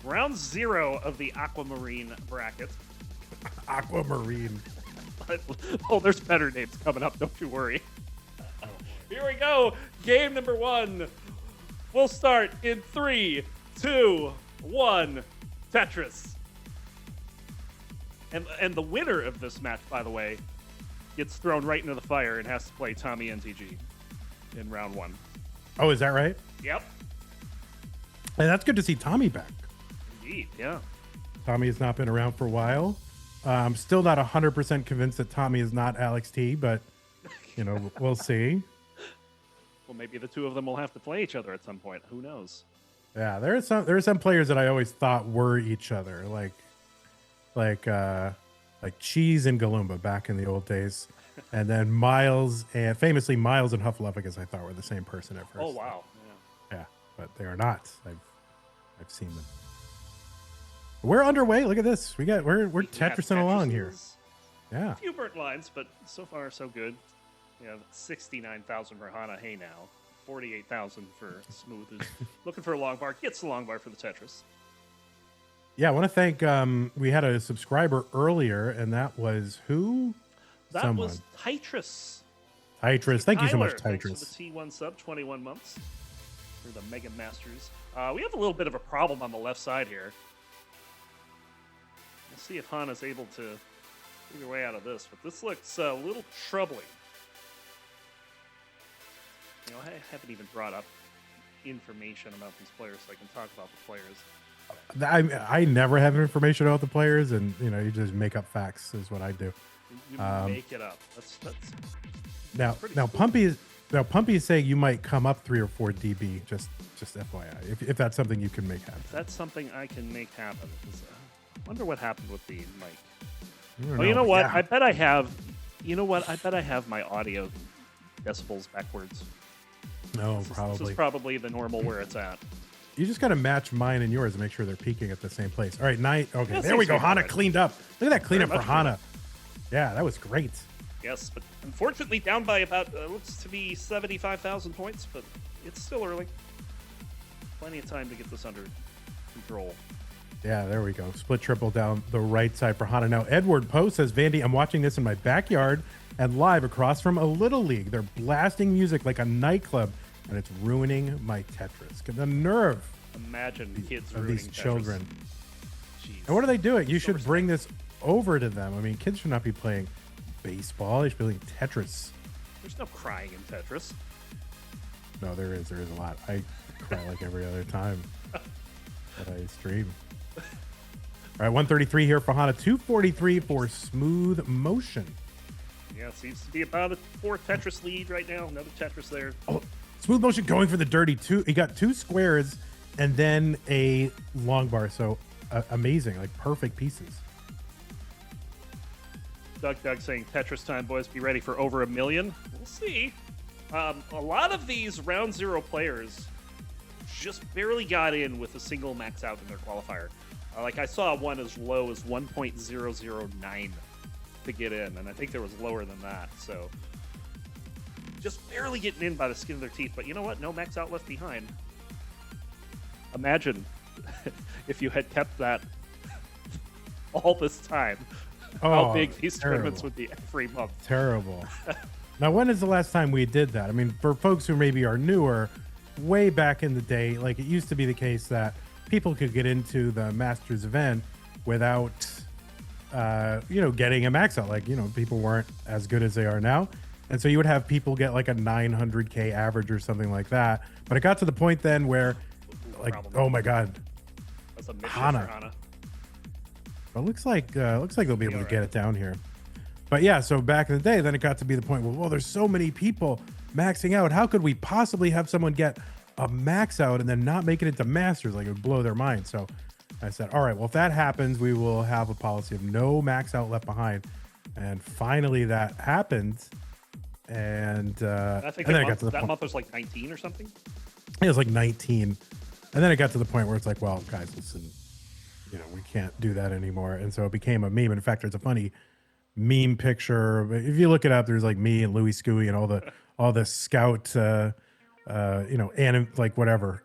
Round 0 of the Aquamarine bracket. Aquamarine. Oh, there's better names coming up. Don't you worry. Here we go. Game number 1. We'll start in 3, 2, 1. Tetris. And the winner of this match, by the way, gets thrown right into the fire and has to play Tommy NTG in round 1. Oh, is that right? Yep. And that's good to see Tommy back. Indeed, yeah. Tommy has not been around for a while. I'm still not 100% convinced that Tommy is not Alex T, but, we'll see. Well, maybe the two of them will have to play each other at some point. Who knows? Yeah, there are some players that I always thought were each other, like Cwiiis and Galumba back in the old days, and then Miles and famously Miles and Hufflepuffs I thought were the same person at first. Oh wow, yeah, but they are not. I've seen them. We're underway. Look at this. We're Tetrising along here. Yeah, a few burnt lines, but so far so good. Yeah, 69,000 for Hana. Hey now, 48,000 for Smooth. Who's looking for a long bar. Gets the long bar for the Tetris. Yeah, I want to thank, we had a subscriber earlier, and that was who? That was Tetris. Tetris. Thank you so much, Thanks Tetris. for the T1 sub, 21 months for the Mega Masters. We have a little bit of a problem on the left side here. We'll see if Hana's able to get her way out of this, but this looks a little troubling. I haven't even brought up information about these players so I can talk about the players. I never have information about the players, and you just make up facts is what I do. You make it up. That's now Pumpy is saying you might come up 3 or 4 dB. Just FYI, if that's something you can make happen. That's something I can make happen. I wonder what happened with the mic. You know what? Yeah. I bet I have. You know what? I bet I have my audio decibels backwards. No, This is probably the normal where it's at. You just got to match mine and yours and make sure they're peaking at the same place. All right, Okay, Yeah, there we go. Hana right. cleaned up. Look at that cleanup for much Hana. Yeah, that was great. Yes, but unfortunately down by about looks to be 75,000 points, but it's still early. Plenty of time to get this under control. Yeah, there we go. Split triple down the right side for Hana. Now, Edward Poe says, Vandy, I'm watching this in my backyard and live across from a Little League. They're blasting music like a nightclub, and it's ruining my Tetris. The nerve. Imagine kids of ruining these Tetris. children. Jeez. And what are they doing? You should bring this over to them. I mean, kids should not be playing baseball. They should be playing Tetris. There's no crying in Tetris. No, there is. There is a lot. I cry like every other time that I stream. All right, 133 here for Hana. 243 for Smooth Motion. Yeah, seems to be about a 4 Tetris lead right now. Another Tetris there. Oh, Smooth Motion going for the dirty 2. He got 2 squares and then a long bar. So amazing, like perfect pieces. Doug saying Tetris time, boys. Be ready for over 1 million. We'll see. A lot of these round 0 players just barely got in with a single max out in their qualifier. Like I saw one as low as 1.009 to get in, and I think there was lower than that. So just barely getting in by the skin of their teeth. But you know what? No max out left behind. Imagine if you had kept that all this time. How big these tournaments would be every month. Terrible. Now, when is the last time we did that? I mean, for folks who maybe are newer, way back in the day, like it used to be the case that people could get into the Masters event without, getting a max out. Like, people weren't as good as they are now. And so you would have people get like a 900K average or something like that. But it got to the point then where, like, oh my God, That's a mission Hana. for Hana. It looks like they'll be able to get it down here. But yeah, so back in the day, then it got to be the point where, well, there's so many people maxing out. How could we possibly have someone get a max out and then not make it into Masters? Like, it would blow their mind. So I said, all right, well, if that happens, we will have a policy of no max out left behind. And finally that happened. And I think and then that month was like 19 or something. It was like 19. And then it got to the point where it's like, well, guys, listen, we can't do that anymore. And so it became a meme. In fact, there's a funny meme picture. If you look it up, there's like me and Louis Scooey and all the scout, like whatever,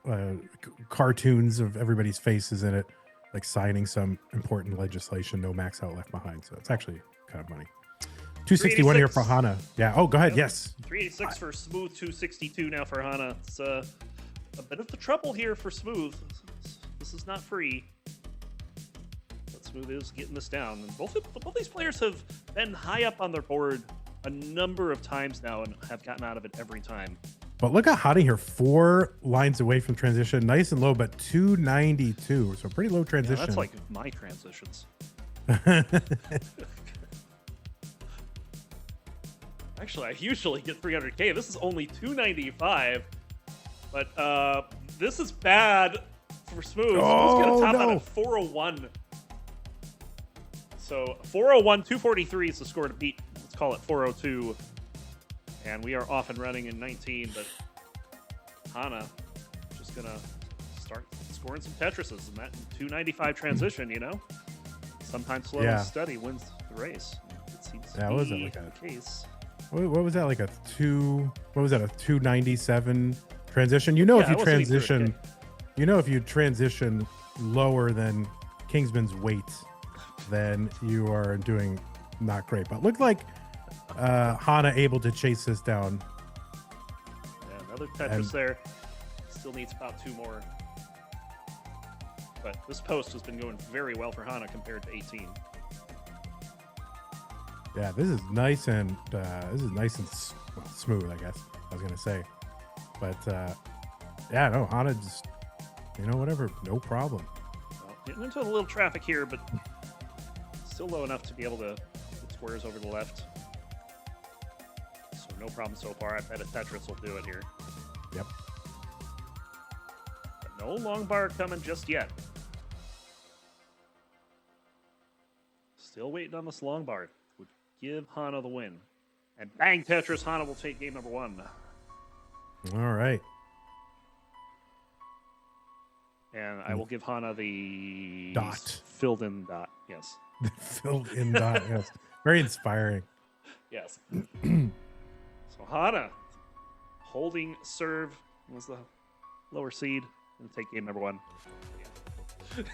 cartoons of everybody's faces in it. like signing some important legislation, no max out left behind. So it's actually kind of money. 261 here for Hana. Yeah. Oh, go ahead. Yes. 386 for Smooth. 262 now for Hana. It's a bit of the trouble here for Smooth. This is not free. But Smooth is getting this down. And both these players have been high up on their board a number of times now and have gotten out of it every time. But look at Hana here, 4 lines away from transition, nice and low, but 292, so pretty low transition. Yeah, that's like my transitions. Actually, I usually get 300k. This is only 295, but this is bad for Smooth. Oh, Smooth's gonna top out at 401. So 401, 243 is the score to beat. Let's call it 402. And we are off and running in 19, but Hana just gonna start scoring some Tetrises in that 295 transition, you know? Sometimes slow and steady wins the race. It seems to be the case. What was that, like a 297 transition? You know, if you transition, if you transition lower than Kingsman's weight, then you are doing not great. But looked like Hana able to chase this down. Yeah, another Tetris there. Still needs about 2 more. But this post has been going very well for Hana compared to 18. Yeah, this is nice and smooth, I guess I was gonna say. But yeah, no, Hana just whatever, no problem. Well, getting into a little traffic here, but still low enough to be able to get squares over the left. So no problem so far. I bet a Tetris will do it here. Yep. But no long bar coming just yet. Still waiting on this long bar. Would give Hana the win. And bang, Tetris. Hana will take game number 1. All right. And I will give Hana the dot. Filled in dot. Yes. Filled in dot. Yes. Very inspiring. Yes. So Hana holding serve was the lower seed. Gonna take game number 1.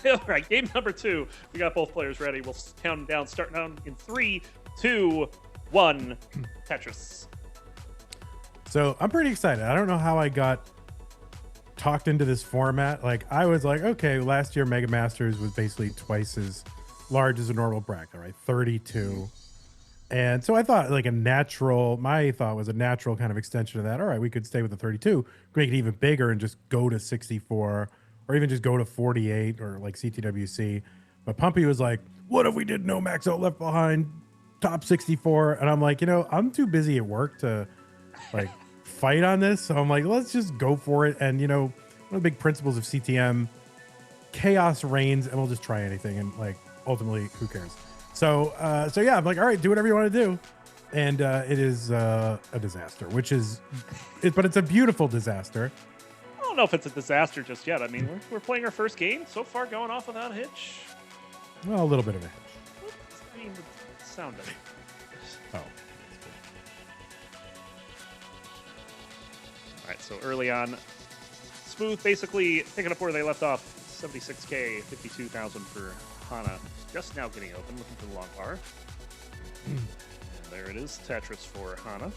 All right, game number 2. We got both players ready. We'll count them down. Start down in 3, 2, 1. Tetris. So I'm pretty excited. I don't know how I got talked into this format. Like, I was like, okay, last year Mega Masters was basically twice as large as a normal bracket, right? 32. And so I thought my thought was a natural kind of extension of that. All right, we could stay with the 32, make it even bigger and just go to 64 or even just go to 48 or like CTWC. But Pumpy was like, what if we did no max out left behind, top 64? And I'm like, I'm too busy at work to like fight on this. So I'm like, let's just go for it. And one of the big principles of CTM, chaos reigns, and we'll just try anything. And like, ultimately, who cares? So yeah, I'm like, all right, do whatever you want to do. And it is a disaster, but it's a beautiful disaster. I don't know if it's a disaster just yet. I mean, we're playing our first game. So far, going off without a hitch. Well, a little bit of a hitch. I mean, the sound of it. Oh. All right, so early on, Smooth basically picking up where they left off. 76K, 52,000 for Hana. Just now getting open, looking for the long bar. And there it is, Tetris for Hana.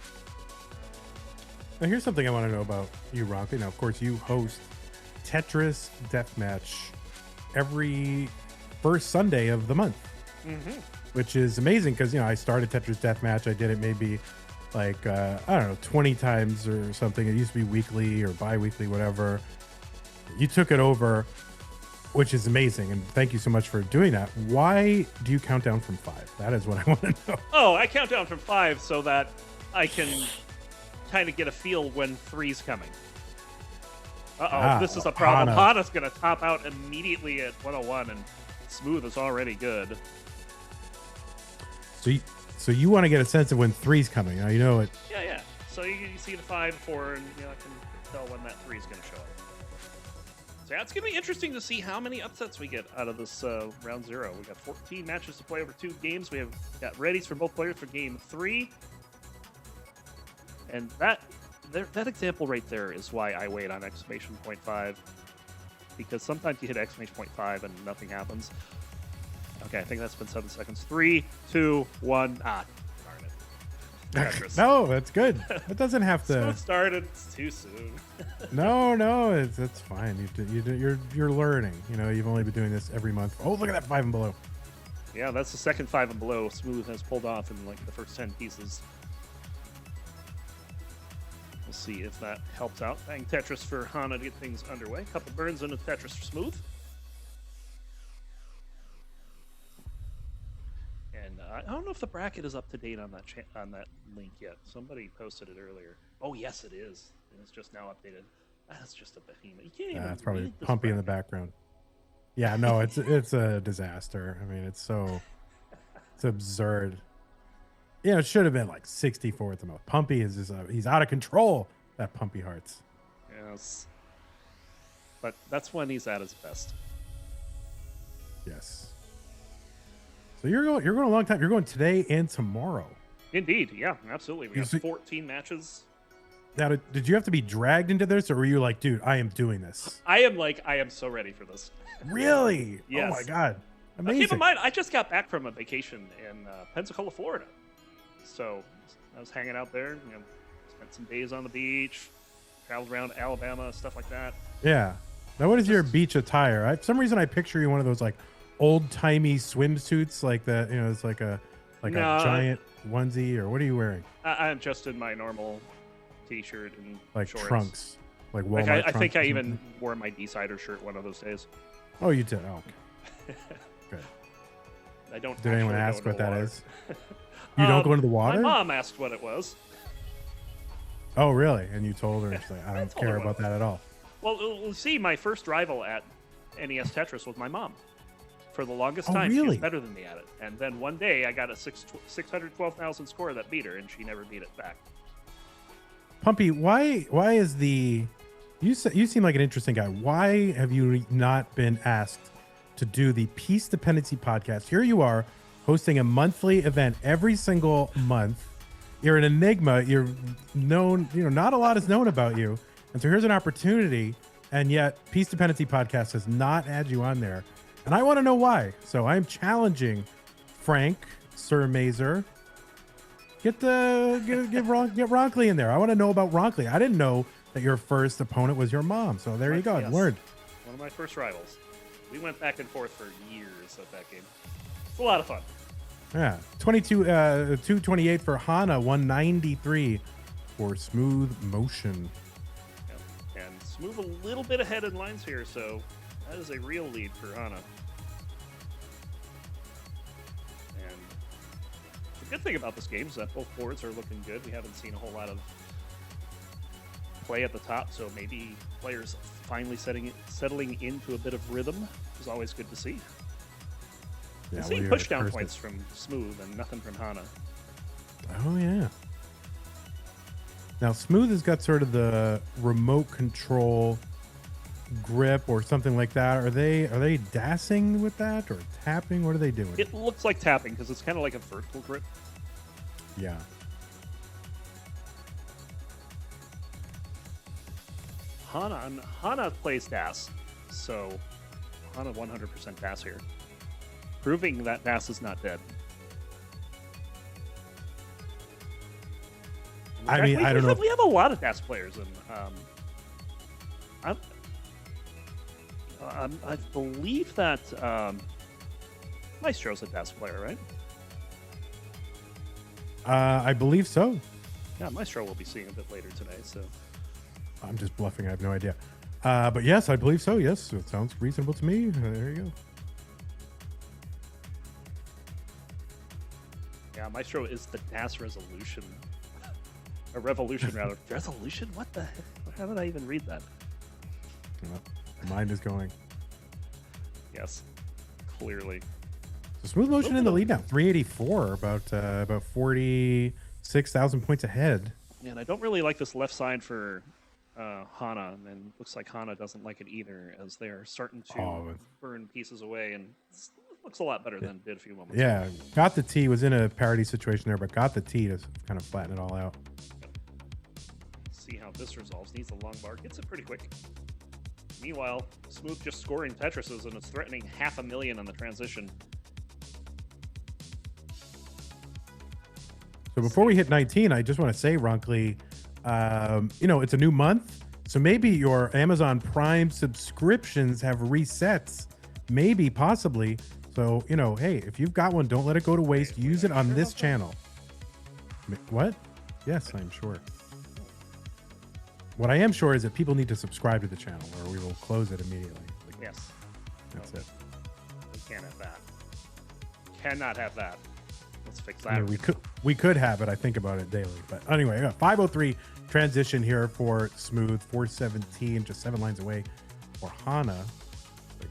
Now, here's something I want to know about you, Roncli. Now, of course, you host Tetris Deathmatch every first Sunday of the month, which is amazing because, I started Tetris Deathmatch. I did it maybe like, 20 times or something. It used to be weekly or bi-weekly, whatever. You took it over, which is amazing. And thank you so much for doing that. Why do you count down from 5? That is what I want to know. Oh, I count down from 5 so that I can kind of get a feel when 3's coming. This is a problem. Hana's going to top out immediately at 101, and Smooth is already good. So you want to get a sense of when 3's coming. Now you know it. Yeah. So you see the 5, 4, and I can tell when that 3's going to show up. So yeah, it's going to be interesting to see how many upsets we get out of this round 0. We got 14 matches to play over 2 games. We have got readies for both players for game 3. And that example right there is why I wait on exclamation point 5. because sometimes you hit exclamation point 5 and nothing happens. Okay, I think that's been 7 seconds. 3, 2, 1. Ah, darn it. Tetris. No, that's good. It doesn't have to. Smooth started. It's too soon. No, it's fine. You're learning. You know, you've only been doing this every month. Oh, look at that 5 and below. Yeah, that's the second 5 and below Smooth has pulled off in like the first 10 pieces. We'll see if that helps out. Bang Tetris for Hana to get things underway. Couple burns into Tetris for Smooth. And I don't know if the bracket is up to date on that link yet. Somebody posted it earlier. Oh yes, it is. And it's just now updated. That's just a behemoth. You can't even. That's probably read this Pumpy in the bracket. background. Yeah, no, it's a disaster. I mean, it's absurd. You know, it should have been like 64 at the most. Pumpy is just he's out of control. That Pumpy Hearts. Yes. But that's when he's at his best. Yes. So you're going a long time. You're going today and tomorrow. Indeed, yeah, absolutely. We got 14 matches. Now, did you have to be dragged into this, or were you like, dude, I am doing this? I am so ready for this. Really? Yes. Oh my god, amazing! Keep in mind, I just got back from a vacation in Pensacola, Florida. So I was hanging out there, you know, spent some days on the beach, traveled around Alabama, stuff like that. Yeah. Now, what is your beach attire? For some reason, I picture you one of those like old-timey swimsuits, like that. You know, it's like a giant onesie, or what are you wearing? I'm just in my normal t-shirt and like shorts. Trunks, like Walmart. I think I trunks even wore my D-Sider shirt one of those days. Oh, you did? Oh, okay. Good. I don't. Did anyone actually ask go what into the that water. is? You don't go into the water? My mom asked what it was. Oh, really? And you told her, she's like, I don't told her care what about it that at all. Well, see, my first rival at NES Tetris was my mom. For the longest Oh, time, she was really? better than me at it. And then one day, I got a 612,000 score that beat her, and she never beat it back. Pumpy, why is the you seem like an interesting guy. Why have you not been asked to do the Peace Dependency podcast? Here you are hosting a monthly event every single month. You're an enigma. You're known, you know, not a lot is known about you. And so here's an opportunity, and yet Peace Dependency podcast has not had you on there. And I want to know why. So I'm challenging Frank, Sir Mazer. Get Roncli in there. I want to know about Roncli. I didn't know that your first opponent was your mom. So there you go. Yes. I've learned. One of my first rivals. We went back and forth for years at that game. It's a lot of fun. Yeah. 228 for Hana, 193 for Smooth Motion. Yeah. And Smooth a little bit ahead in lines here, so that is a real lead for Hana. And the good thing about this game is that both boards are looking good. We haven't seen a whole lot of play at the top, so maybe players finally settling into a bit of rhythm, which is always good to see. Yeah, I'm seeing pushdown points from Smooth and nothing from Hana. Oh, yeah. Now, Smooth has got sort of the remote control grip or something like that. Are they dancing with that or tapping? What are they doing? It looks like tapping because it's kind of like a vertical grip. Yeah. Hana plays DAS, so Hana 100% DAS here, proving that DAS is not dead. I mean, I don't know. We have a lot of DAS players, and I believe that Maestro's a DAS player, right? I believe so. Yeah, Maestro will be seeing a bit later today, so. I'm just bluffing. I have no idea. But yes, I believe so. Yes, it sounds reasonable to me. There you go. Yeah, Maestro is the DAS resolution. A revolution, rather. Resolution? What the heck? How did I even read that? Well, mind is going. Yes, clearly. So Smooth Motion in the lead now. 384, about 46,000 points ahead. Yeah, and I don't really like this left side for Hana, and looks like Hana doesn't like it either, as they're starting to burn pieces away, and it looks a lot better than it did a few moments ago. Yeah, got the T, was in a parity situation there, but got the T to kind of flatten it all out. Yep. See how this resolves. Needs a long bar. Gets it pretty quick. Meanwhile, Smooth just scoring Tetrises and it's threatening 500,000 on the transition. So before we hit 19, I just want to say, Roncli, you know, it's a new month. So maybe your Amazon Prime subscriptions have resets. Maybe, possibly. So, you know, hey, if you've got one, don't let it go to waste. Use it on this channel. What? Yes, I'm sure. What I am sure is that people need to subscribe to the channel or we will close it immediately. Yes. That's it. We can't have that. Cannot have that. Let's fix that. I mean, we could have it. I think about it daily. But anyway, I got 503 transition here for Smooth. 417, just 7 lines away for Hana. Like,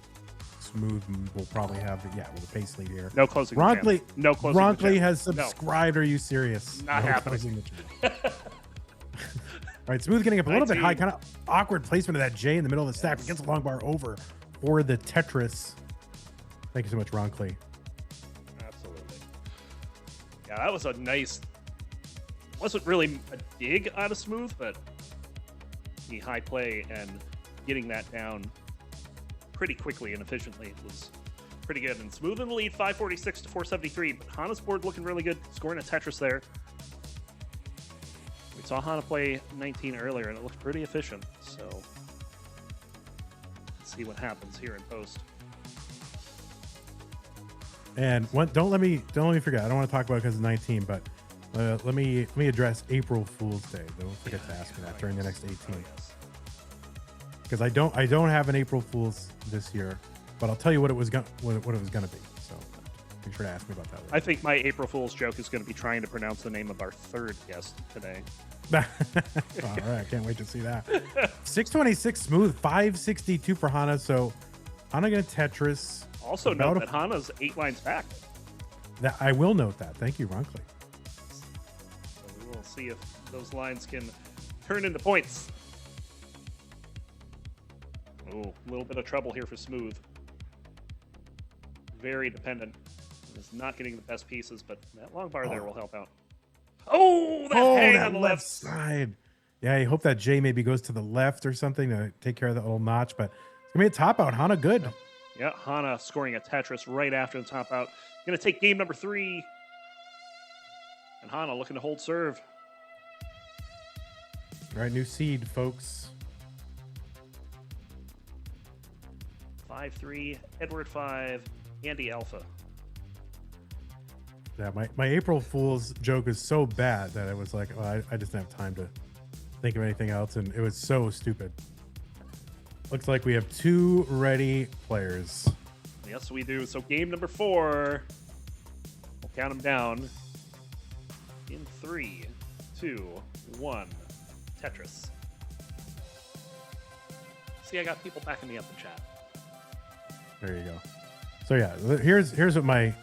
Smooth will probably have the the pace lead here. No closing. Roncli, no closing. Roncli has subscribed. No. Are you serious? Not happening. All right, Smooth getting up a little bit high, kind of awkward placement of that J in the middle of the stack. Gets a long bar over for the Tetris. Thank you so much, Roncli. Absolutely. Yeah, that was a nice. Wasn't really a dig out of Smooth, but the high play and getting that down pretty quickly and efficiently was pretty good. And Smooth in the lead, 546 to 473. But Hana's board looking really good, scoring a Tetris there. We saw Hana play 19 earlier, and it looked pretty efficient. So let's see what happens here in post. And don't let me forget. I don't want to talk about it because it's 19, but let me address April Fool's Day. Don't forget to ask me that during the next 18. Because I don't have an April Fool's this year, but I'll tell you what it was gonna be. So be sure to ask me about that later. I think my April Fool's joke is going to be trying to pronounce the name of our third guest today. All right, I can't wait to see that. 626 Smooth, 562 for Hana. So Hana gonna Tetris. Also note that Hana's 8 lines back. That I will note that. Thank you, Roncli. So we will see if those lines can turn into points. Oh, a little bit of trouble here for Smooth. Very dependent. Is not getting the best pieces, but that long bar there will help out. Oh, that hang on the left side. Yeah, I hope that J maybe goes to the left or something to take care of that little notch, but it's gonna be a top out. Hana good. Yeah, Hana scoring a Tetris right after the top out. Gonna take game number 3. And Hana looking to hold serve. All right, new seed, folks. 5-3, Edward 5, Andy Alpha. Yeah, my April Fool's joke is so bad that I was like, oh, I just didn't have time to think of anything else, and it was so stupid. Looks like we have 2 ready players. Yes, we do. So game number 4. We'll count them down. In 3, 2, 1. Tetris. See, I got people backing me up in chat. There you go. So yeah, here's what my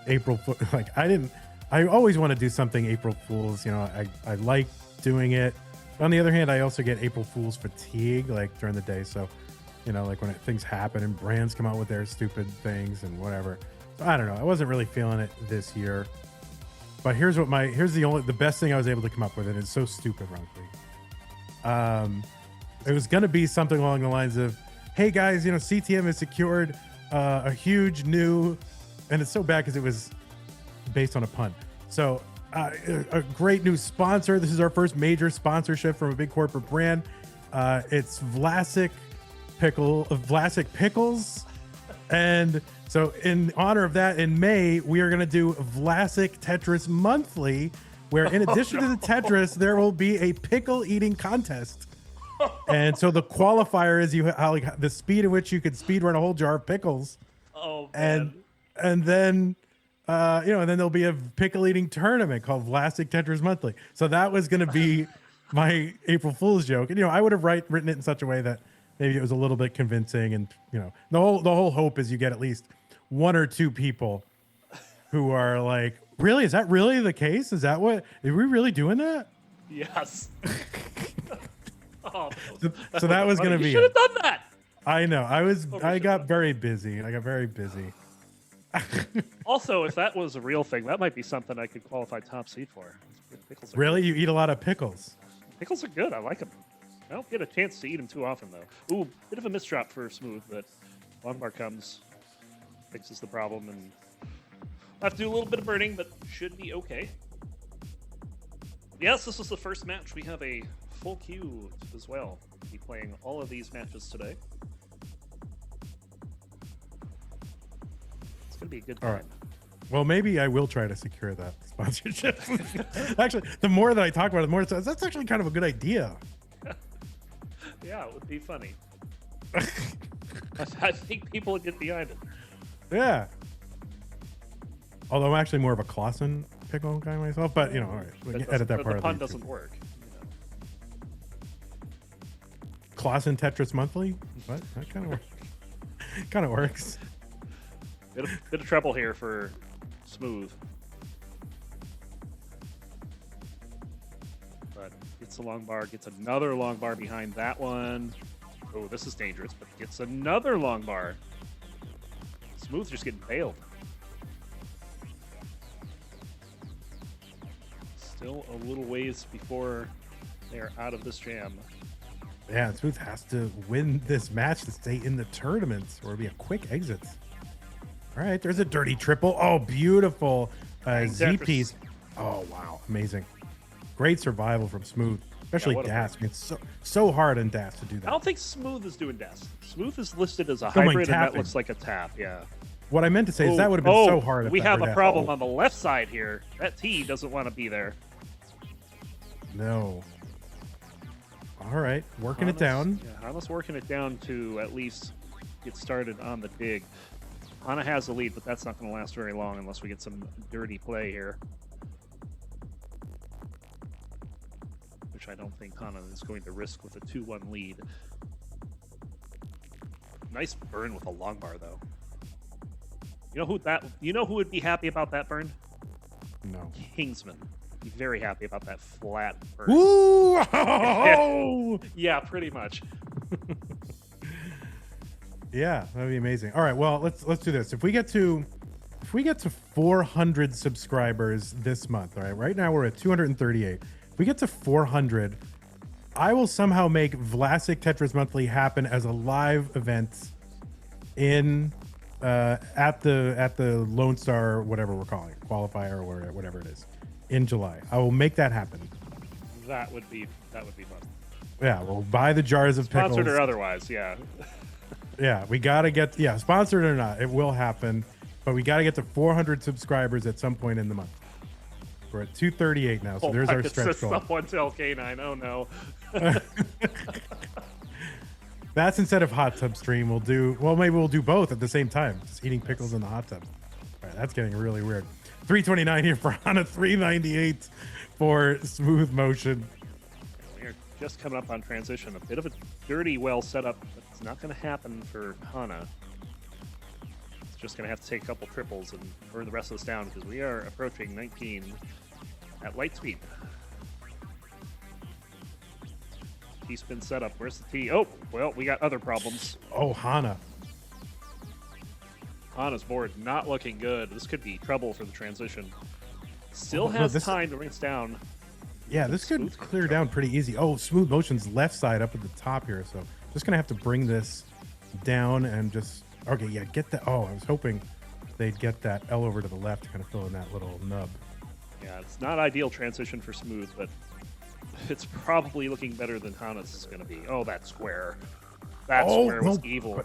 April like. I always want to do something April Fools. You know, I like doing it. But on the other hand, I also get April Fool's fatigue like during the day. So, you know, like when things happen and brands come out with their stupid things and whatever. So I don't know. I wasn't really feeling it this year. But here's the best thing I was able to come up with, and it's so stupid, Roncli. It was gonna be something along the lines of, "Hey guys, you know, CTM has secured a huge new," and it's so bad because it was based on a pun. So a great new sponsor. This is our first major sponsorship from a big corporate brand. It's Vlasic Pickles. And so in honor of that, in May, we are going to do Vlasic Tetris Monthly, where in addition to the Tetris, there will be a pickle eating contest. And so the qualifier is the speed at which you could speed run a whole jar of pickles. Oh, man. And then and then there'll be a pickle eating tournament called Vlasic Tetris Monthly. So that was going to be my April Fool's joke. And, you know, I would have written it in such a way that maybe it was a little bit convincing. And, you know, the whole hope is you get at least 1 or 2 people who are like, really? Is that really the case? Are we really doing that? Yes. So that was going to be. You should have done that. I know. I got very busy. Also, if that was a real thing, that might be something I could qualify top seed for. Really? You eat a lot of pickles? Pickles are good. I like them. I don't get a chance to eat him too often, though. Ooh, bit of a misdrop for Smooth, but Longbar comes, fixes the problem, and I'll have to do a little bit of burning, but should be okay. Yes, this is the first match. We have a full queue as well. We'll be playing all of these matches today. It's going to be a good time. All right. Well, maybe I will try to secure that sponsorship. Actually, the more that I talk about it, the more that's actually kind of a good idea. Yeah, it would be funny. I think people would get behind it. Yeah. Although I'm actually more of a Clausen pickle guy myself, but all right, we can edit that part. The pun doesn't work. Clausen Tetris Monthly? What? That kind of works. Kind of works. Bit of trouble here for Smooth. But gets a long bar, gets another long bar behind that one. Oh, this is dangerous, but gets another long bar. Smooth just getting bailed. Still a little ways before they're out of this jam. Yeah, Smooth has to win this match to stay in the tournament, or it'll be a quick exit. All right, there's a dirty triple. Oh, beautiful Z-piece. Oh, wow, amazing. Great survival from Smooth, especially Das. I mean, it's so hard on Das to do that. I don't think Smooth is doing Das. Smooth is listed as a hybrid, and that looks like a tap, yeah. What I meant to say is that would have been so hard. If we have a problem on the left side here. That T doesn't want to be there. No. All right, working it down. Yeah, Hana's working it down to at least get started on the dig. Hana has the lead, but that's not going to last very long unless we get some dirty play here. Which I don't think Hana is going to risk with a 2-1 lead. Nice burn with a long bar, though. You know who would be happy about that burn? No. Kingsman. Be very happy about that flat burn. Ooh! Yeah, pretty much. Yeah, that'd be amazing. All right, well, let's do this. If we get to 400 subscribers this month, all right. Right now we're at 238. If we get to 400, I will somehow make Vlasic Tetris Monthly happen as a live event in at the Lone Star, whatever we're calling it, qualifier or whatever it is, in July. I will make that happen. That would be fun. Yeah, we'll buy the jars of pickles. Sponsored or otherwise, yeah. Yeah, we got to get, sponsored or not, it will happen. But we got to get to 400 subscribers at some point in the month. We're at 238 now, so there's our stretch goal. Someone tell K9, oh no. That's instead of hot tub stream, maybe we'll do both at the same time. Just eating pickles in the hot tub. All right, that's getting really weird. 329 here for Hana, 398 for Smooth Motion. We're just coming up on transition. A bit of a dirty well setup, but it's not going to happen for Hana. It's just going to have to take a couple triples and burn the rest of this down because we are approaching 19 at light speed. T-spin setup. Where's the T? Oh, well, we got other problems. Oh, Hana. Hana's board not looking good. This could be trouble for the transition. Still has time to rinse down. Yeah, this could clear down pretty easy. Oh, Smooth Motion's left side up at the top here. So just going to have to bring this down and just... Okay, yeah, get that. Oh, I was hoping they'd get that L over to the left to kind of fill in that little nub. Yeah, it's not ideal transition for Smooth, but it's probably looking better than Hana's is going to be. Oh, that square. That square was evil.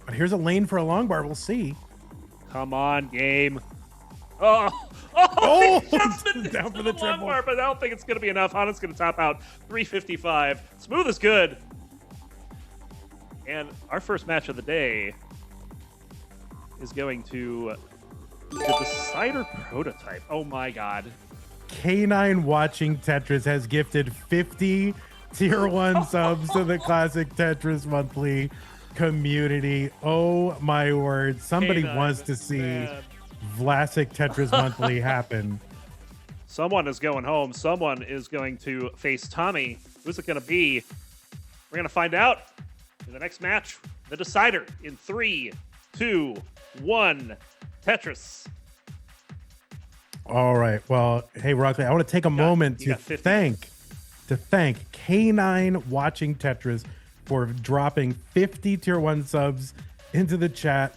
But here's a lane for a long bar. We'll see. Come on, game. Oh, just down for the triple. Bar, but I don't think it's going to be enough. Hana's going to top out 355. Smooth is good. And our first match of the day is going to the Decider Prototype. Oh my god. K9 watching Tetris has gifted 50 tier 1 subs to the classic Tetris Monthly community. Oh my word. Somebody wants to see Vlasic Tetris Monthly happen. Someone is going home. Someone is going to face Tommy. Who's it going to be? We're going to find out in the next match. The Decider in 3, 2, 1. Tetris. All right. Well, hey, Roncli, I want to take a moment to thank to thank K9 Watching Tetris for dropping 50 tier 1 subs into the chat,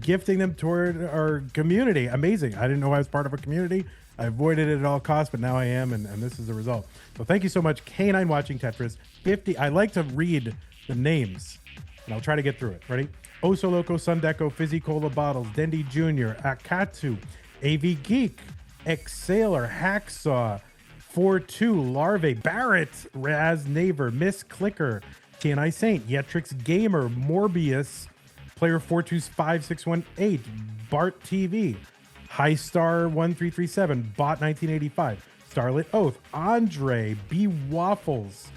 gifting them toward our community. Amazing. I didn't know I was part of a community. I avoided it at all costs, but now I am, and this is the result. So thank you so much, K9 Watching Tetris. 50. I like to read the names, and I'll try to get through it. Ready? Oso Loco, Sundeco, Fizzy Cola Bottles, Dendi Jr., Akatsu, AV Geek, Exhaler, Hacksaw, 4-2, Larvae, Barrett, Raz Naver, Miss Clicker, TNI Saint, Yetrix Gamer, Morbius, Player 425-618, Bart TV, High Star 1337, Bot 1985, Starlit Oath, Andre, B Waffles,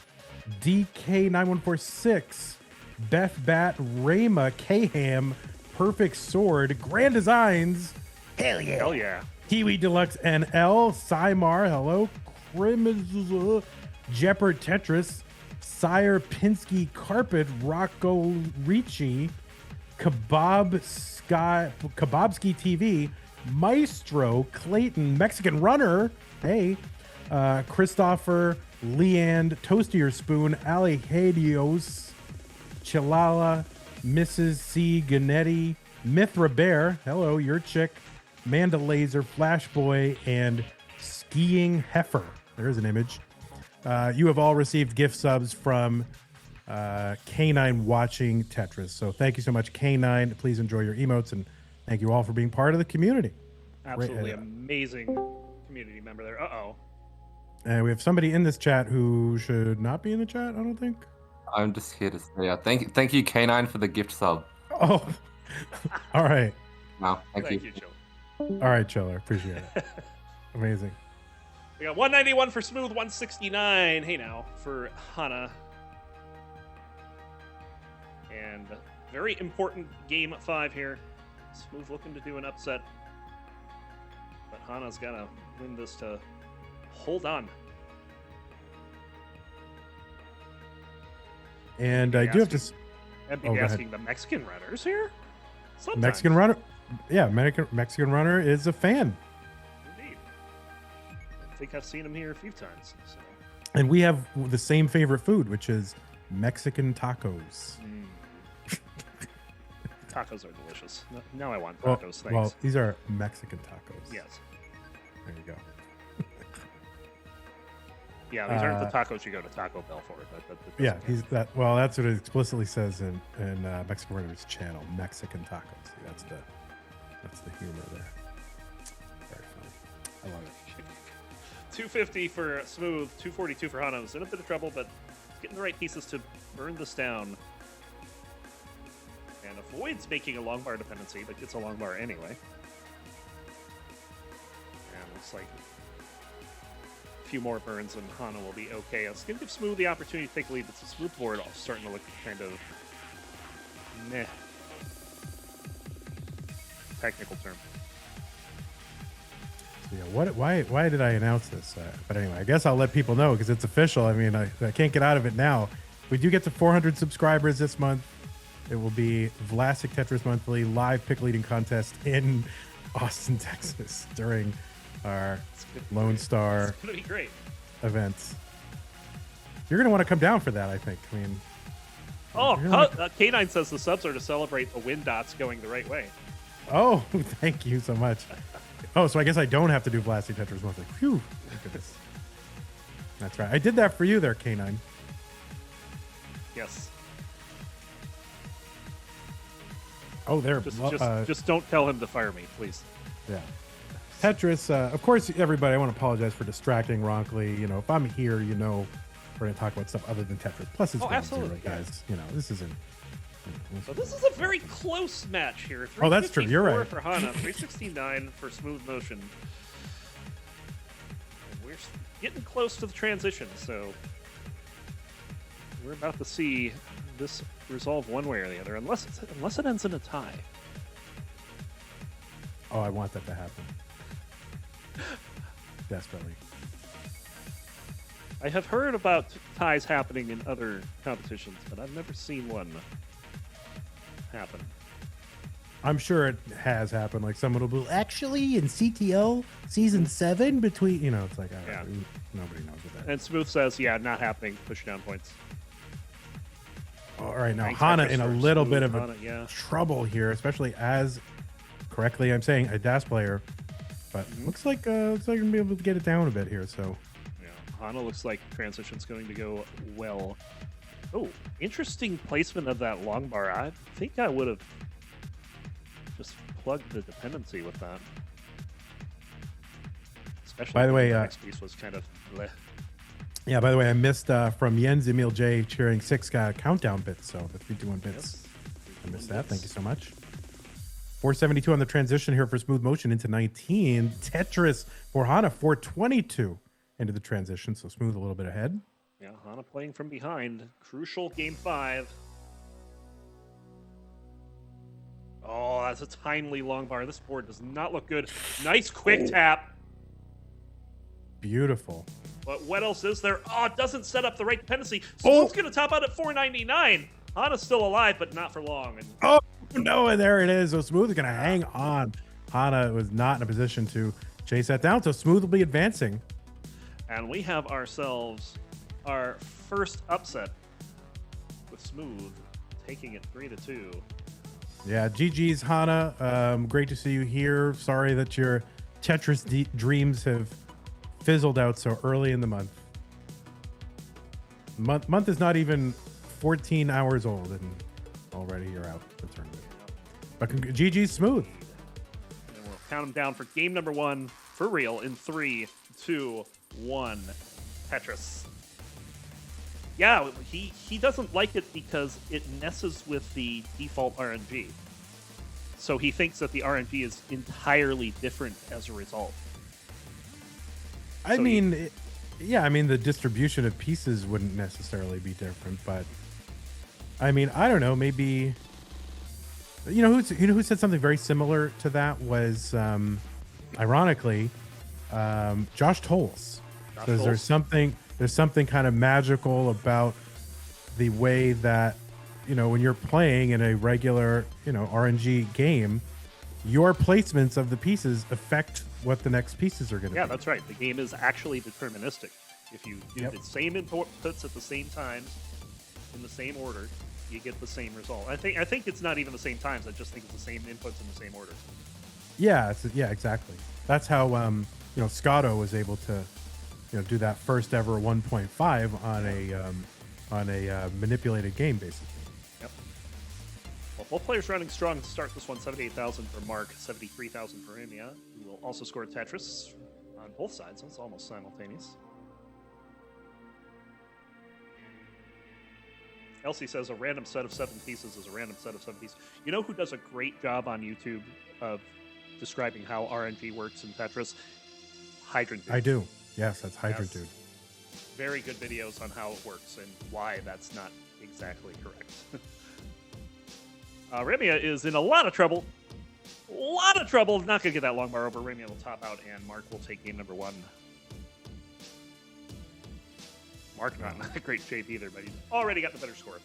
DK 9146, Beth Bat, Reimia, K-Ham, Perfect Sword, Grand Designs, hell yeah, Hell yeah. Kiwi Deluxe NL, Cymar, hello, Crim, Jeopard Tetris, Sire Pinsky Carpet, Rocco Ricci, Kebabski TV, Maestro, Clayton, Mexican Runner, hey, Christopher, Leand, Toastier Spoon, Ali Hadios, Chilala, Mrs. C. Ganetti, Mithra Bear, hello, your chick, Manda Laser, Flashboy, and Skiing Heifer. There's an image. You have all received gift subs from K9 Watching Tetris. So thank you so much, K9. Please enjoy your emotes, and thank you all for being part of the community. Absolutely amazing community member there. Uh-oh. And we have somebody in this chat who should not be in the chat, I don't think. I'm just here to say thank you, K9, for the gift sub. Oh, all right. No, thank you. you, Joe. All right, Chiller. Appreciate it. Amazing. We got 191 for Smooth, 169. Hey now for Hana. And very important game 5 here. Smooth looking to do an upset. But Hana's got to win this to hold on. And I do have to... I'd be asking the Mexican runners here? Sometimes. Mexican Runner? Yeah, Mexican Runner is a fan. Indeed. I think I've seen him here a few times. So. And we have the same favorite food, which is Mexican tacos. Tacos are delicious. Now I want tacos. Thanks. Well, these are Mexican tacos. Yes. There you go. Yeah, these aren't the tacos you go to Taco Bell for. Yeah, well, that's what it explicitly says in Mexican Runner's channel, Mexican tacos. See, that's the humor there. Very funny. I love it. 250 for Smooth, 242 for Hana. Was in a bit of trouble, but getting the right pieces to burn this down. And avoids making a long bar dependency, but gets a long bar anyway. And looks like a few more burns and Hana will be okay. It's going to give Smooth the opportunity to take the lead, but the Smooth board all starting to look kind of meh. Technical term. So yeah, why did I announce this? But anyway, I guess I'll let people know because it's official. I mean, I can't get out of it now. We do get to 400 subscribers this month. It will be Vlasic Tetris Monthly live pickle eating contest in Austin, Texas during our Lone Star It's going to be great. events. You're going to want to come down for that, I think. I mean, K9 says the subs are to celebrate the win dots going the right way. oh, thank you so much. Oh, so I guess I don't have to do Vlasic Tetris Monthly. Phew. Look at this. That's right. I did that for you there, K9. Yes. Oh, there. Just don't tell him to fire me, please. Yeah. Tetris, of course, everybody, I want to apologize for distracting Roncli. You know, if I'm here, we're going to talk about stuff other than Tetris. Plus, it's absolutely, guys. You know, this isn't. So this is a very close match here. Oh, that's true. You're right. For Hana, 369 for Smooth Motion. And we're getting close to the transition, so we're about to see this resolve one way or the other, unless it ends in a tie. Oh, I want that to happen. Desperately. I have heard about ties happening in other competitions, but I've never seen one happen. I'm sure it has happened. Like someone will be actually in CTO season 7 between, you know, it's like, Yeah. nobody knows what that. And Smooth says, yeah, not happening. Push down points. All right, now Thanks, Hana Tetris in a for little Smooth. bit of Hana, yeah. trouble here, especially as correctly I'm saying a DAS player, but looks like I'm gonna be able to get it down a bit here. So Yeah, Hana looks like transition's going to go well. Oh, interesting placement of that long bar. I think I would have just plugged the dependency with that. Especially By the way, the next piece was kind of bleh. yeah. By the way, I missed from Jens Emil J cheering 6 countdown bits. So the 321 bits. Yes. I missed that. Thank you so much. 472 on the transition here for smooth motion into 19. Tetris for Hana 422 into the transition. So smooth a little bit ahead. Yeah, Hana playing from behind. Crucial game 5. Oh, that's a timely long bar. This board does not look good. Nice quick tap. Beautiful. But what else is there? Oh, it doesn't set up the right dependency. Smooth's going to top out at 499. Hana's still alive, but not for long. And Oh, no, and there it is. So Smooth is going to hang on. Hana was not in a position to chase that down, so Smooth will be advancing. And we have ourselves our first upset with Smooth taking it 3-2. Yeah, GG's, Hana. Great to see you here. Sorry that your Tetris dreams have fizzled out so early in the month. Month is not even 14 hours old, and already you're out the tournament. But GG's, Smooth. And we'll count them down for game number 1 for real in 3, 2, 1. Tetris. Yeah, he doesn't like it because it messes with the default RNG. So he thinks that the RNG is entirely different as a result. I So mean, yeah, I mean, the distribution of pieces wouldn't necessarily be different, but I mean, I don't know, maybe, you know who said something very similar to that was, ironically, Josh Tolles. Says there's something kind of magical about the way that, you know, when you're playing in a regular, you know, RNG game, your placements of the pieces affect what the next pieces are going to be. Yeah, that's right. The game is actually deterministic. If you do the same inputs at the same times, in the same order, you get the same result. I think it's not even the same times. I just think it's the same inputs in the same order. Yeah, yeah, exactly. That's how you know, Scotto was able to, you know, do that first ever 1.5 on a manipulated game, basically. Yep. Well, both players running strong to start this one. 78,000 for Mark, 73,000 for Reimia, who will also score Tetris on both sides. That's almost simultaneous. Elsie says a random set of 7 pieces is a random set of 7 pieces. You know who does a great job on YouTube of describing how RNG works in Tetris? Hydrant Dude. I do. Yes, that's Hydrant Yes. Dude. Very good videos on how it works and why that's not exactly correct. Reimia is in a lot of trouble. Not going to get that long bar over. Reimia will top out, and Mark will take game number 1. Mark not in a great shape either, but he's already got the better score.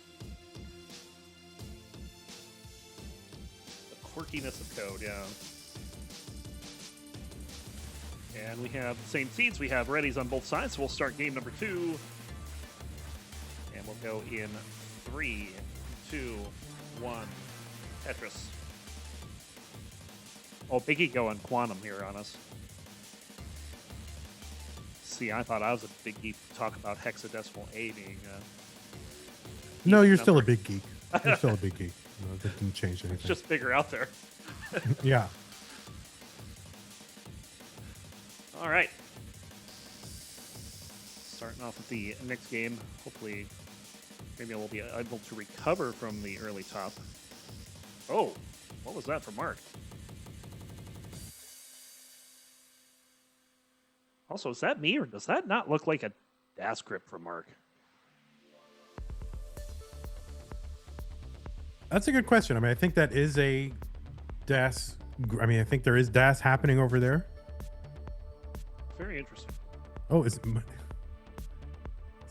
The quirkiness of code, yeah. And we have the same seeds. We have readies on both sides, so we'll start game number 2. And we'll go in 3, 2, 1. Tetris. Oh, Biggie going quantum here on us. See, I thought I was a big geek to talk about hexadecimal A being No, you're still a big geek. You're still a big geek. No, that didn't change anything. It's just bigger out there. Yeah. All right. Starting off with the next game. Hopefully, maybe we'll be able to recover from the early top. Oh, what was that for Mark? Also, is that me, or does that not look like a DAS grip for Mark? That's a good question. I mean, I think that is a DAS. I mean, I think there is DAS happening over there. Very interesting. Oh, is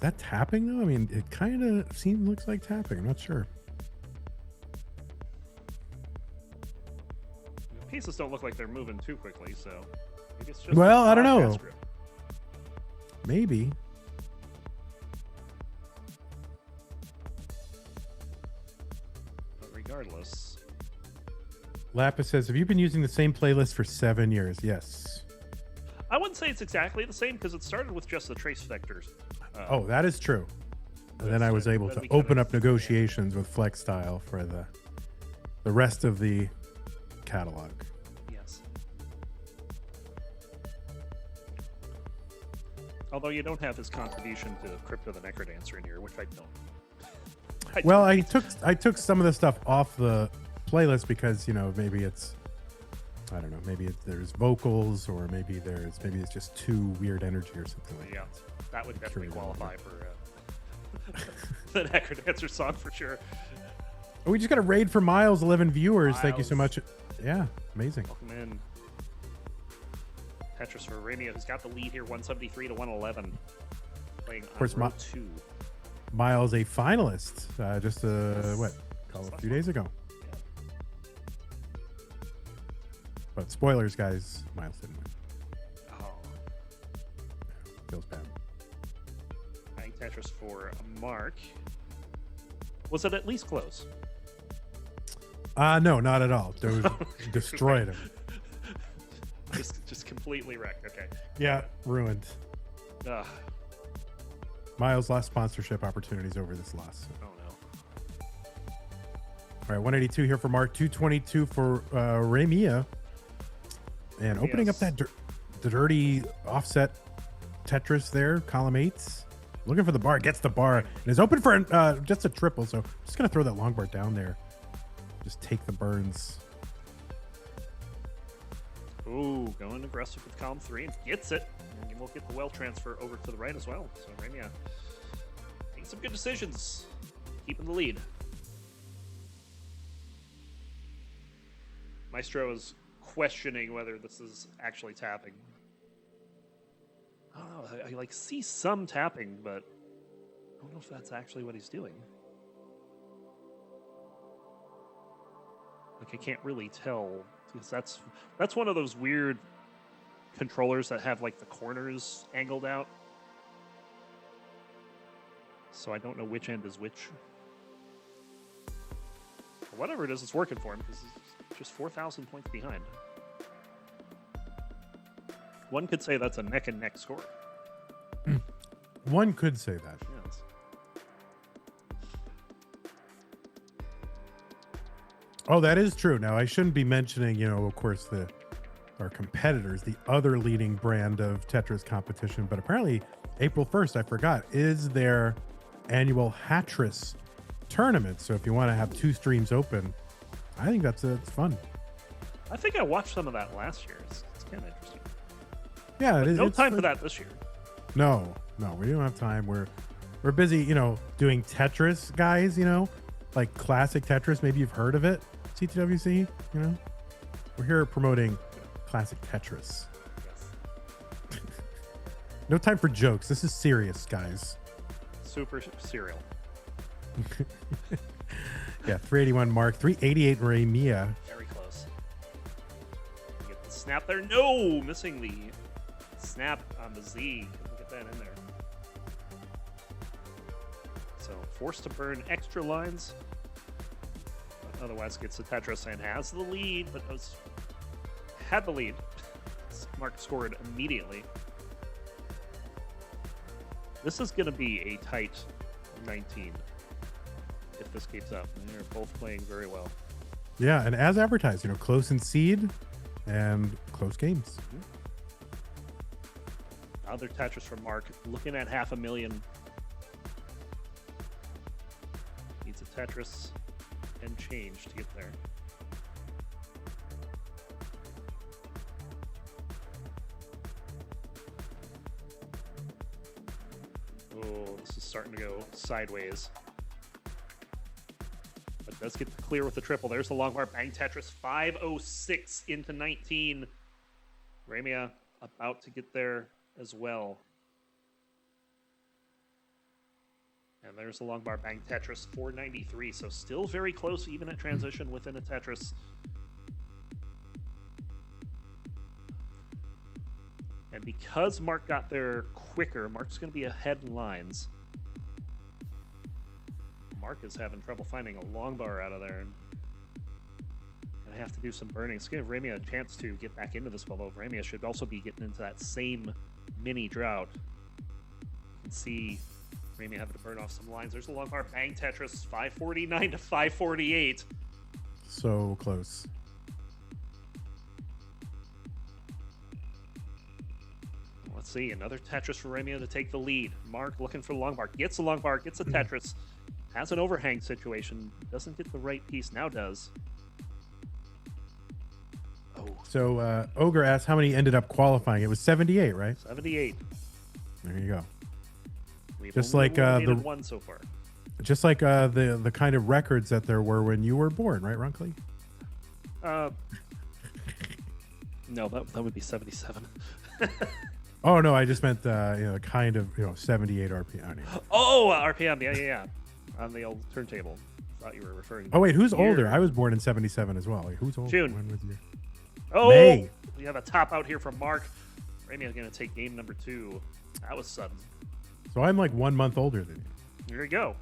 that tapping though? I mean, it kind of looks like tapping. I'm not sure. pieces don't look like they're moving too quickly, so maybe it's just Well, I don't know. fast grip. Maybe. But regardless, Lapis says, have you been using the same playlist for 7 years? Yes. I wouldn't say it's exactly the same because it started with just the trace vectors. Oh, that is true. And then I was able then to we kind open of- up negotiations with Flex Style for the rest of the catalog. Yes. Although you don't have his contribution to Crypto the Necrodancer in here, which I don't. Well, I took some of the stuff off the playlist because, you know, maybe it's, I don't know, maybe there's vocals, or maybe it's just too weird energy or something like Yeah, that. that would definitely Curated qualify for the Necrodancer song for sure. Oh, we just got a raid for Miles, 11 viewers. Thank you so Miles. much. Yeah, amazing. Welcome in. Tetris for Reimia, who's got the lead here, 173 to 111. Playing of course, row 2. Miles, a finalist, just a few days ago. Yeah. But spoilers, guys, Miles didn't win. Oh, Feels bad. playing Tetris for Mark. Was it at least close? No, not at all. Those destroyed him. Just completely wrecked. Okay. Yeah, ruined. Ugh. Miles lost sponsorship opportunities over this loss. Oh no. All right, 182 here for Mark, 222 for Reimia. And opening up Yes. that the dirty offset Tetris there, column 8s. Looking for the bar, gets the bar, and is open for just a triple. So just going to throw that long bar down there. Just take the burns. Ooh, going aggressive with column 3 and gets it. And you will get the well transfer over to the right as well. So Reimia making some good decisions, keeping the lead. Maestro is questioning whether this is actually tapping. Oh, I like see some tapping, but I don't know if that's actually what he's doing. Like I can't really tell because that's one of those weird controllers that have like the corners angled out. So I don't know which end is which. But whatever it is, it's working for him because he's just 4,000 points behind. One could say that's a neck and neck score. One could say that. Yes. Oh, that is true. Now, I shouldn't be mentioning, you know, of course, our competitors, the other leading brand of Tetris competition, but apparently April 1st, I forgot, is their annual Tetris tournament. So if you want to have 2 streams open, I think it's fun. I think I watched some of that last year. It's kind of interesting. Yeah, it is. No it's time fun. for that this year. No, we don't have time. We're busy, you know, doing Tetris, guys, you know, like classic Tetris. Maybe you've heard of it, CTWC, you know. We're here promoting classic Tetris. Yes. No time for jokes. This is serious, guys. Super serial. Yeah, 381 Mark, 388 Reimia. Very close. Get the snap there. No! Missing the snap on the Z. Couldn't get that in there. So forced to burn extra lines. But otherwise gets the Tetris and has the lead, but had the lead. Mark scored immediately. This is going to be a tight 19 if this keeps up. They're both playing very well. Yeah, and as advertised, you know, close in seed and close games. Other Tetris from Mark, looking at 500,000. Needs a Tetris and change to get there. Oh, this is starting to go sideways. But does get clear with the triple. There's the long bar. Bang Tetris. 506 into 19. Reimia about to get there as well. And there's the long bar. Bang Tetris. 493. So still very close even at transition within a Tetris. And because Mark got there quicker, Mark's going to be ahead in lines. Mark is having trouble finding a long bar out of there. Gonna have to do some burning. It's gonna give Reimia a chance to get back into this, although Reimia should also be getting into that same mini drought. You can see Reimia having to burn off some lines. There's a long bar. Bang Tetris, 549 to 548. So close. Let's see, another Tetris for Reimia to take the lead. Mark looking for the long bar. Gets a long bar, gets a Tetris. Has an overhang situation. Doesn't get the right piece, now does. Oh. So Ogre asked how many ended up qualifying. It was 78, right? 78. There you go. We've Just only like eliminated one so far. Just like the kind of records that there were when you were born, right, Roncli? No, that would be 77. Oh no, I just meant kind of 78 RPM. Anyway. Oh, RPM, yeah. On the old turntable. Thought you were referring to. Oh wait, who's year. older? I was born in 77 as well. Like, who's older? June. When was you? Oh, May. We have a top out here from Mark. Reimia's going to take game number 2. That was sudden. So I'm like 1 month older than you. There you go.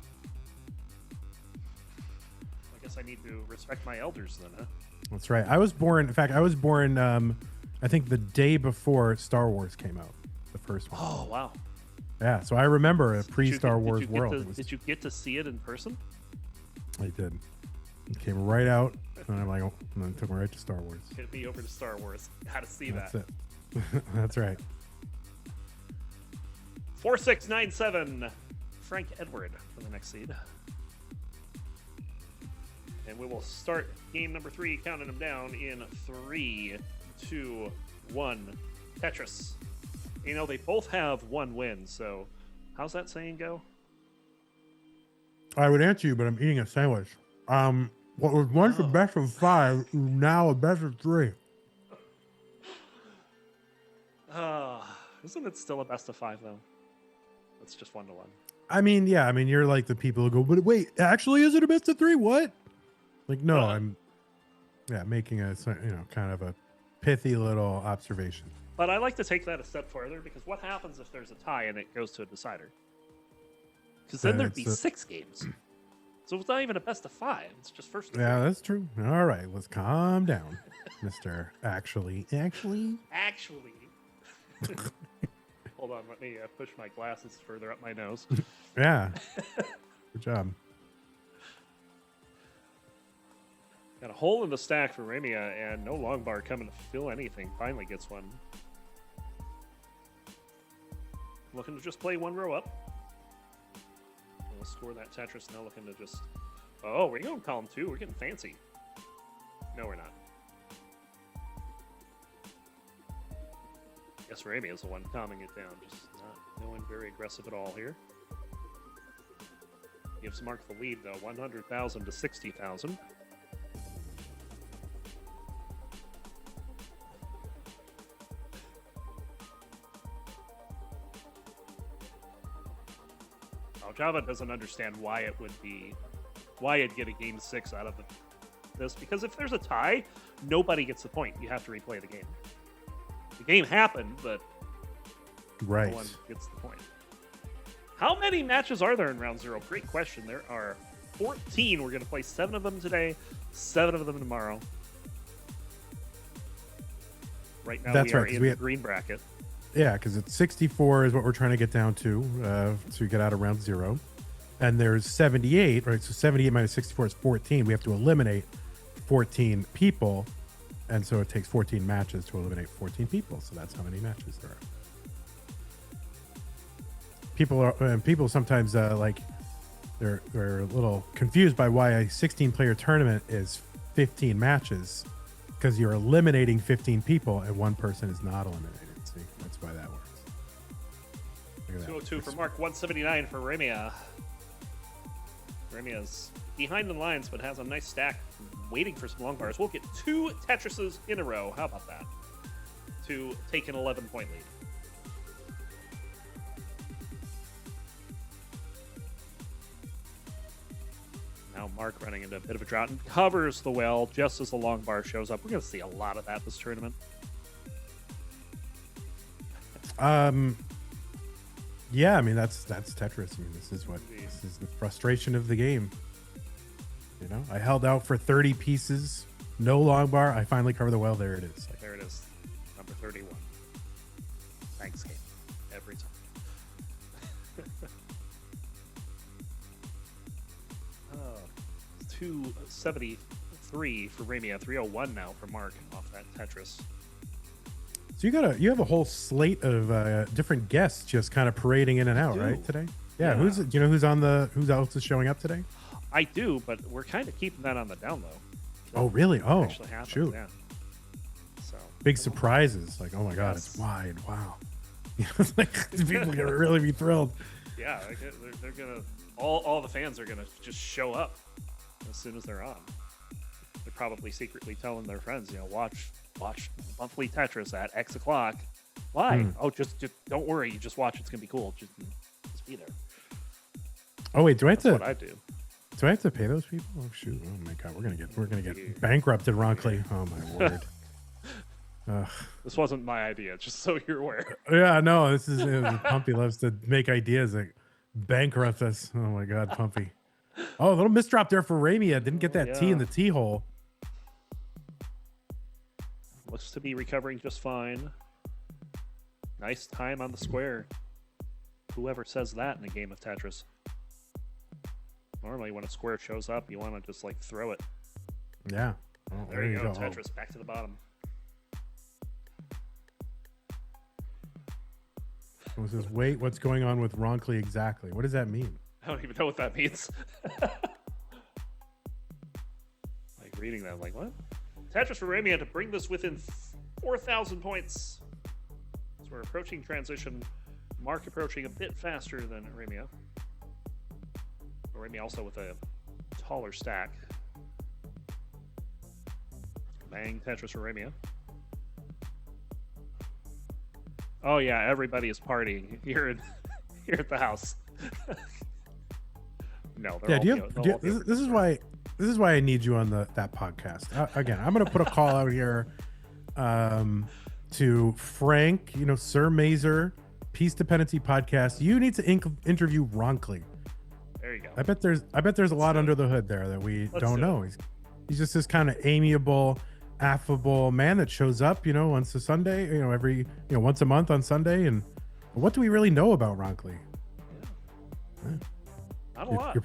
I guess I need to respect my elders then, huh? That's right. I was born. In fact, I was born. I think the day before Star Wars came out, the first one. Oh wow. Yeah. So I remember a pre-Star Wars world. Did you get to see it in person? I did. It came right out, and I'm like, and then it took me right to Star Wars. Get me over to Star Wars. Gotta see That's that. it. That's right. 4697. Frank Edward for the next seed. And we will start game number 3, counting them down in 3, 2, 1. Tetris. You know, they both have 1 win, so how's that saying go? I would answer you, but I'm eating a sandwich. What was once a best of 5 is now a best of 3. Isn't it still a best of 5 though? It's just 1 to 1. I mean, yeah. I mean, you're like the people who go, but wait, actually, is it a best of 3? What? Like, no, I'm, making a kind of a pithy little observation. But I like to take that a step further, because what happens if there's a tie and it goes to a decider? Because then there'd be 6 games. So it's not even a best of 5. It's just first. Yeah, that's true. All right, let's calm down, Mr. Actually. Hold on, let me push my glasses further up my nose. Yeah. Good job. Got a hole in the stack for Reimia, and no long bar coming to fill anything. Finally gets one. Looking to just play 1 row up. We'll score that Tetris. Now looking to just... Oh, we're going column 2. We're getting fancy. No, we're not. Guess Reimia is the one calming it down. Just not going very aggressive at all here. Gives Mark the lead, though. 100,000 to 60,000. Java doesn't understand why it'd get a game 6 out of this, because if there's a tie, nobody gets the point. You have to replay the game. The game happened, but right. No one gets the point. How many matches are there in round 0? Great question. There are 14. We're going to play 7 of them today, 7 of them tomorrow. Right now we are in the green bracket. Yeah, because it's 64 is what we're trying to get down to get out of round 0. And there's 78, right? So 78 minus 64 is 14. We have to eliminate 14 people. And so it takes 14 matches to eliminate 14 people. So that's how many matches there are. People sometimes they're a little confused by why a 16-player tournament is 15 matches, because you're eliminating 15 people and 1 person is not eliminated. See, that's why that works. 202 for Mark, 179 for Reimia. Reimia's behind the lines, but has a nice stack waiting for some long bars. We'll get 2 Tetrises in a row. How about that? To take an 11-point lead. Now Mark running into a bit of a drought and covers the well just as the long bar shows up. We're going to see a lot of that this tournament. Yeah, I mean that's Tetris. I mean, this is the frustration of the game. You know, I held out for 30 pieces, no long bar. I finally covered the well. There it is. There it is, number 31. Thanks, game. Every time. 273 for Reimia, 301 now for Mark off that Tetris. So you have a whole slate of different guests just kind of parading in and out, right, today? Yeah. Who's else is showing up today? I do, but we're kind of keeping that on the down low. Oh, really? Oh, actually happens, shoot. Yeah. So big surprises. Like, oh my God, it's wide. Wow. It's like people are gonna really be thrilled. Yeah, they're gonna all the fans are gonna just show up as soon as they're on. They're probably secretly telling their friends, watch monthly Tetris at X o'clock. Why? Oh, just don't worry. You just watch. It's gonna be cool. Just be there. Oh wait, That's what I do. Do I have to pay those people? Oh shoot! Oh my God, we're gonna get bankrupted, roncli. Oh my word. This wasn't my idea, just so you're aware. Yeah, no, this is Pumpy loves to make ideas that bankrupt us. Oh my God, Pumpy. Oh, a little misdrop there for Reimia. Didn't get that T in the T hole. Looks to be recovering just fine. Nice time on the square. Whoever says that in a game of Tetris? Normally, when a square shows up, you want to just like throw it. Yeah. Oh, there you go, Tetris back to the bottom. Wait, what's going on with roncli exactly? What does that mean? I don't even know what that means. Like reading that, I'm like, what? Tetris for Reimia to bring this within 4,000 points. So we're approaching transition. Mark approaching a bit faster than Reimia. Reimia also with a taller stack. Bang Tetris for Reimia. Oh yeah, everybody is partying here at the house. No, they're this is why I need you on that podcast. Again, I'm going to put a call out here to Frank, Sir Mazer, Peace Dependency Podcast. You need to interview roncli. There you go. I bet there's a lot under the hood there that we don't know. He's just this kind of amiable, affable man that shows up, once a Sunday, once a month on Sunday. And what do we really know about roncli? Not a lot.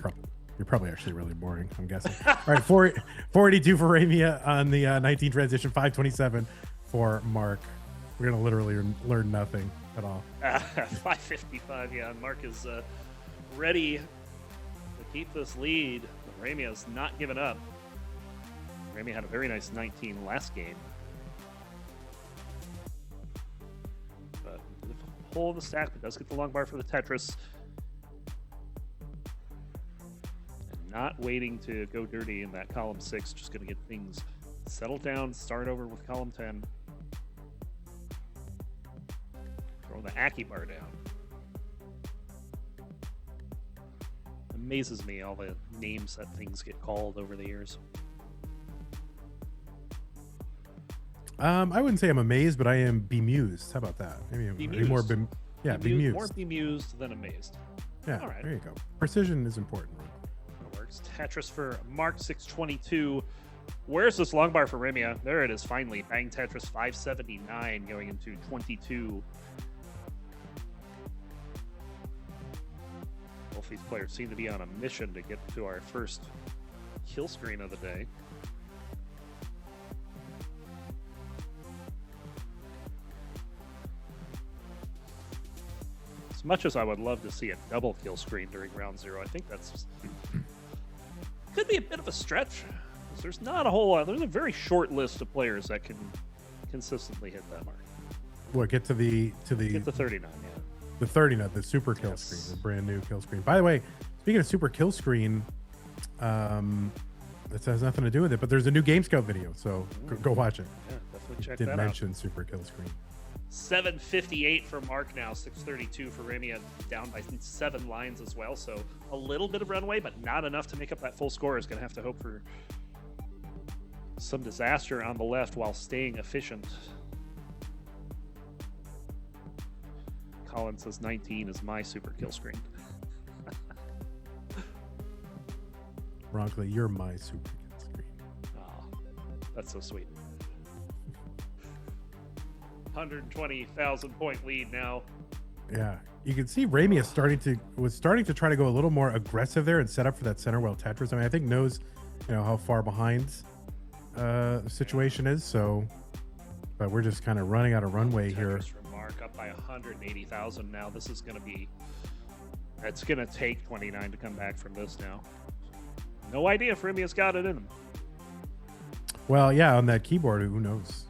You're probably actually really boring, I'm guessing. All right, 482 for Reimia on the 19 transition, 527 for Mark. We're gonna literally learn nothing at all. 555, yeah. Mark is ready to keep this lead. Reimia has not given up. Reimia had a very nice 19 last game. But a hole in the stack, but does get the long bar for the Tetris. And not waiting to go dirty in that column 6, just going to get things settled down, start over with column 10. Throw the Aki bar down. Amazes me all the names that things get called over the years. I wouldn't say I'm amazed, but I am bemused. How about that? Maybe more bemused. More bemused than amazed. Yeah, all right. There you go. Precision is important. That works. Tetris for Mark 622. Where's this long bar for Reimia? There it is, finally. Bang Tetris 579 going into 22. Both these players seem to be on a mission to get to our first kill screen of the day. As much as I would love to see a double kill screen during round 0, I think that's could be a bit of a stretch. There's not a whole lot. There's a very short list of players that can consistently hit that mark. What, get to 39, yeah. The 39, the super kill screen, the brand new kill screen. By the way, speaking of super kill screen, this has nothing to do with it, but there's a new Game Scout video, so go watch it. Yeah, definitely check that out. Did mention super kill screen. 758 for Mark now, 632 for Reimia, down by 7 lines as well. So a little bit of runway, but not enough to make up that full score. Is going to have to hope for some disaster on the left while staying efficient. Colin says 19 is my super kill screen. Roncli, you're my super kill screen. Oh, that's so sweet. 120,000 point lead now. Yeah, you can see Reimia was starting to try to go a little more aggressive there and set up for that center well Tetris. I mean, I think knows, how far behind the situation is. So, but we're just kind of running out of runway here. Tetris from Mark up by 180,000 now. This is going to be. It's going to take 29 to come back from this now. No idea if Reimia's got it in him. Well, yeah, on that keyboard, who knows?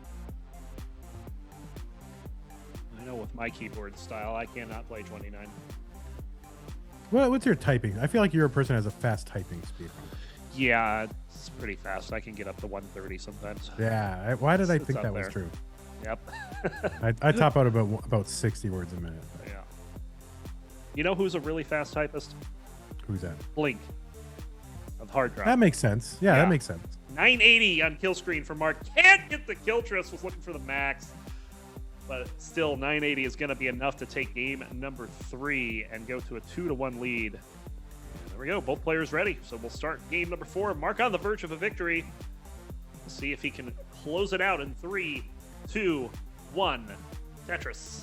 I know with my keyboard style, I cannot play 29. Well, what's your typing? I feel like you're a person who has a fast typing speed. Yeah, it's pretty fast. I can get up to 130 sometimes. Yeah, why did I think up that was there. true? Yep. I top out about 60 words a minute. Yeah. You know who's a really fast typist? Who's that? Blink of Hard Drop. That makes sense. Yeah, that makes sense. 980 on kill screen for Mark. Can't get the kill. Triss was looking for the max. But still, 980 is going to be enough to take game number 3 and go to a 2-1 lead. And there we go. Both players ready. So we'll start game number 4. Mark on the verge of a victory. We'll see if he can close it out in 3, 2, 1. Tetris.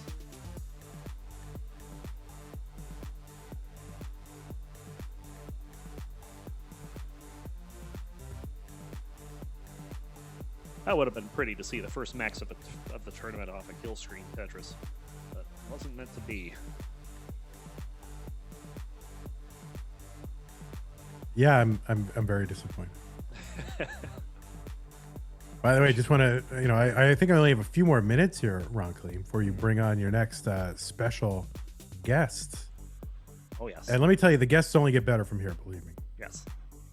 That would have been pretty to see the first max of the tournament off a kill screen Tetris, but it wasn't meant to be. Yeah, I'm very disappointed. By the way, just want to, I think I only have a few more minutes here, Roncli, before you bring on your next special guest. Oh, yes. And let me tell you, the guests only get better from here, believe me. Yes.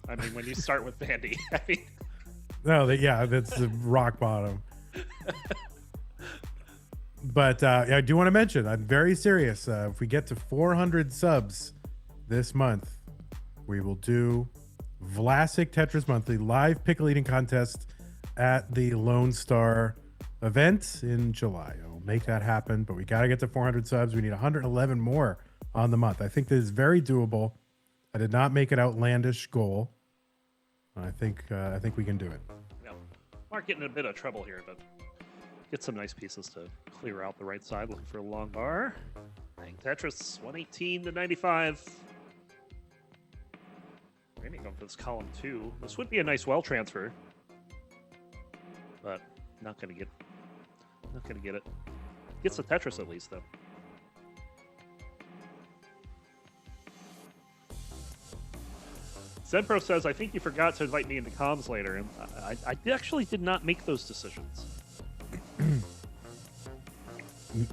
I mean, when you start with Bandy, I mean... No, that's the rock bottom. But I do want to mention, I'm very serious. If we get to 400 subs this month, we will do Vlasic Tetris Monthly live pickle eating contest at the Lone Star event in July. I'll make that happen, but we got to get to 400 subs. We need 111 more on the month. I think this is very doable. I did not make an outlandish goal. I think we can do it. Yeah. Mark getting in a bit of trouble here, but get some nice pieces to clear out the right side. Looking for a long bar. Playing Tetris, 118 to 95. Maybe going for this column 2. This would be a nice well transfer, but not gonna get it. Gets the Tetris at least though. Zenpro says, I think you forgot to invite me into comms later. And I actually did not make those decisions.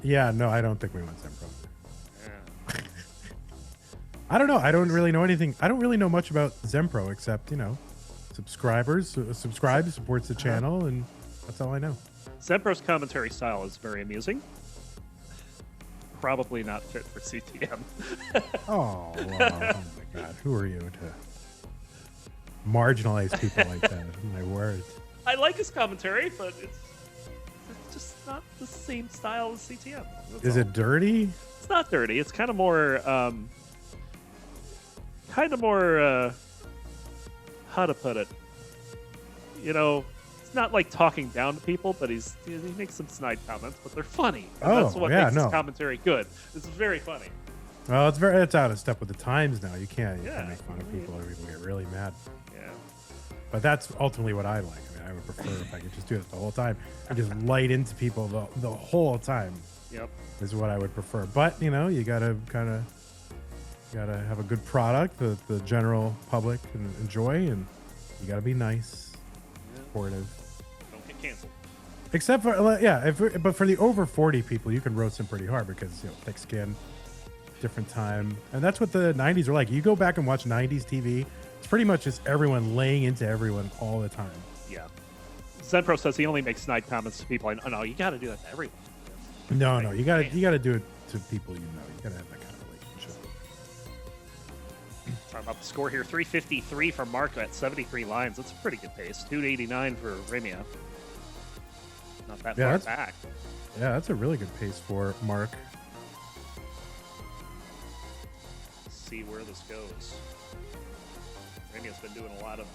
Yeah, no, I don't think we want Zenpro. Yeah. I don't know. I don't really know anything. I don't really know much about Zenpro except, subscribers. Subscribe, supports the channel, and that's all I know. Zenpro's commentary style is very amusing. Probably not fit for CTM. Oh, my God. Who are you to marginalize people like that? My word. I like his commentary, but it's just not the same style as CTM. Is it dirty? It's not dirty. It's kind of more, how to put it? It's not like talking down to people, but he makes some snide comments, but they're funny. And that's what makes his commentary good. It's very funny. Well, it's out of step with the times now. You can't make fun of people or people get really mad. Yeah. But that's ultimately what I like. I mean, I would prefer if I could just do it the whole time and just light into people the whole time. Yep. Is what I would prefer. But, you gotta have a good product that the general public can enjoy, and you gotta be nice, supportive. Don't get canceled. Except for but for the over 40 people, you can roast them pretty hard because thick skin, different time, and that's what the 90s are like. You go back and watch 90s TV, it's pretty much just everyone laying into everyone all the time. Yeah. Zenpro says he only makes snide comments to people. No, you got to do that to everyone. No, you gotta do it to people you know. You gotta have that kind of relationship. Talking about the score here, 353 for Marco at 73 lines. That's a pretty good pace. 289 for Reimia. Not that far back. Yeah, that's a really good pace for Mark. see where this goes. Reimia's been doing a lot of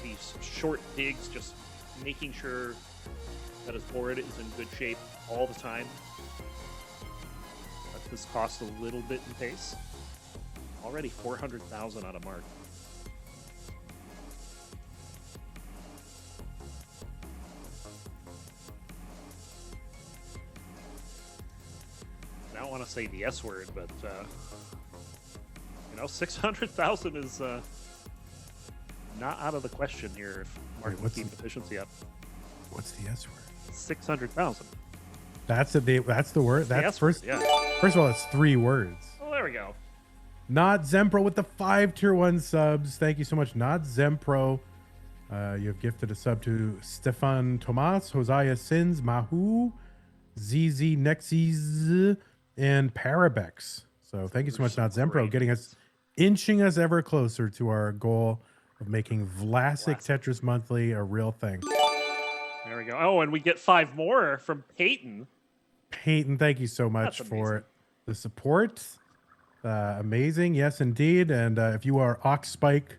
these short digs, just making sure that his board is in good shape all the time. That has cost a little bit in pace. Already 400,000 on a mark. I don't want to say the S word, but you know, 600,000 is not out of the question here if Mark can keep efficiency up. What's the S word? 600,000. That's the word. That's first. Yeah. First of all, it's 3 words. Oh, there we go. Not Zempro with the 5 tier 1 subs. Thank you so much, Not Zempro. You have gifted a sub to Stefan Tomas, Hosea Sins, Mahu, ZZ Nexies, and Parabex. So thank you so much, Not Zempro, getting us, inching us ever closer to our goal of making Vlasic Tetris Monthly a real thing. There we go. Oh, and we get 5 more from Peyton. Peyton, thank you so much for the support. Amazing. Yes, indeed. And if you are Oxspike,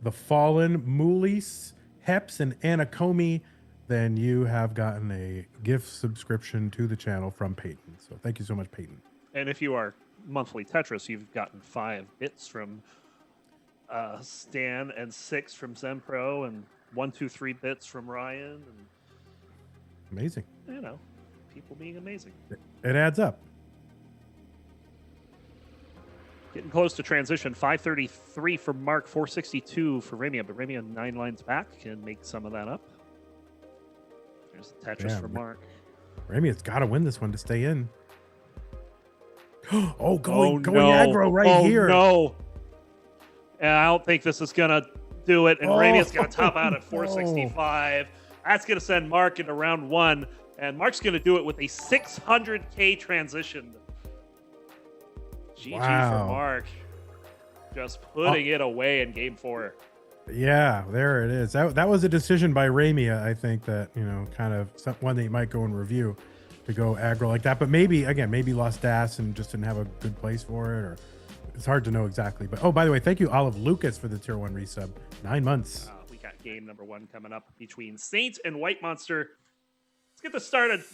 The Fallen, Moolis, Heps, and Anakomi, then you have gotten a gift subscription to the channel from Peyton. So thank you so much, Peyton. And if you are monthly Tetris, you've gotten 5 bits from Stan and 6 from Zempro and 1, 2, 3 bits from Ryan. And, amazing. you know, people being amazing. It adds up. Getting close to transition. 533 for Mark, 462 for Reimia, but Reimia 9 lines back can make some of that up. There's the Tetris for Mark. Reimia's got to win this one to stay in. Going aggro here. No. And I don't think this is going to do it. And Reimia's going to top out at 465. That's going to send Mark into round 1. And Mark's going to do it with a 600K transition. GG for Mark. Just putting it away in game 4. Yeah, there it is. That was a decision by Reimia, I think, that, you know, kind of one that you might go and review to go aggro like that. But maybe lost DAS and just didn't have a good place for it, or it's hard to know exactly. But oh, by the way, thank you, Olive Lucas, for the tier 1 resub. 9 months. We got game number 1 coming up between Saints and WhiteMonster. Let's get this started.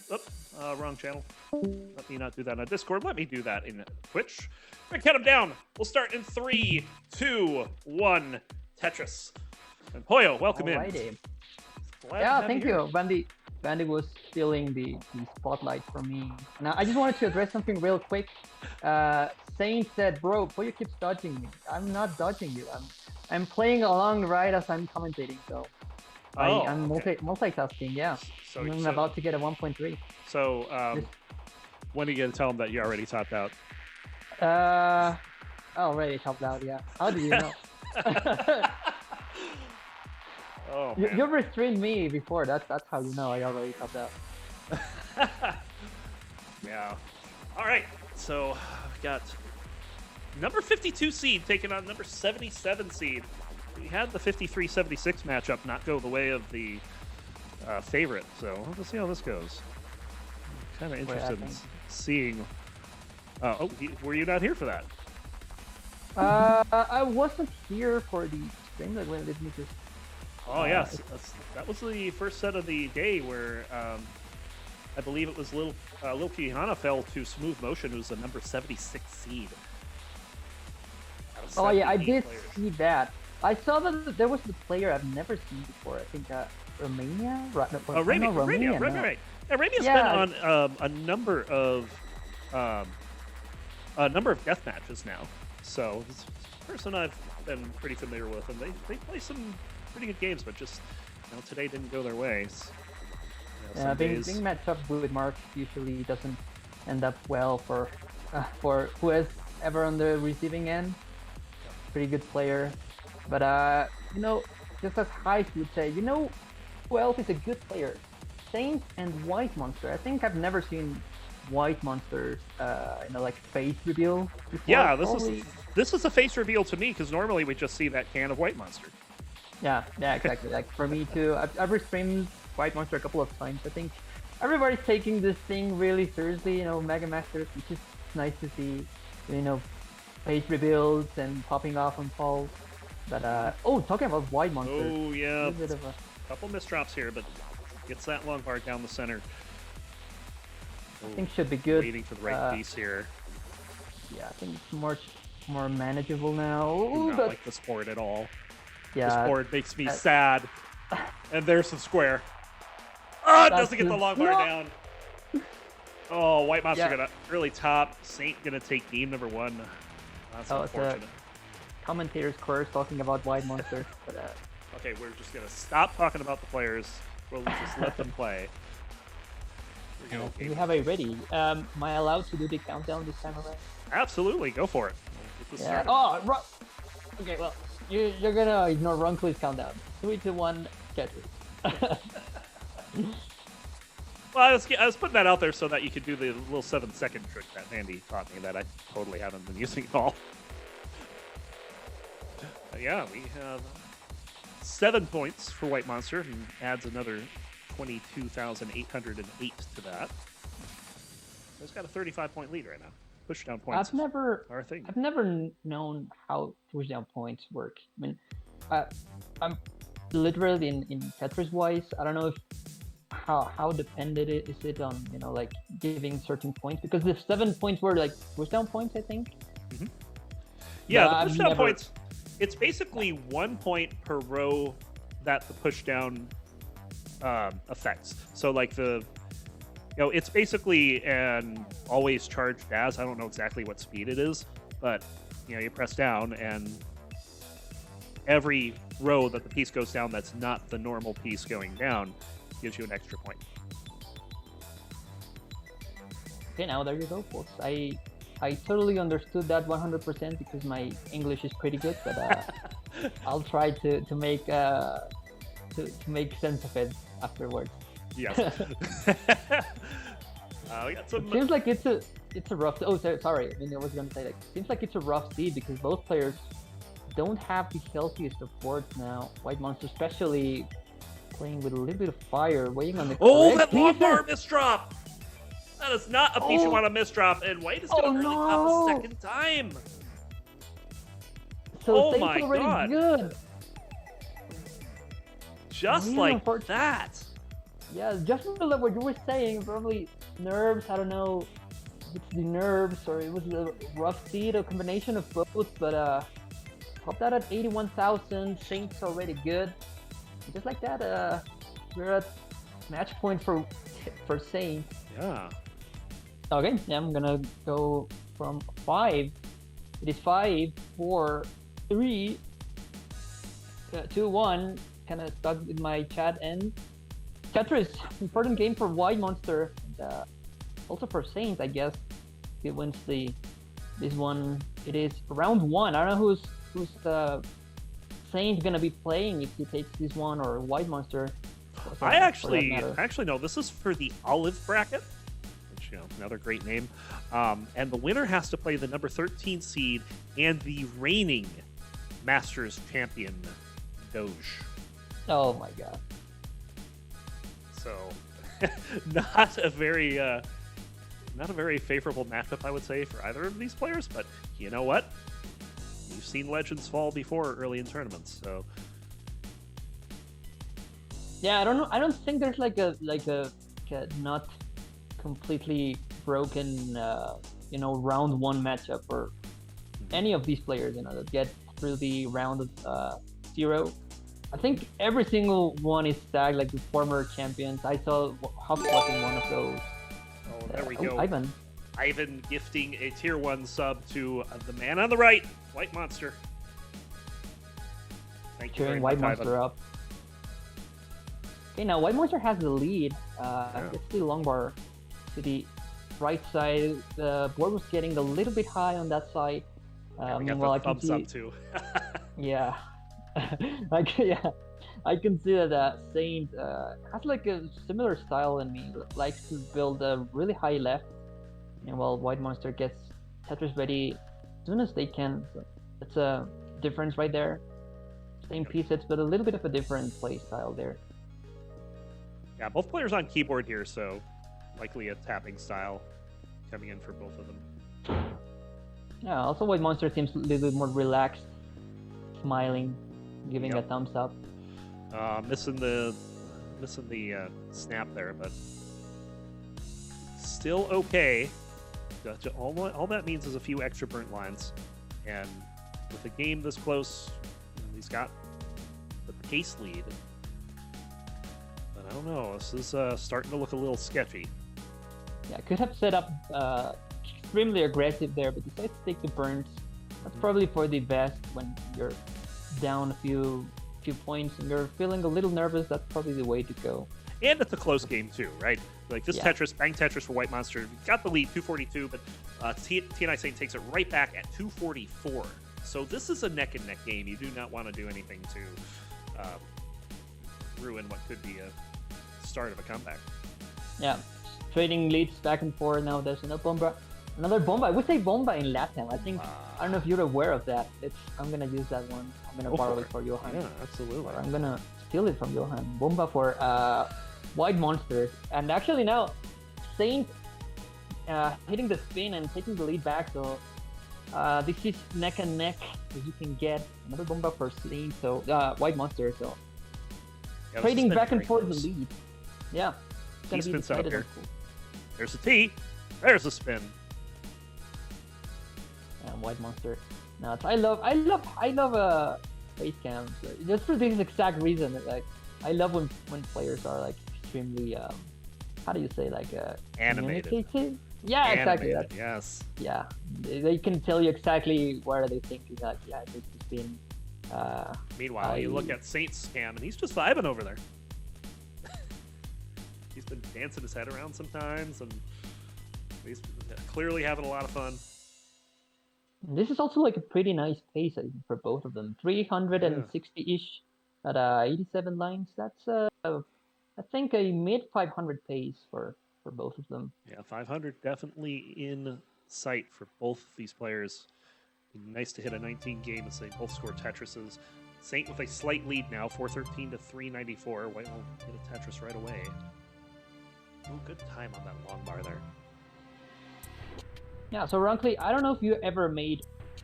Wrong channel. Let me not do that on Discord. Let me do that in Twitch. We're gonna count them down. We'll start in 3, 2, 1. Tetris. And Pollo, welcome in. Yeah, thank you. Bandy was stealing the spotlight from me. Now, I just wanted to address something real quick. Saint said, bro, Pollo keeps dodging me. I'm not dodging you. I'm playing along right as I'm commentating, so I'm multitasking, yeah. So, I'm about to get a 1.3. So, when are you going to tell them that you already topped out? I already topped out, yeah. How do you know? Oh, you restrained me before. That's how you know I already topped out. Yeah. All right. So we've got number 52 seed taking on number 77 seed. We had the 53-76 matchup not go the way of the favorite. So let's see how this goes. I'm kind of interested in seeing. Were you not here for that? I wasn't here for the stream. Like, let me just. Oh yes, that was the first set of the day where I believe it was Lil Hana fell to Smooth Motion, who's the number 76 seed. Oh yeah, I did see that. I saw that there was the player I've never seen before. I think Reimia. Reimia, right. Yeah, Reimia's been on a number of death matches now. So it's a person I've been pretty familiar with, and they play some pretty good games, but just today didn't go their way. Being matched up with Mark usually doesn't end up well for who is ever on the receiving end. Pretty good player, but just as Heist would say, who else is a good player? Saints and WhiteMonster. I think I've never seen WhiteMonster's like face reveal before. Yeah, this is a face reveal to me, because normally we just see that can of WhiteMonster. Yeah, exactly. Like for me too, I've restreamed WhiteMonster a couple of times. I think everybody's taking this thing really seriously, Mega Masters, which is nice to see. page rebuilds and popping off on falls. But oh, talking about WhiteMonster. Oh yeah, A bit of a... couple misdrops here, but gets that long bar down the center. I think should be good. Waiting for the right piece here. Yeah, I think it's more manageable now. I do Ooh, not but like this board at all. yeah, This board makes me sad. And there's the square. Oh, it doesn't get the long bar down. Oh, WhiteMonster gonna really top. Saint gonna take game number 1. That's unfortunate. Commentators curse talking about WhiteMonster. But okay, we're just gonna stop talking about the players. We'll just let them play. we have a ready. Am I allowed to do the countdown this time around? Absolutely, go for it. Yeah. Oh, okay. Well, you're gonna ignore roncli's countdown. 3, 2, 1, Tetris. Well, I was putting that out there so that you could do the little 7-second trick that Andy taught me that I totally haven't been using at all. Yeah, we have 7 points for WhiteMonster, and adds another 22,808 to that. So it's got a 35-point lead right now. Pushdown points. I've never known how pushdown points work. I mean, I'm literally in Tetris wise. I don't know if how dependent is it on like giving certain points, because the 7 points were like pushdown points, I think. Mm-hmm. Yeah, the pushdown points. It's basically 1 point per row that the pushdown affects. So like it's basically an always charged as. I don't know exactly what speed it is, but you press down and every row that the piece goes down that's not the normal piece going down gives you an extra point. Okay, now there you go, folks. I totally understood that 100% because my English is pretty good, but I'll try to make sense of it afterwards. Yes. We got some... Seems like it's a rough. Oh, sorry. I mean, I was gonna say seems like it's a rough seed because both players don't have the healthiest of boards now. WhiteMonster especially playing with a little bit of fire, waiting on the. Oh, that long bar misdrop! That is not a piece you want to misdrop, and White is going to early top a second time. So my god! Good. Just like that. Yeah, just like what you were saying. Probably nerves. I don't know if it's the nerves or it was a rough seed, a combination of both. But popped out at 81,000. Saint's already good. Just like that, we're at match point for Saint. Yeah. Okay, yeah, I'm gonna go from 5. It is 5, 4, 3, 2, 1. Kind of stuck with my chat end. Tetris, important game for WhiteMonster, and also for Saint, I guess. It wins this one. It is round 1. I don't know who's Saint gonna be playing if he takes this one, or WhiteMonster. I actually know this is for the olive bracket, which another great name. And the winner has to play the number 13 seed and the reigning Masters champion, Doge. Oh my god. So, not a very favorable matchup, I would say, for either of these players. But you know what? We've seen legends fall before early in tournaments, so. Yeah, I don't know. I don't think there's like a not completely broken round 1 matchup for any of these players that get through the round of 0. I think every single one is tagged like the former champions. I saw HubSpot in one of those. Oh, there we go. Ivan gifting a tier 1 sub to the man on the right, WhiteMonster. Thank you very much, WhiteMonster up. Okay, now WhiteMonster has the lead. It's the long bar to the right side. The board was getting a little bit high on that side. We got the thumbs up too. Yeah. I can see that Saint has like a similar style in me. Likes to build a really high left, and while WhiteMonster gets Tetris ready as soon as they can. So that's a difference right there. Same pieces, but a little bit of a different play style there. Yeah, both players on keyboard here, so likely a tapping style coming in for both of them. Yeah, also WhiteMonster seems a little bit more relaxed, smiling, giving Yep. a thumbs up. Missing the snap there, but still okay. All that means is a few extra burnt lines, and with a game this close, he's got the pace lead. But I don't know. This is starting to look a little sketchy. Yeah, could have set up extremely aggressive there, but decided to take the burns. That's probably for the best when you're down a few points and you're feeling a little nervous. That's probably the way to go. And it's a close game too, right? Like this Yeah. Tetris, bang Tetris for WhiteMonster. Got the lead, 242, but TNI Saint takes it right back at 244. So this is a neck and neck game. You do not want to do anything to ruin what could be a start of a comeback. Yeah, trading leads back and forth. Now there's another bomba. I would say bomba in Latin. I think I don't know if you're aware of that. I'm gonna use that one. I'm gonna Go borrow for it for Johan. Yeah, absolutely. Or I'm gonna steal it from Johan. Bomba for WhiteMonster. And actually now, Saint hitting the spin and taking the lead back. So this is neck and neck as you can get. Another bomba for Saint. So WhiteMonster. So Yeah, this trading has been back and very forth close. the lead. Yeah. It's gonna T be spin setup decided here. on- There's a T. There's a spin. WhiteMonster. Now I love face cams just for this exact reason. Like I love when players are like extremely how do you say like Animated. communicative? Yeah, exactly. Animated, yes. Yeah, they can tell you exactly what are they thinking. Like yeah, this has been. Meanwhile, you look at Saint's cam, and he's just vibing over there. He's been dancing his head around sometimes, and he's clearly having a lot of fun. This is also like a pretty nice pace I think, for both of them. 360-ish at 87 lines. That's I think a mid 500 pace for both of them. Yeah, 500 definitely in sight for both these players. It'd be nice to hit a 19 game as they both score Tetrises. Saint with a slight lead now, 413 to 394. White will hit a Tetris right away. Oh, good time on that long bar there. Yeah, so Roncli, I don't know if you ever made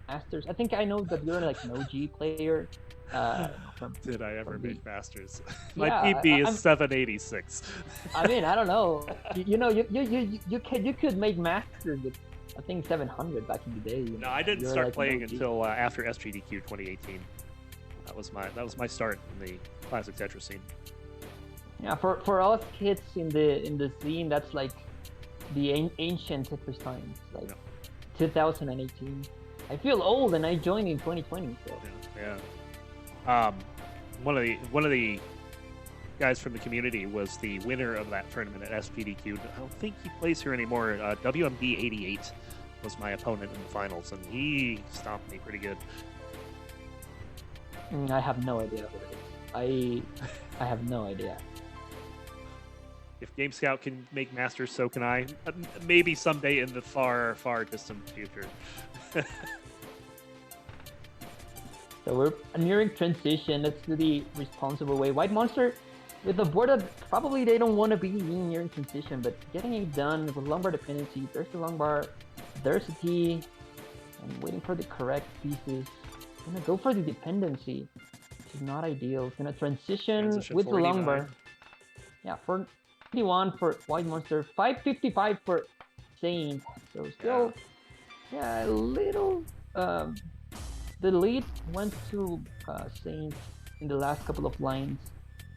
Masters. I think I know that you're like an OG player. Did I ever from the- make Masters? My Yeah, PP is I'm- 786. I mean, I don't know. You could make Masters with I think 700 back in the day. No, I didn't You're start like an playing OG. until after SGDQ 2018. That was my start in the classic Tetris scene. Yeah, for us kids in the scene, that's like the ancient Tetris times, like 2018. I feel old, and I joined in 2020. So. Yeah. One of the guys from the community was the winner of that tournament at SGDQ. I don't think he plays here anymore. WMB 88 was my opponent in the finals, and he stomped me pretty good. I have no idea what it is. I have no idea. If Game Scout can make Masters, so can I. Maybe someday in the far, far distant future. So we're nearing transition. Let's do the responsible way. WhiteMonster with the board that probably they don't want to be nearing transition, but getting it done with long bar dependency. There's the long bar, there's a T, and waiting for the correct pieces. Gonna go for the dependency, which is not ideal. Gonna transition with the long bar. Yeah, for 81 for WhiteMonster, 555 for Saint. So still, yeah, a little. The lead went to Saint in the last couple of lines.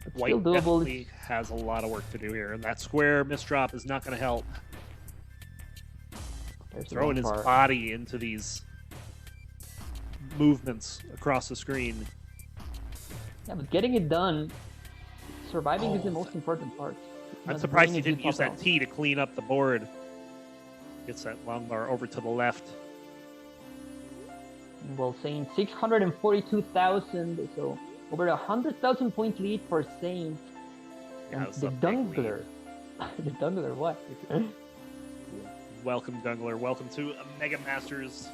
But White still doable. definitely has a lot of work to do here, and that square misdrop is not going to help. There's the Throwing his long bar. body into these movements across the screen. Yeah, but getting it done, surviving is the most important part. I'm Not surprised he bringing didn't it use top that out. T to clean up the board. Gets that long bar over to the left. Well, Saint 642,000, so over 100,000 point lead for Saint. Yeah, And that's the a big lead. Dungler. The Dungler, what? Welcome, Dungler. Welcome to Mega Masters.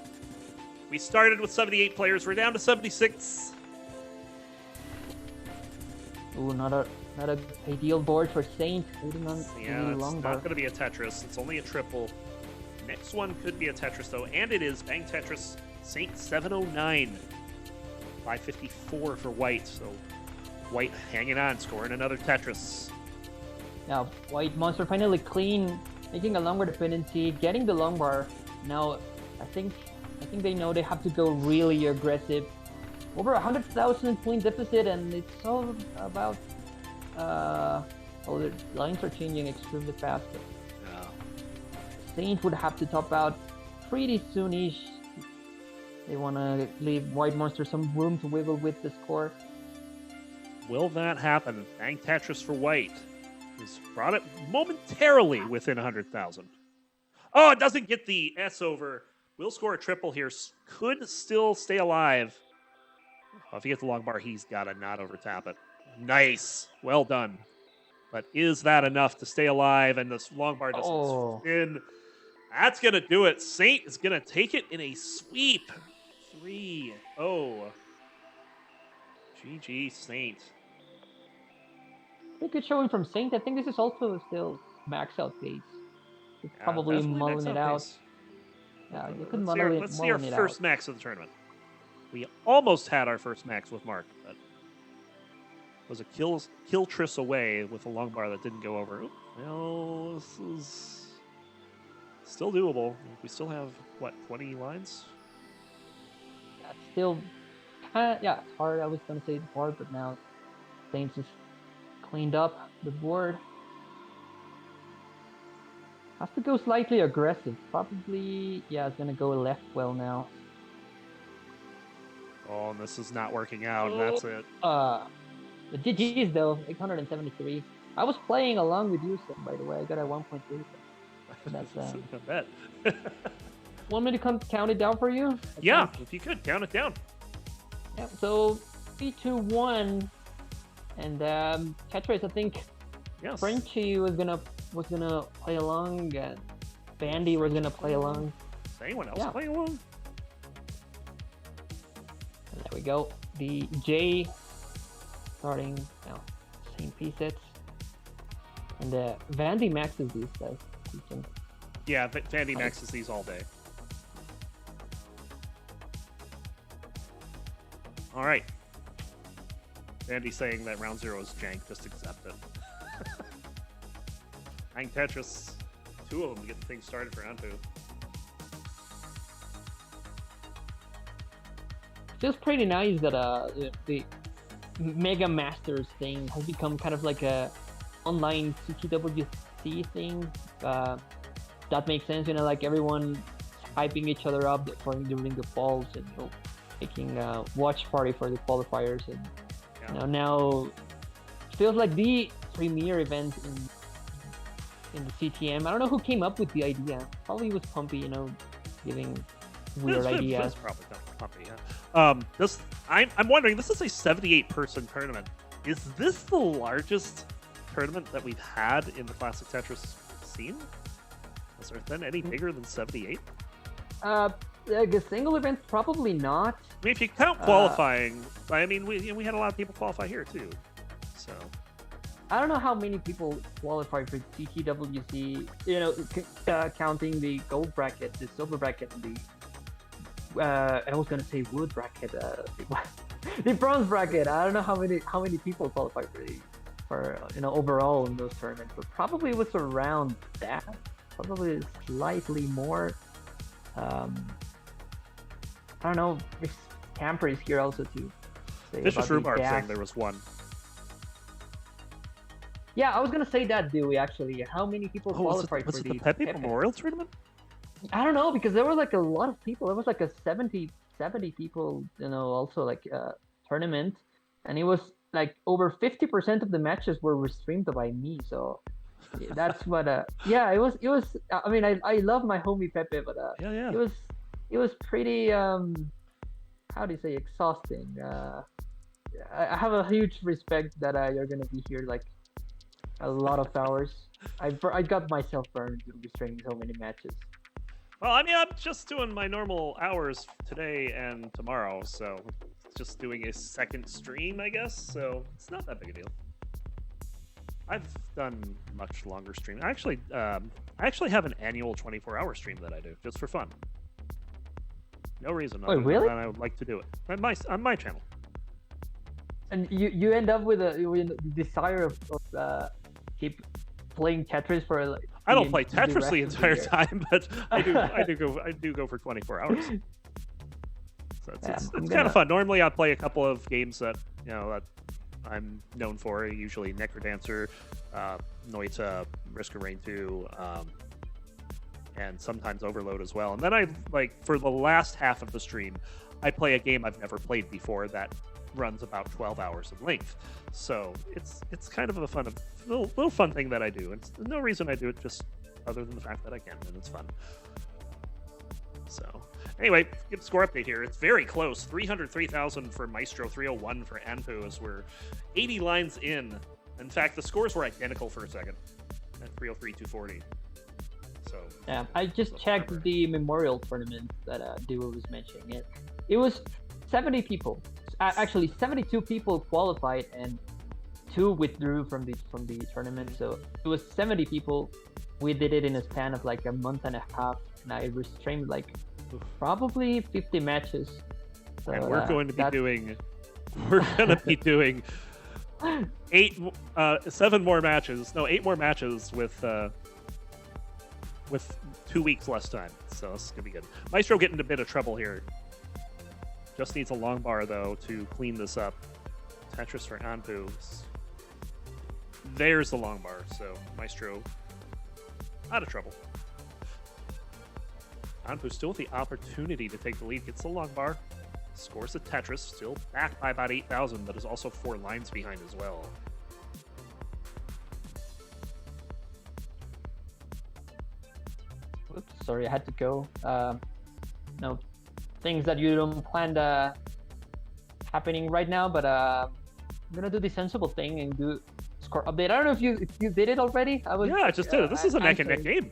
We started with 78 players. We're down to 76. Ooh, not a ideal board for Saint. Holding on to Yeah, the it's long not bar. going to be a Tetris. It's only a triple. Next one could be a Tetris, though, and it is Bang Tetris Saint 709. 554 for White, so White hanging on, scoring another Tetris. Now, WhiteMonster finally clean, making a longer dependency, getting the long bar. Now, I think they know they have to go really aggressive. Over 100,000 point deficit, and it's all about. Oh, the lines are changing extremely fast. But Yeah. Saint would have to top out pretty soonish. They want to leave WhiteMonster some room to wiggle with the score. Will that happen? Bang Tetris for White, who's brought it momentarily within 100,000. Oh, it doesn't get the S over. Will score a triple here. Could still stay alive. Oh, if he gets the long bar, he's got to not overtap it. Nice. Well done. But is that enough to stay alive? And this long bar doesn't spin. That's going to do it. Saint is going to take it in a sweep. 3-0. GG, Saint. Pretty good showing from Saint. I think this is also still max out pace. It's Yeah, probably definitely mulling max it out out. pace. Yeah, you could Let's see our mulling it first out. max of the tournament. We almost had our first max with Mark, but was a kill tris away with a long bar that didn't go over. Oop, well, this is still doable. We still have, what, 20 lines? Yeah, it's still kind of, yeah, it's hard. I was going to say it's hard, but now Saints just cleaned up the board. Has to go slightly aggressive. Probably, yeah, it's going to go left well now. Oh, and this is not working out, and that's it. The GG's though, 873. I was playing along with you, Sam, by the way. I got a 1.3. That's I bet. Want me to count it down for you? Yeah, if you could, count it down. Yeah, so 3, 2, 1. And Tetris, I think Yes. Frenchie was gonna play along, and Bandy was gonna play along. Is anyone else Yeah. playing along? And there we go. The J starting now. Same presets. And Vandy maxes these guys. Yeah, Vandy maxes these all day. All right. Vandy saying that round 0 is jank. Just accept it. Bang Tetris. 2 of them to get the thing started for Anpu. Feels pretty nice that the Mega Masters thing has become kind of like a online CTWC thing. That makes sense, you know, like everyone hyping each other up during the falls and making a watch party for the qualifiers, and now it feels like the premier event in the CTM. I don't know who came up with the idea. Probably was Pumpy, giving weird ideas. It's probably Pumpy, yeah. I'm wondering, this is a 78-person tournament. Is this the largest tournament that we've had in the classic Tetris scene? Has there been any bigger than 78? Like a single event, probably not. I mean, if you count qualifying, I mean, we had a lot of people qualify here too. So I don't know how many people qualify for CTWC. Counting the gold bracket, the silver bracket, and the I was gonna say wood bracket, the bronze bracket. I don't know how many people qualify for overall in those tournaments, but probably it was around that. Probably slightly more. I don't know if Camper is here also to say Vicious about the Rhubarb gas. saying there was one. Yeah, I was gonna say that, Dewey. Actually, how many people qualified was for it the Pepe Pepe? Memorial Tournament? I don't know, because there were like a lot of people. There was like a 70 people, also like tournament, and it was like over 50% of the matches were restreamed by me. So that's what. Yeah, it was. I mean, I love my homie Pepe, but Yeah. it was pretty. How do you say, exhausting? I have a huge respect that you're gonna be here like a lot of hours. I got myself burned restreaming so many matches. Well, I mean, I'm just doing my normal hours today and tomorrow, so just doing a second stream, I guess. So it's not that big a deal. I've done much longer stream. I actually have an annual 24-hour stream that I do just for fun. No reason. Wait, really? I would like to do it on my channel. And you end up with a desire of keep playing Tetris for like. I don't play Tetris the entire time, but I do go for 24 hours. So it's kind of fun. Normally, I play a couple of games that that I'm known for. Usually, Necrodancer, Noita, Risk of Rain 2, and sometimes Overload as well. And then I for the last half of the stream, I play a game I've never played before that runs about 12 hours in length. So it's kind of a little fun thing that I do. And there's no reason I do it, just other than the fact that I can, and it's fun. So anyway, give a score update here. It's very close. 303,000 for Maestro, 301 for Anpu, as we're 80 lines in. In fact, the scores were identical for a second at 303, 240. So yeah, I just checked the memorial tournament that Duo was mentioning. It was 70 people. Actually, 72 people qualified and 2 withdrew from the tournament. So it was 70 people. We did it in a span of like a month and a half, and I streamed like probably 50 matches. So, and we're going to be doing 8 more matches with 2 weeks less time. So this is gonna be good. Maestro getting a bit of trouble here. Just needs a long bar, though, to clean this up. Tetris for Anpu. There's the long bar, so Maestro out of trouble. Anpu still with the opportunity to take the lead. Gets the long bar. Scores the Tetris. Still back by about 8,000, but is also 4 lines behind as well. Oops, sorry, I had to go. No. Things that you don't plan happening right now, but I'm gonna do the sensible thing and do score update. I don't know if you did it already. I just did it. This is a neck and neck game.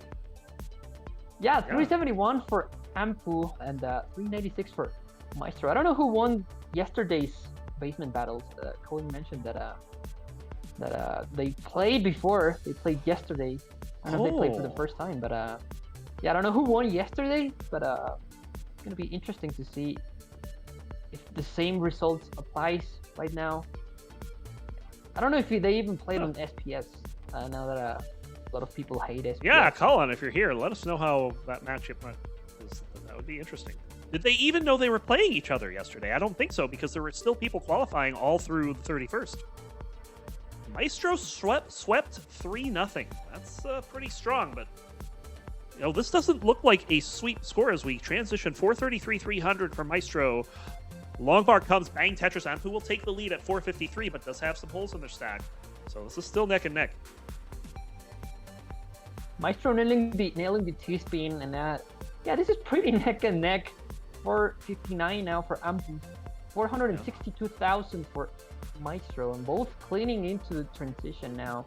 Yeah, 371 for Anpu and 396 for Maestro. I don't know who won yesterday's basement battles. Colin mentioned that they played before. They played yesterday. I don't know if they played for the first time, but yeah, I don't know who won yesterday, but it's gonna be interesting to see if the same results applies right now. I don't know if they even played on SPS. Now that a lot of people hate SPS. Yeah, Colin, if you're here, let us know how that matchup went. That would be interesting. Did they even know they were playing each other yesterday? I don't think so, because there were still people qualifying all through the 31st. Maestro swept 3-0. That's pretty strong, but this doesn't look like a sweep score as we transition. 433, 300 from Maestro. Long bar comes, bang, Tetris. Anpu will take the lead at 453, but does have some holes in their stack. So this is still neck and neck. Maestro nailing the T-spin, and yeah, this is pretty neck and neck. 459 now for Anpu. 462,000 for Maestro, and both cleaning into the transition now.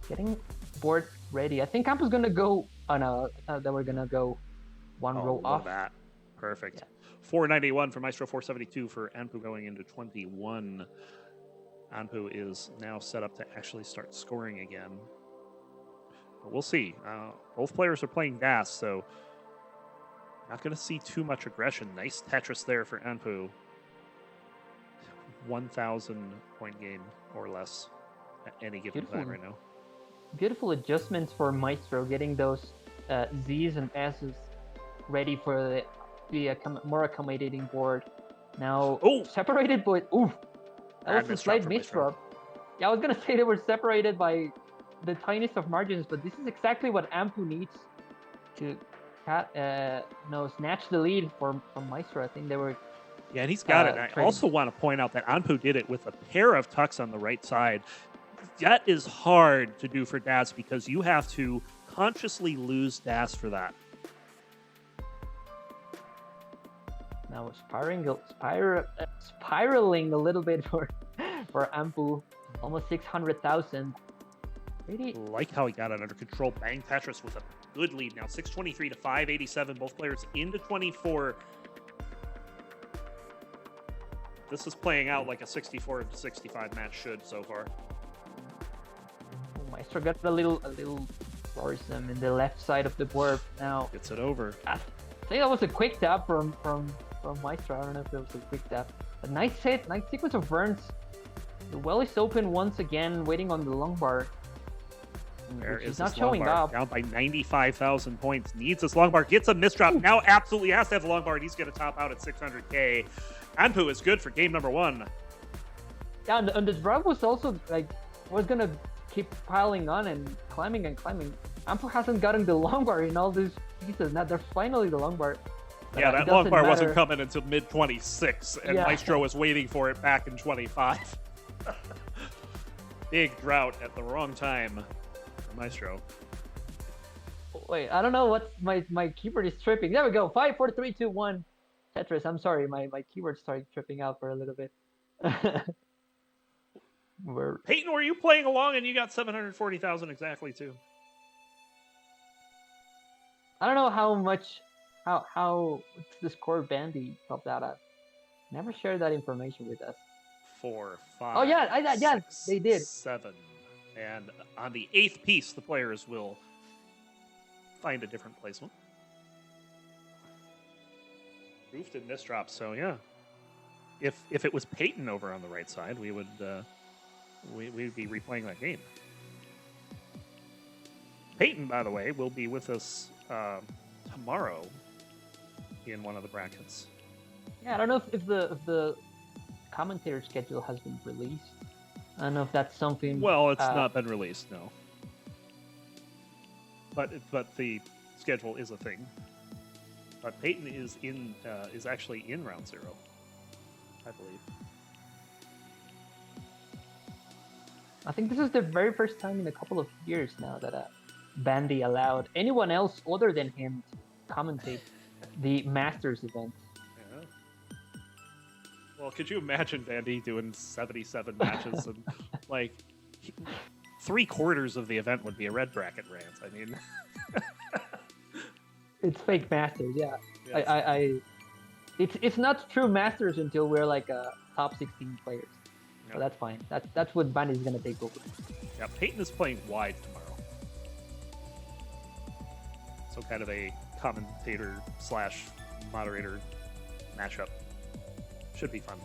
Getting board ready. I think Anpu's gonna go that we're gonna go one row off. That. Perfect. Yeah. 491 for Maestro, 472 for Anpu going into 21. Anpu is now set up to actually start scoring again. But we'll see. Both players are playing DAS, so not going to see too much aggression. Nice Tetris there for Anpu. 1,000 point game or less at any given time right now. Beautiful adjustments for Maestro, getting those Z's and S's ready for the more accommodating board. Now, separated by... Ooh, that was a slight misdrop. Yeah, I was going to say they were separated by the tiniest of margins, but this is exactly what Anpu needs to snatch the lead from Maestro. I think they were... Yeah, and he's got it. I also want to point out that Anpu did it with a pair of tucks on the right side. That is hard to do for DAS because you have to consciously lose DAS for that. Now spiraling a little bit for Anpu, almost 600,000. Really like how he got it under control. Bang Tetris with a good lead now, 623 to 587. Both players into 24. This is playing out like a 64 to 65 match should so far. Oh my Maestro got a little flourisome in the left side of the board now. Gets it over. I think that was a quick tap from Maestro. I don't know if it was a quick tap. A nice hit, nice sequence of burns. The well is open once again, waiting on the long bar. Where He's is not this long showing bar? up. Down by 95,000 points. Needs this long bar. Gets a misdrop. Now absolutely has to have the long bar. And he's going to top out at 600k. Anpu is good for game number 1. Yeah, and the drop was also like was gonna keep piling on and climbing and climbing. Anpu hasn't gotten the long bar in all these pieces. Now they're finally the long bar. But, Yeah, it that long doesn't bar wasn't matter. coming until mid 26, and Yeah. Maestro was waiting for it back in 25. Big drought at the wrong time for Maestro. Wait, I don't know what my keyboard is tripping. There we go. 5, 4, 3, 2, 1. Tetris. I'm sorry, my keyboard started tripping out for a little bit. Peyton, were you playing along and you got 740,000 exactly too? I don't know how much what's the score Bandy topped out at. Never shared that information with us. 4, 5. Oh, yeah, yeah, 6, they did. 7. And on the 8th piece, the players will find a different placement. Roof did misdrop, so yeah. If it was Peyton over on the right side, we would we'd be replaying that game. Peyton, by the way, will be with us tomorrow in one of the brackets. Yeah, I don't know if the commentator schedule has been released. I don't know if that's something. Well, it's not been released, no. But the schedule is a thing. But Peyton is actually in round 0, I believe. I think this is the very first time in a couple of years now that Bandy allowed anyone else other than him to commentate the Masters event. Yeah. Well, could you imagine Bandy doing 77 matches and like 3/4 of the event would be a red bracket rant? I mean, It's fake Masters, yeah. yes. It's not true Masters until we're like top 16 players. Yep. So that's fine. That's what Bandy's gonna take over. Yeah, Peyton is playing wide tomorrow. So kind of a commentator / moderator matchup. Should be fun.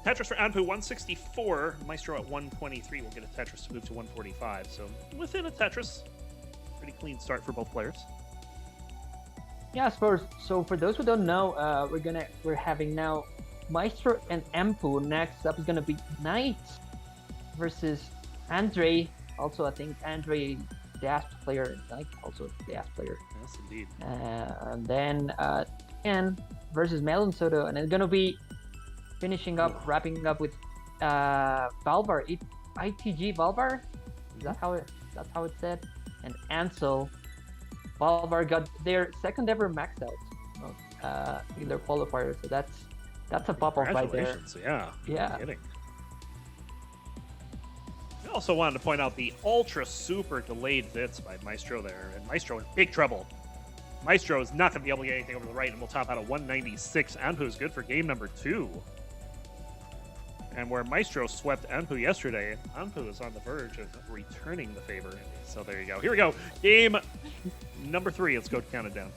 Tetris for Anpu 164. Maestro at 123 will get a Tetris to move to 145. So within a Tetris. Pretty clean start for both players. Yeah, so for those who don't know, we're having now Maestro and Anpu. Next up is gonna be Knight versus Andre. Also, I think Andre Dash player, Knight also Dash player. Yes, indeed. And then Ken versus Melonsoda, and it's gonna be wrapping up with Balbar, ITG Balbar. That's how it's said. And Ansel Balbar got their second ever MAXOUT in their qualifier, so that's a pop-off right there. Congratulations, yeah. Yeah. No kidding. I also wanted to point out the ultra super delayed bits by Maestro there, and Maestro in big trouble. Maestro is not going to be able to get anything over the right, and will top out at 196. Anpu is good for game number 2. And where Maestro swept Anpu yesterday, Anpu is on the verge of returning the favor. So there you go. Here we go. Game number 3. Let's go count it down.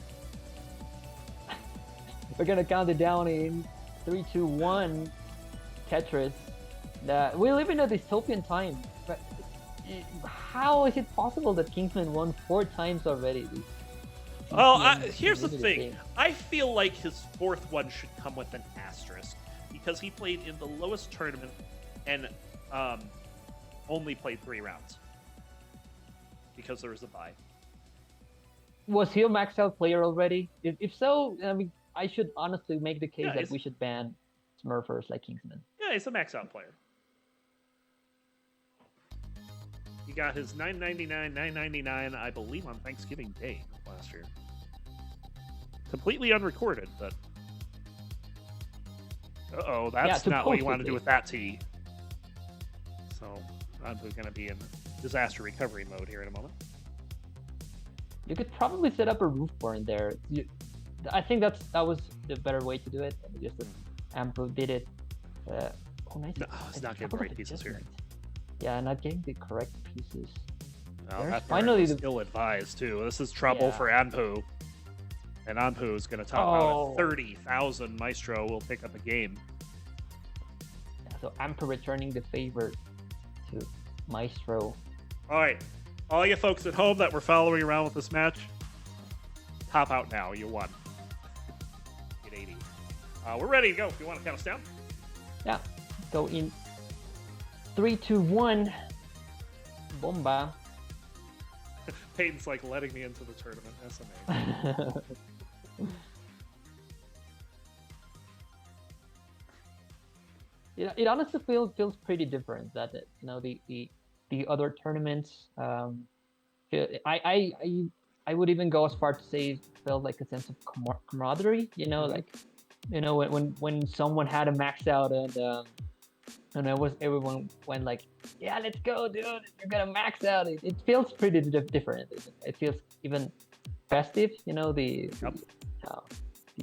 We're gonna count it down in 3, 2, 1. Tetris. We live in a dystopian time, but how is it possible that Kingsman won 4 times already? Well, here's the thing. I feel like his 4th one should come with an asterisk because he played in the lowest tournament and only played 3 rounds because there was a bye. Was he a MAXOUT player already? If so, I mean, I should honestly make the case Yeah, that we should ban Smurfers like Kingsman. Yeah, he's a MAXOUT player. He got his $9.99, I believe, on Thanksgiving Day last year. Completely unrecorded, but... Uh-oh, that's not what you want to do with that T. So, I'm going to be in disaster recovery mode here in a moment. You could probably set up a roof burn there. I think that was the better way to do it. Just that Anpu did it. No, it's not getting the right pieces here. Yeah, not getting the correct pieces. Now, There's that finally is ill-advised, too. This is trouble Yeah. for Anpu. And Anpu is going to top out at 30,000. Maestro will pick up a game. So Anpu returning the favor to Maestro. All right. All you folks at home that were following around with this match, top out now. You won. Get 80. We're ready to go. If you want to count us down. Yeah. Go in 3, 2, 1. Bomba. Peyton's like letting me into the tournament. That's amazing. It honestly feels pretty different that the other tournaments. I would even go as far to say it felt like a sense of camaraderie. When someone had a max out and everyone went like, yeah, let's go, dude, you're gonna max out. It feels pretty different. It feels even festive. The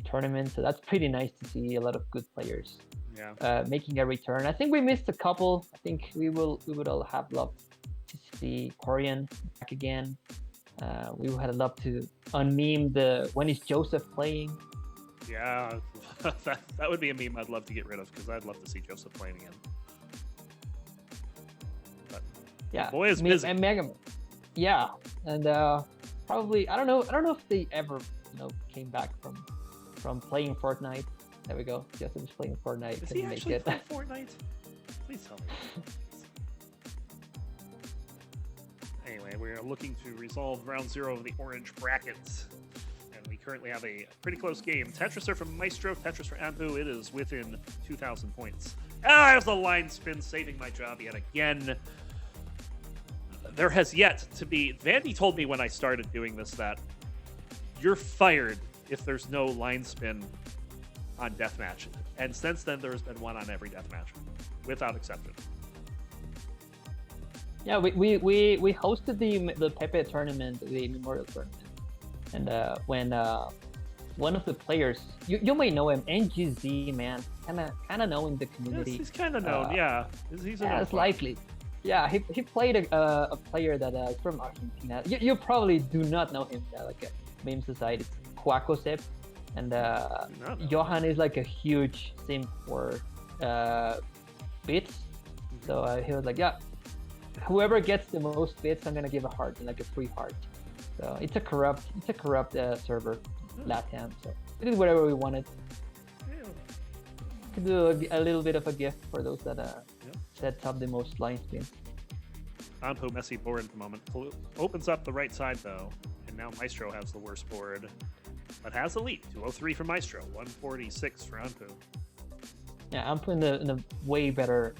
tournament. So that's pretty nice to see a lot of good players. Yeah. Making a return. I think we missed a couple. I think we would all have loved to see Korean back again. We would have loved to unmeme the when is Joseph playing. Yeah, that would be a meme I'd love to get rid of because I'd love to see Joseph playing again. But yeah, boy is busy. And Mega Man. Yeah, and probably I don't know if they ever came back from playing Fortnite. There we go. Joseph is playing Fortnite. Is he actually playing Fortnite? Please tell me. Anyway, we are looking to resolve round 0 of the orange brackets. And we currently have a pretty close game. Tetris from Maestro, Tetris for Anpu. It is within 2,000 points. Ah, there's the line spin saving my job yet again. There has yet to be... Vandy told me when I started doing this that you're fired if there's no line spin on Deathmatch. And since then, there has been one on every Deathmatch, without exception. Yeah, we hosted the Pepe tournament, the Memorial tournament, and when one of the players, you may know him, NGZ, man, kind of knowing the community. Yes, he's kind of known, yeah. He's it's likely. Yeah, he played a player that is from Argentina. You probably do not know him, like a meme society. It's Quackosep. And Johan is like a huge sim for bits. So he was like, yeah, whoever gets the most bits, I'm gonna give a heart, like a free heart. So it's a corrupt server, LATAM. So we did whatever we wanted. Could do a little bit of a gift for those that sets up the most line spins. Anpu messy board at the moment. Opens up the right side though, and now Maestro has the worst board. But has a lead. 203 for Maestro, 146 for Anpu. Yeah, Anpu in the way better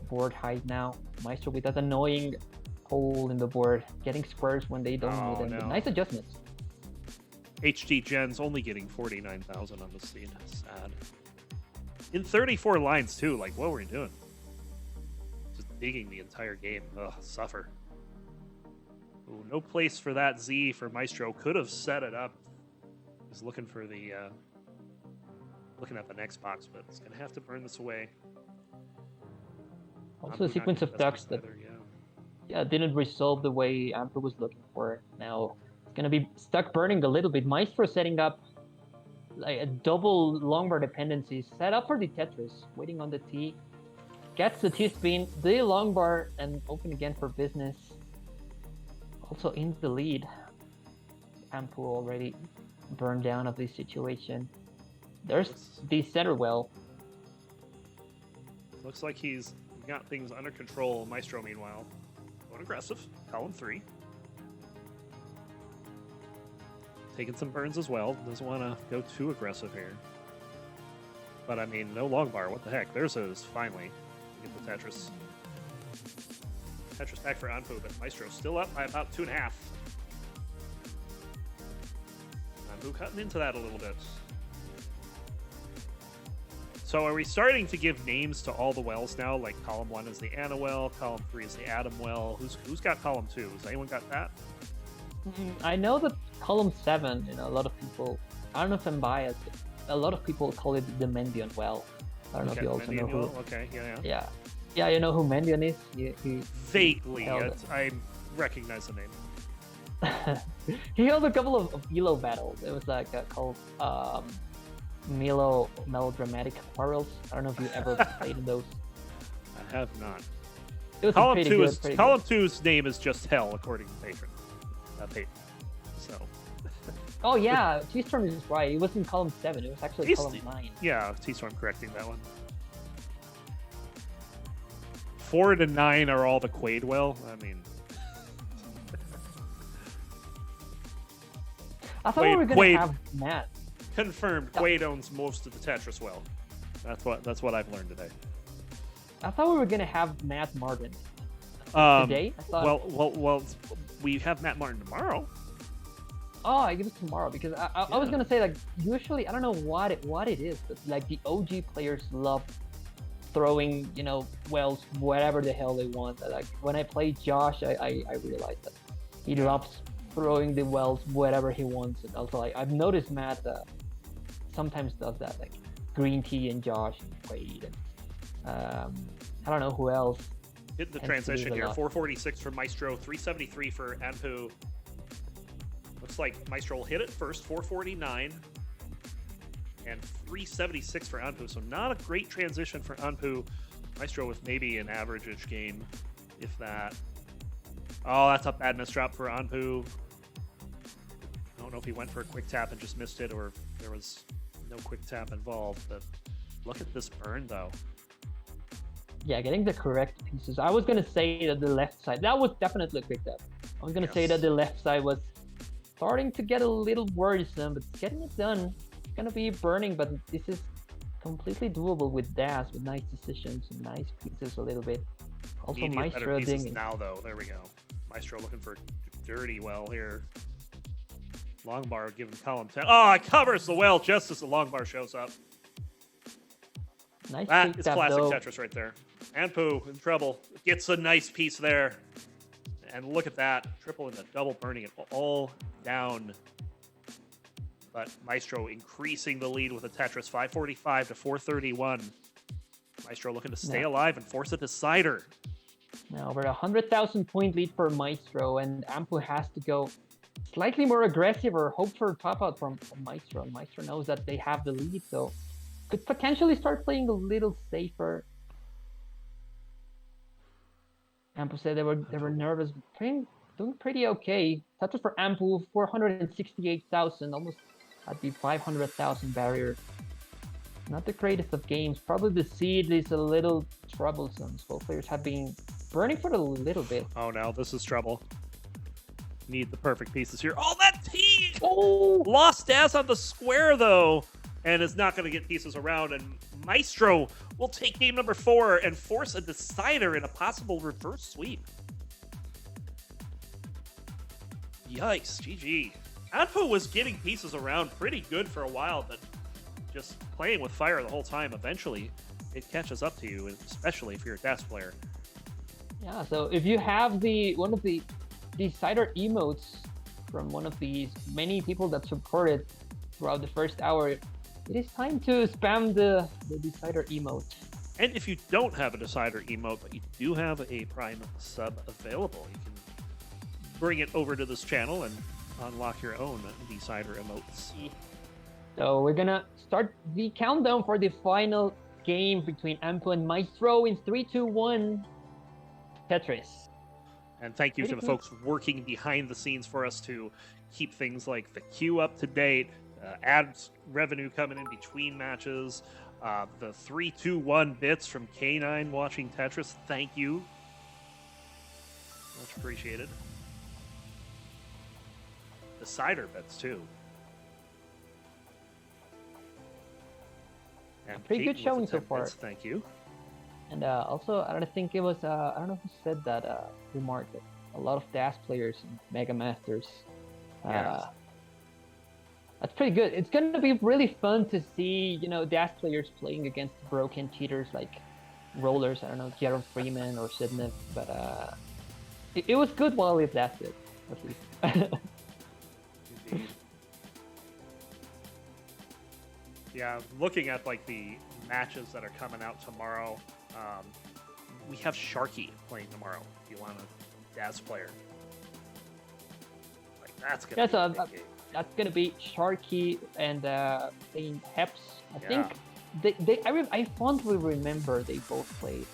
board height now. Maestro with that annoying hole in the board, getting squares when they don't need them. No. But nice adjustments. HD Gen's only getting 49,000 on the seed. Sad. In 34 lines too. Like, what were we doing? Just digging the entire game. Ugh, suffer. Ooh, no place for that Z for Maestro. Could have set it up. He's looking for the looking at the next box, but it's gonna have to burn this away. Also, a sequence of ducks that didn't resolve the way Anpu was looking for. Now it's gonna be stuck burning a little bit. Maestro setting up like a double longbar dependency, set up for the Tetris, waiting on the T. Gets the T spin, the longbar, and open again for business. Also in the lead. Anpu already burned down of this situation. There's the setter well. Looks like he's got things under control. Maestro, meanwhile, going aggressive. Column 3. Taking some burns as well. Doesn't want to go too aggressive here. But I mean, no long bar. What the heck? There's his finally. Get the Tetris. Tetris back for Anpu, but Maestro still up by about 2.5. Anpu cutting into that a little bit. So are we starting to give names to all the wells now? Like column 1 is the Anna well, column 3 is the Adam well. Who's got column 2? Has anyone got that? I know that column 7, a lot of people, I don't know if I'm biased, a lot of people call it the Mendion well. I don't know if you also know who. Okay, yeah. Yeah, you know who Mendion is? He Vaguely. recognize the name. He held a couple of Elo battles. It was like called melodramatic quarrels. I don't know if you ever played in those. I have not. It was Column pretty 2 good, is pretty Column good. 2's name is just Hell, according to Peyton. So. Oh yeah, T-Storm is right. It wasn't column 7. It was actually column 9. Yeah, T-Storm correcting that one. 4 to 9 are all the Quaidwell. I mean, I thought we were gonna Quaid. have Matt. confirmed. Quaid owns most of the Tetris well. That's what I've learned today. I thought we were gonna have Matt Martin today. I thought. Well, we have Matt Martin tomorrow. Oh, I give it tomorrow because I was gonna say like usually I don't know what it is, but like the OG players love throwing wells whatever the hell they want. Like when I play Josh, I realized that he loves throwing the wells whatever he wants, and also like I've noticed Matt sometimes does that, like Green Tea and Josh and Quaid and I don't know who else. Hit the transition here. 446 for Maestro, 373 for Anpu. Looks like Maestro will hit it first, 449. And 376 for Anpu. So not a great transition for Anpu. Maestro with maybe an average-ish game, if that. Oh, that's a bad misdrop for Anpu. I don't know if he went for a quick tap and just missed it, or if there was no quick tap involved. But look at this burn, though. Yeah, getting the correct pieces. I was gonna say that the left side, that was definitely a quick tap. I was gonna say that the left side was starting to get a little worrisome, but getting it done. It's gonna be burning, but this is completely doable with Das, with nice decisions and nice pieces a little bit. Also, Maestro dinging. Now, though, there we go. Maestro looking for dirty well here. Long bar giving column 10. Oh, it covers the well just as the long bar shows up. Nice That is tap, classic though. Tetris right there. Anpu in trouble. Gets a nice piece there. And look at that. Triple and the double burning it all down. But Maestro increasing the lead with a Tetris. 545 to 431. Maestro looking to stay alive and force a decider. Now over 100,000 point lead for Maestro, and Anpu has to go slightly more aggressive or hope for a top out from Maestro. And Maestro knows that they have the lead, so could potentially start playing a little safer. Anpu said they were nervous, doing pretty okay. Tetris for Anpu, 468,000, almost at the 500,000 barrier. Not the greatest of games. Probably the seed is a little troublesome. Both players have been burning for a little bit. Oh no, this is trouble. Need the perfect pieces here. Oh, that T! Oh! Lost Das on the square, though, and is not going to get pieces around. And Maestro will take game number 4 and force a decider in a possible reverse sweep. Yikes, GG. Anpu was getting pieces around pretty good for a while, but just playing with fire the whole time, eventually it catches up to you, especially if you're a Das player. Yeah, so if you have one of the decider emotes from one of these many people that supported throughout the first hour, it is time to spam the decider emote. And if you don't have a decider emote, but you do have a Prime sub available, you can bring it over to this channel and unlock your own decider emotes. So we're gonna start the countdown for the final game between Anpu and Maestro in 3, 2, 1. Tetris. And thank you to the folks working behind the scenes for us to keep things like the queue up to date, ads revenue coming in between matches, the 3, 2, 1 bits from K9 watching Tetris. Thank you. Much appreciated. Decider bits too. And pretty Kate good showing with the so 10 far. bits, thank you. And also, I don't think it was, I don't know who said that remark, that a lot of DAS players and Mega Masters. Yes. That's pretty good. It's going to be really fun to see, DAS players playing against broken cheaters like Rollers, I don't know, Gerald Freeman or Sidnev, but it was good while it lasted, at least. Indeed. Yeah, looking at like the matches that are coming out tomorrow, we have Sharky playing tomorrow. If you want a DAS player, That's gonna Yeah, be so a big game. that's gonna be Sharky and playing Heps. I Yeah. think I fondly remember they both played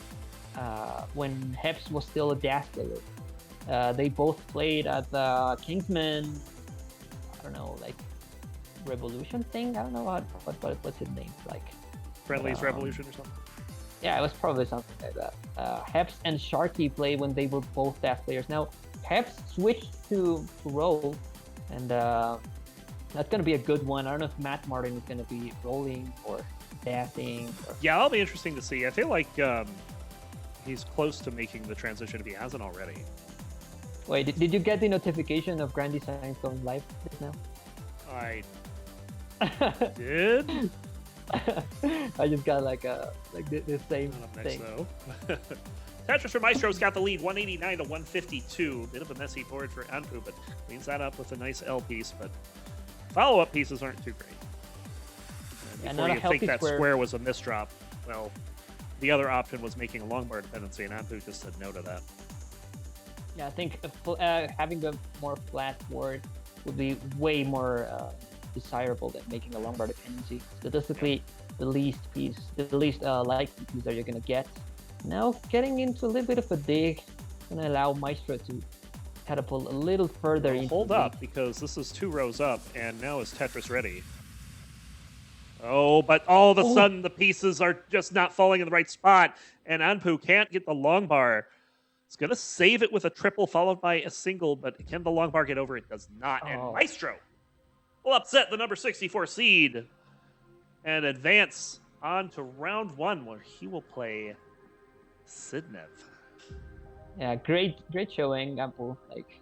when Heps was still a dash player. They both played at the Kingsman. I don't know, like Revolution thing. I don't know what's his name like. Friendly's Revolution or something. Yeah, it was probably something like that. Heps and Sharky played when they were both dash players. Now Heps switched to roll, and that's gonna be a good one. I don't know if Matt Martin is gonna be rolling or dashing. Or... Yeah, that'll be interesting to see. I feel like he's close to making the transition if he hasn't already. Wait, did you get the notification of Grand Designs going live just now? I did. I just got like the same Not up next thing. though. Tetris for Maestro's got the lead, 189 to 152. Bit of a messy board for Anpu, but cleans that up with a nice L piece. But follow-up pieces aren't too great. Yeah, Before not a you healthy think that square. square was a misdrop, well, the other option was making a long bar dependency, and Anpu just said no to that. Yeah, I think having a more flat board would be way more desirable than making a long bar dependency. Statistically, the least likely piece that you're gonna get. Now getting into a little bit of a dig, gonna allow Maestro to catapult a little further. Well, into hold the up, because this is 2 rows up, and now is Tetris ready? Oh, but all of a sudden the pieces are just not falling in the right spot, and Anpu can't get the long bar. It's going to save it with a triple followed by a single, but can the long bar get over? It does not. And Maestro will upset the number 64 seed and advance on to round 1, where he will play Sidnev. Yeah, great showing, Anpu. Like,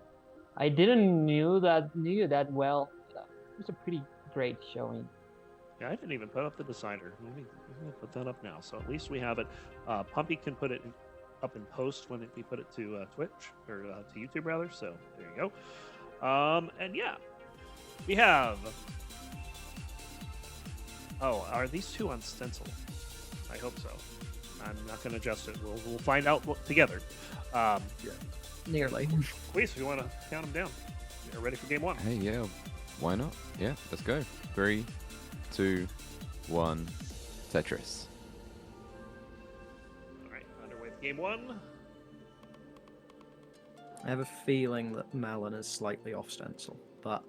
I didn't knew you that well. But, it was a pretty great showing. Yeah, I didn't even put up the decider. Let me put that up now, so at least we have it. Pumpy can put it up in post when we put it to Twitch, or to YouTube rather, so there you go. And yeah, we have... Oh, are these two on stencil? I hope so. I'm not going to adjust it. We'll find out together. Yeah. Nearly. Cwiiis, if you want to count them down. You're ready for game 1. Hey, yeah, why not? Yeah, let's go. 3, 2, 1, Tetris. All right, underway with game 1. I have a feeling that Melon is slightly off stencil, but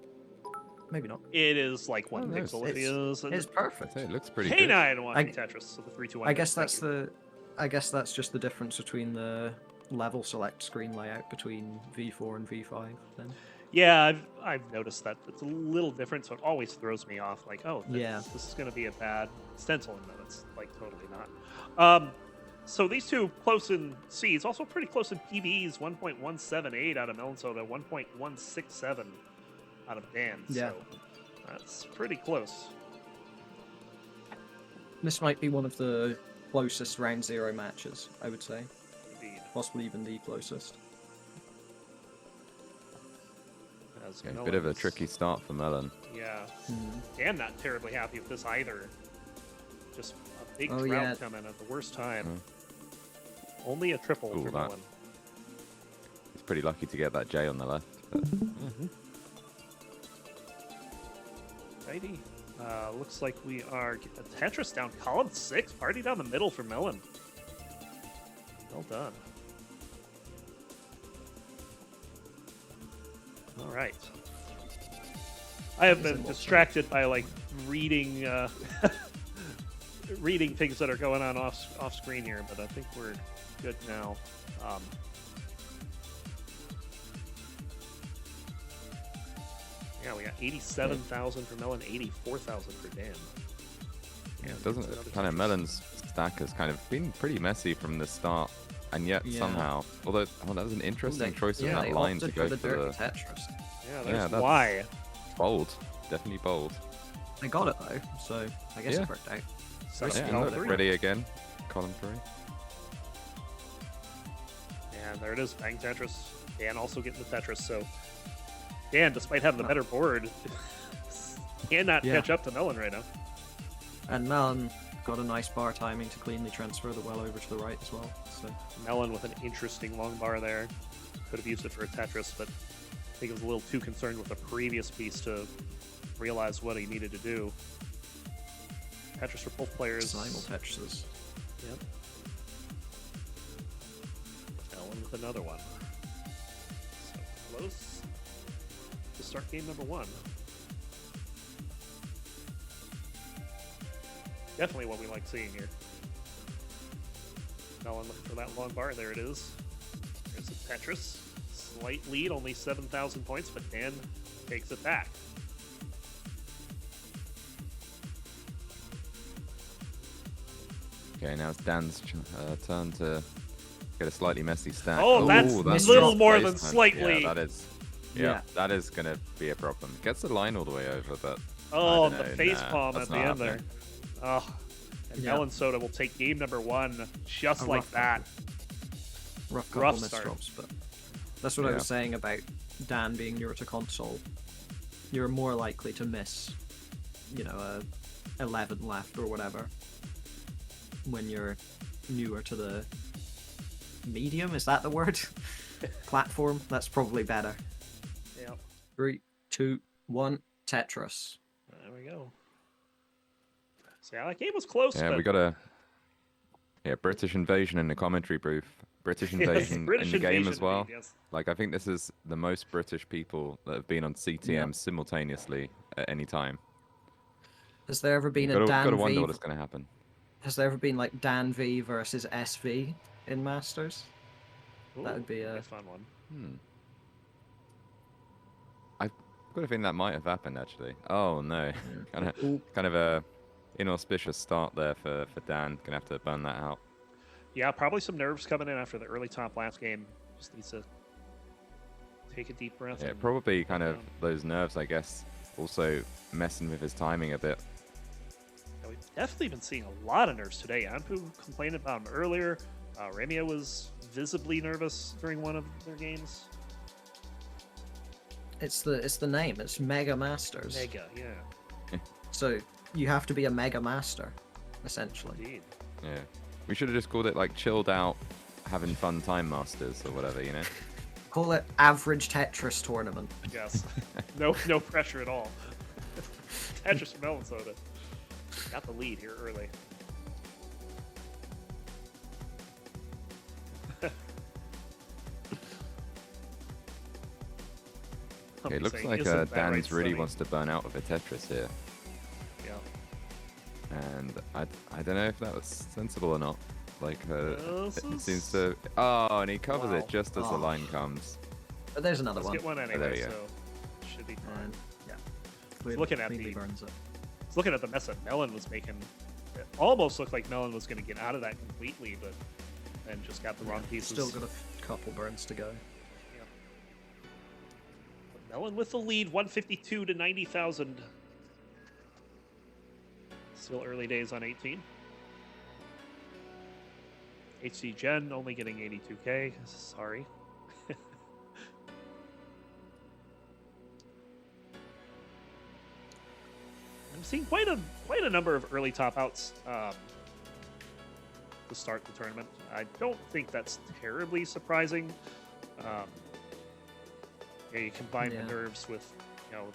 maybe not. It is like 1 Oh, no, pixel. It is. It's perfect. Hey, it looks pretty good. K9 watching Tetris, so the 3, 2, 1. I guess that's just the difference between the level select screen layout between V4 and V5 then. Yeah, I've noticed that it's a little different, so it always throws me off. Like, oh, this is going to be a bad stencil, and then it's like totally not. So these two close in Cs, also pretty close in PBs. 1.178 out of Melonsoda, 1.167 out of Dan. Yeah. So that's pretty close. This might be one of the closest round 0 matches, I would say. Indeed. Possibly even the closest. As Yeah, bit of a Melon's- tricky start for Melon. Yeah. Hmm. Dan not terribly happy with this either. Just a big Oh, drought yeah. coming at the worst time. Only a triple Ooh, for that- Melon. He's pretty lucky to get that J on the left. But... Righty. Looks like we are getting a Tetris down column 6. Party down the middle for Melon. Well done. All right. I have been distracted by like reading reading things that are going on off screen here, but I think we're good now. Yeah, we got 87,000 for Melon, 84,000 for Dan. Yeah, Doesn't that's another kind of Tetris. Melon's stack has kind of been pretty messy from the start, and yet Yeah. somehow, although that was an interesting choice in Yeah, that they line to opted go for the for dirty the Tetris. Yeah, there's Yeah, that's- why. bold, definitely bold. They got it though, so I guess Yeah. it worked out. Set up Yeah, column look, 3. ready again, column 3. And there it is, Bang Tetris. Dan also getting the Tetris, so Dan, despite having the better board, cannot Yeah. catch up to Melon right now. And Melon got a nice bar timing to cleanly transfer the well over to the right as well. So Melon with an interesting long bar there. Could have used it for a Tetris, but think he was a little too concerned with the previous piece to realize what he needed to do. Tetris for both players. Simul Tetrises. Yep. Ellen with another one. So close to start game number 1. Definitely what we like seeing here. Melon looking for that long bar. There it is. There's a Tetris. Slight lead, only 7,000 points, but Dan takes it back. Okay, now it's Dan's turn to get a slightly messy stack. Oh, that's a nice little more than placement. slightly. Yeah, that is. Yeah, that is gonna be a problem. Gets the line all the way over, but Oh, I don't the know, face nah, palm that's at the not end there. happening. Oh, and Yeah. Melonsoda will take game number 1 just A like rough that. Rough couple Rough missed start. drops, but that's what I Yeah. was saying about Dan being newer to console. You're more likely to miss, you know, a 11 left or whatever when you're newer to the medium. Is that the word? Platform. That's probably better. Yeah, 3, 2, 1. Tetris. there we go. So yeah, that game was close. yeah, but we got a British invasion in the commentary booth. British Yes, invasion British in the game invasion as well. indeed, yes. Like I think this is the most British people that have been on CTM simultaneously at any time. Has there ever been a Gotta Dan wonder V? what is going to happen. Has there ever been like Dan V versus SV in Masters? That would be a a fun one. I've got a feeling that might have happened actually. Oh no, Ooh. kind of a inauspicious start there for Dan. Gonna have to burn that out. Yeah, probably some nerves coming in after the early top last game. Just needs to take a deep breath. Yeah, and probably kind of down. those nerves, I guess, also messing with his timing a bit. Yeah, we've definitely been seeing a lot of nerves today. Anpu complained about him earlier. Reimia was visibly nervous during one of their games. It's the name. It's Mega Masters. Mega, yeah, So you have to be a Mega Master, essentially. indeed. Yeah, we should have just called it like chilled out, having fun time masters or whatever, you know. Call it Average Tetris Tournament. Yes, no pressure at all. Tetris from Melonsoda got the lead here early. Okay, it looks Saying, like "Isn't that Dan's right, really Sonny?" wants to burn out with a Tetris here, Yeah. and I don't know if that was sensible or not. Like This it is- seems to. Oh, and he covers Wow. it just as the Oh. line comes. But there's another Let's one. get one there anyway, we go. so should be fine. And yeah, clearly, looking at cleanly the- burns it. Looking at the mess that Melon was making, it almost looked like Melon was going to get out of that completely, but then just got the wrong pieces. Still got a couple burns to go. But Melon with the lead, 152 to 90,000. Still early days on 18. HC Gen only getting 82k. Sorry. I'm seeing quite a number of early top outs to start the tournament. I don't think that's terribly surprising. Yeah, you combine Yeah. the nerves with, you know,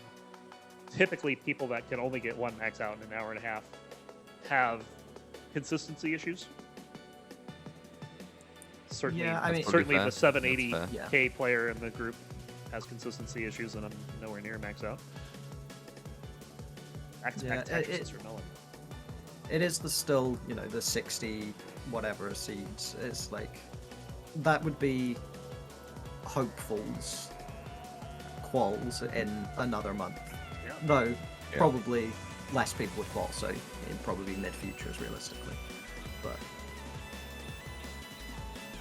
typically people that can only get one max out in an hour and a half have consistency issues. Certainly, Yeah, I mean- certainly the That's 780k fair. player in the group has consistency issues, and I'm nowhere near max out. Max Yeah, Tetris it- is for Melon. It is still, you know, the 60 whatever seeds. It's like that would be hopefuls quals in another month. Yeah. Though probably less people would qual, so it'd probably be mid futures realistically. But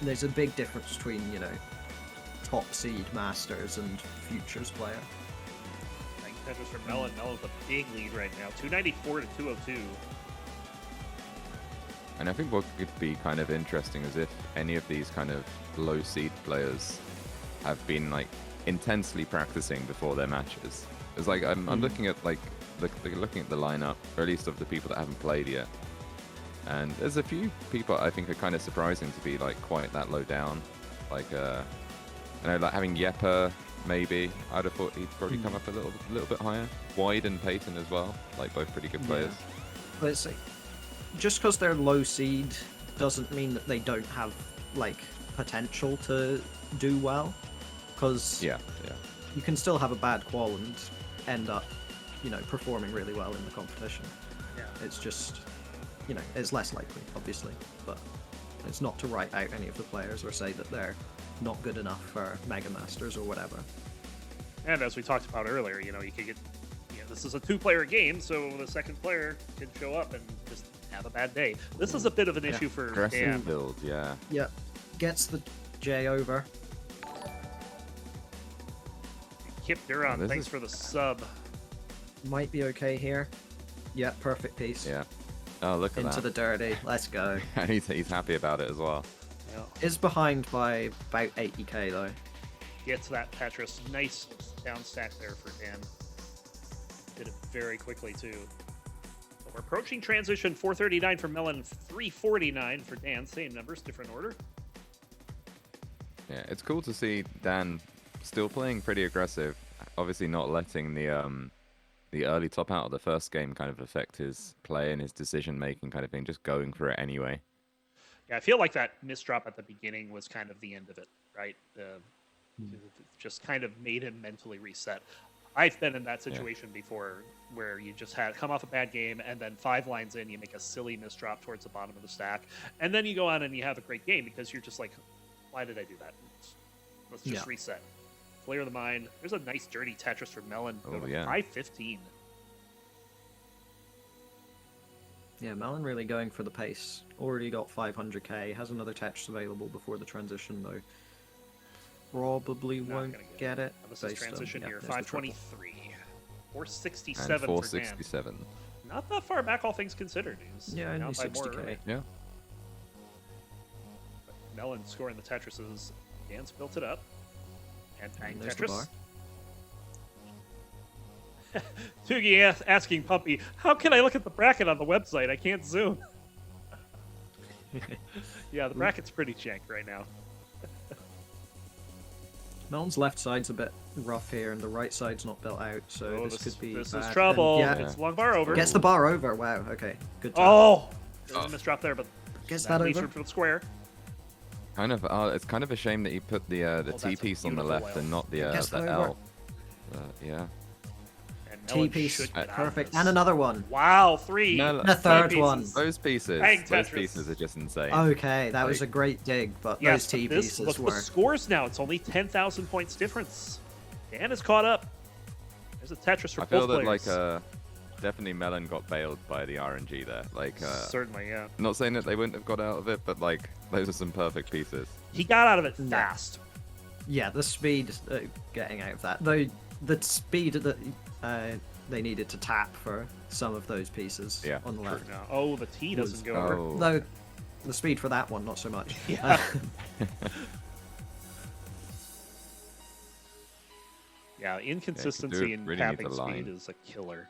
there's a big difference between, you know, top seed masters and futures player. I think Tetris for Melon. Melon's a big lead right now, 294 to 202. And I think what could be kind of interesting is if any of these kind of low seed players have been like intensely practicing before their matches. It's like I'm looking at like looking at the lineup, or at least of the people that haven't played yet. And there's a few people I think are kind of surprising to be like quite that low down. Like you know, like having Yepa maybe. I'd have thought he'd probably come up a little bit higher. Wide and Peyton as well, like both pretty good players. But it's like, just because they're low seed doesn't mean that they don't have like potential to do well. Because Yeah. you can still have a bad qual and end up, performing really well in the competition. Yeah. It's just, it's less likely, obviously, but it's not to write out any of the players or say that they're not good enough for Mega Masters or whatever. And as we talked about earlier, you could get, this is a 2-player game, so the second player can show up and just have a bad day. This is a bit of an issue for Aggressive Dan. build, yeah. Yep. Gets the J over. Kip Duran, this thanks is- for the sub. Might be okay here. Yeah, perfect piece. Yeah. Oh, look at Into that. the dirty. Let's go. And he's happy about it as well. Yeah. Is behind by about 80k though. Gets that Tetris. Nice down stack there for Dan. Did it very quickly, too. But we're approaching transition. 439 for Melon, 349 for Dan. Same numbers, different order. Yeah, it's cool to see Dan still playing pretty aggressive. Obviously not letting the early top out of the first game kind of affect his play and his decision making kind of thing, just going for it anyway. Yeah, I feel like that misdrop at the beginning was kind of the end of it, right? Just kind of made him mentally reset. I've been in that situation before where you just had come off a bad game and then 5 lines in, you make a silly misdrop towards the bottom of the stack. And then you go on and you have a great game because you're just like, why did I do that? Let's just reset. Clear the mind. There's a nice dirty Tetris for Melon. Go to 515. Yeah, Melon really going for the pace. Already got 500k. Has another Tetris available before the transition though. Probably Not won't gonna get it. This is transition here. there's the triple. 523. 467 And for 467. Dan. Not that far back, all things considered. He's Yeah, only out by more 60k. early. Yeah. Melon scoring the Tetrises. Dan's built it up. And bang And there's the Tetris. bar. Tugi asking Pumpy, how can I look at the bracket on the website? I can't zoom. Yeah, the bracket's pretty jank right now. Melon's left side's a bit rough here, and the right side's not built out, so this could be This bad. is And trouble. yeah, It's long bar over. gets the bar over. Wow. Okay. Good job. Oh! There's a misdrop there, but Gets that that leaves over. room for the square. Kind of. It's kind of a shame that he put the that's T a piece on the beautiful left whale. and not the Gets the that L. Yeah. And T Melon piece. should get out of Perfect. this. And another one. Wow, 3. No, The third T one. pieces. Those pieces. Bang Those Tetris. pieces are just insane. Okay, that was a Like- great dig, but Yes, those T but this, pieces look at were. the scores now. It's only 10,000 points difference. Dan is caught up. There's a Tetris for I feel both that players. definitely Melon got bailed by the RNG there. Certainly, yeah. Not saying that they wouldn't have got out of it, but those are some perfect pieces. He got out of it fast. Yeah, the speed getting out of that. Though the speed that they needed to tap for some of those pieces Yeah, on the left. No. Oh, the T doesn't go over. Oh. Though the speed for that one, not so much. Yeah. Yeah, inconsistency in really need tapping the speed line. is a killer.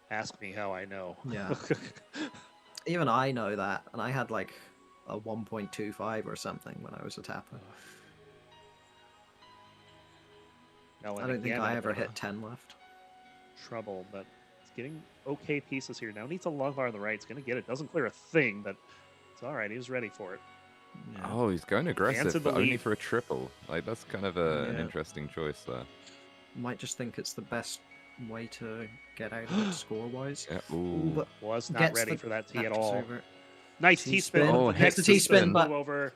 Ask me how I know. Yeah. Even I know that, and I had like a 1.25 or something when I was a tapper. Melon I don't think again I in a ever bit of hit 10 left. trouble, but it's getting okay pieces here. Now needs a long bar on the right. It's going to get it. Doesn't clear a thing, but it's all right. He was ready for it. Yeah. Oh, he's going aggressive, in the but only lead. for a triple. That's kind of an Yeah. interesting choice there. Might just think it's the best way to get out of it score-wise. Yeah. Ooh, Ooh. but Was not gets ready the for that T at Tetris all. over. Nice T-spin. T-spin. Oh, Gets the Next T-spin, but over.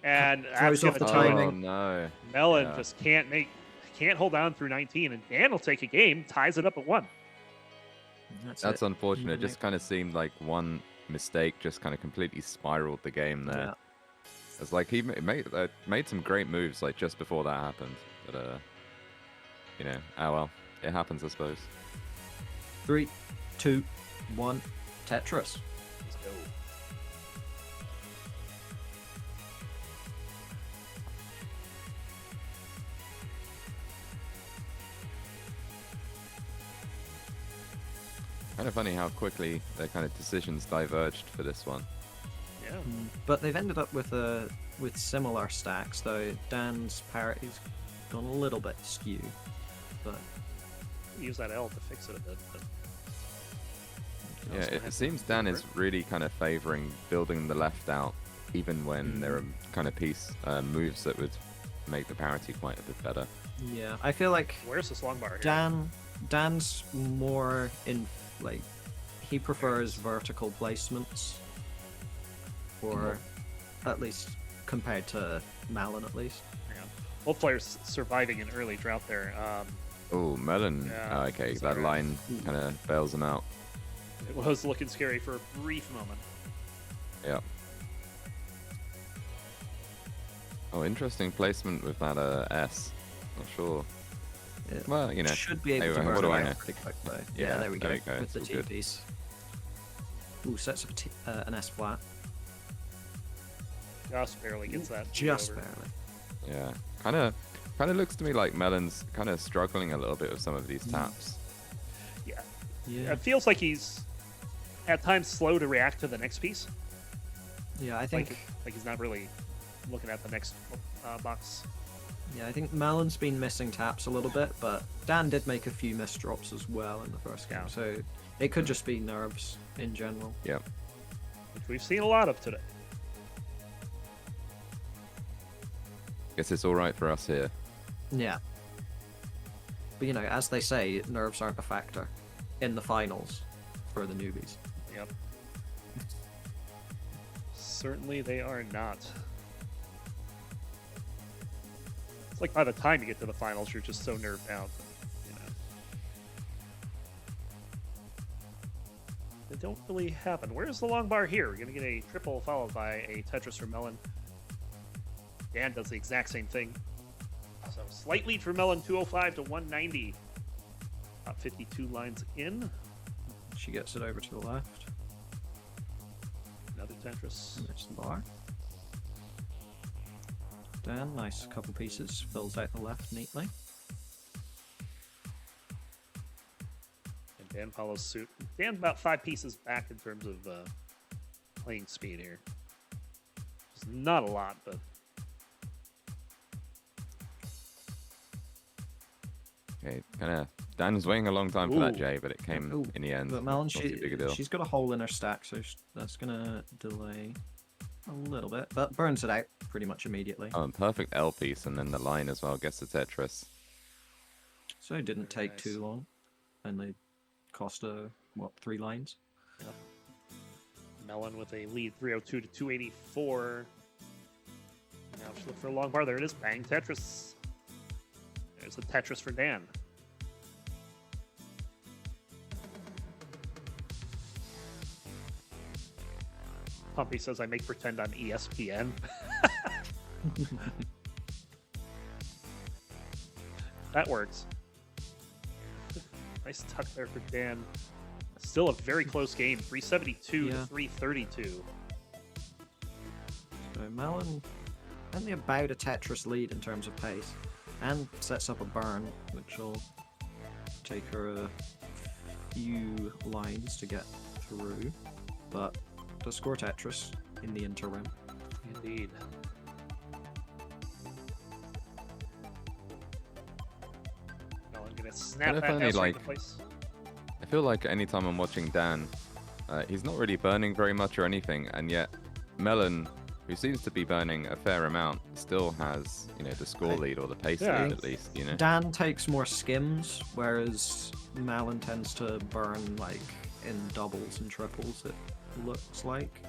And throws that's off the gonna do it. timing. Oh no. Melon Yeah. just can't hold on through 19, and Dan will take a game, ties it up at 1. That's That's it. unfortunate. It Right. just kind of seemed like one mistake just kind of completely spiraled the game there. Yeah. It's like he made some great moves like just before that happened, but oh well, it happens I suppose. 3, 2, 1, Tetris. Let's go. Kind of funny how quickly their kind of decisions diverged for this one. Yeah. But they've ended up with similar stacks though. Dan's parity is gone a little bit skew, but Use that L to fix it a bit. But Yeah, it seems Dan is really kind of favoring building the left out, even when there are kind of moves that would make the parity quite a bit better. yeah, I feel like where's this long bar here? Dan's more in like he prefers vertical placements, or at least compared to Malin at least. Hang on. Both players surviving an early drought there. Oh, Melon. Yeah, Okay, sorry. that line kind of bails him out. It was looking scary for a brief moment. Yeah. Oh, interesting placement with that S. Not sure. It Well, you know. should be able anyway, to what burn do I away know? pretty quick though. Yeah, Yeah, there we go. there you go, With the it's T all good. piece. Ooh, sets up an S flat. Just barely gets that. Just over. barely. Yeah. Kind of looks to me like Melon's kind of struggling a little bit with some of these taps. Yeah. Yeah. It feels like he's at times slow to react to the next piece. Yeah, I think. Like he's not really looking at the next box. Yeah, I think Malon's been missing taps a little bit, but Dan did make a few missed drops as well in the first game, Yeah. so it could just be nerves in general. Yeah. Which we've seen a lot of today. Guess it's all right for us here. Yeah. But you know, as they say, nerves aren't a factor in the finals for the newbies. Yep. Certainly they are not. It's like by the time you get to the finals, you're just so nerved out. You know. They don't really happen. Where's the long bar here? We're going to get a triple followed by a Tetris for Melon. Dan does the exact same thing. So slight lead for Melon, 205 to 190. About 52 lines in. She gets it over to the left. Another Tetris. And there's the bar. Dan, nice couple pieces, fills out the left neatly. And Dan follows suit. Dan about 5 pieces back in terms of playing speed here. It's not a lot, but Okay, kind of. Dan was waiting a long time for that Ooh. J, but it came Ooh, in the end. But Melon, Not too big a deal. she's got a hole in her stack, so that's gonna delay a little bit, but burns it out pretty much immediately. Oh, and perfect L piece, and then the line as well. Gets the Tetris. So it didn't Very take nice. too long, and they cost 3 lines. Melon with a lead 302 to 284. Now she's looking for a long bar. There it is. Bang Tetris. There's the Tetris for Dan. Pumpy says I make pretend on ESPN. That works. Nice tuck there for Dan. Still a very close game. 372 to Yeah. 332. So Melon only about a Tetris lead in terms of pace, and sets up a burn, which will take her a few lines to get through, but does score Tetris in the interim. Indeed. Melon gonna snap Kinda that funny, house right like- into place. I feel like anytime I'm watching Dan, he's not really burning very much or anything, and yet Melon, who seems to be burning a fair amount, still has, you know, the score lead or the pace Yeah. lead at least, you know. Dan takes more skims, whereas Malin tends to burn like in doubles and triples, it looks like.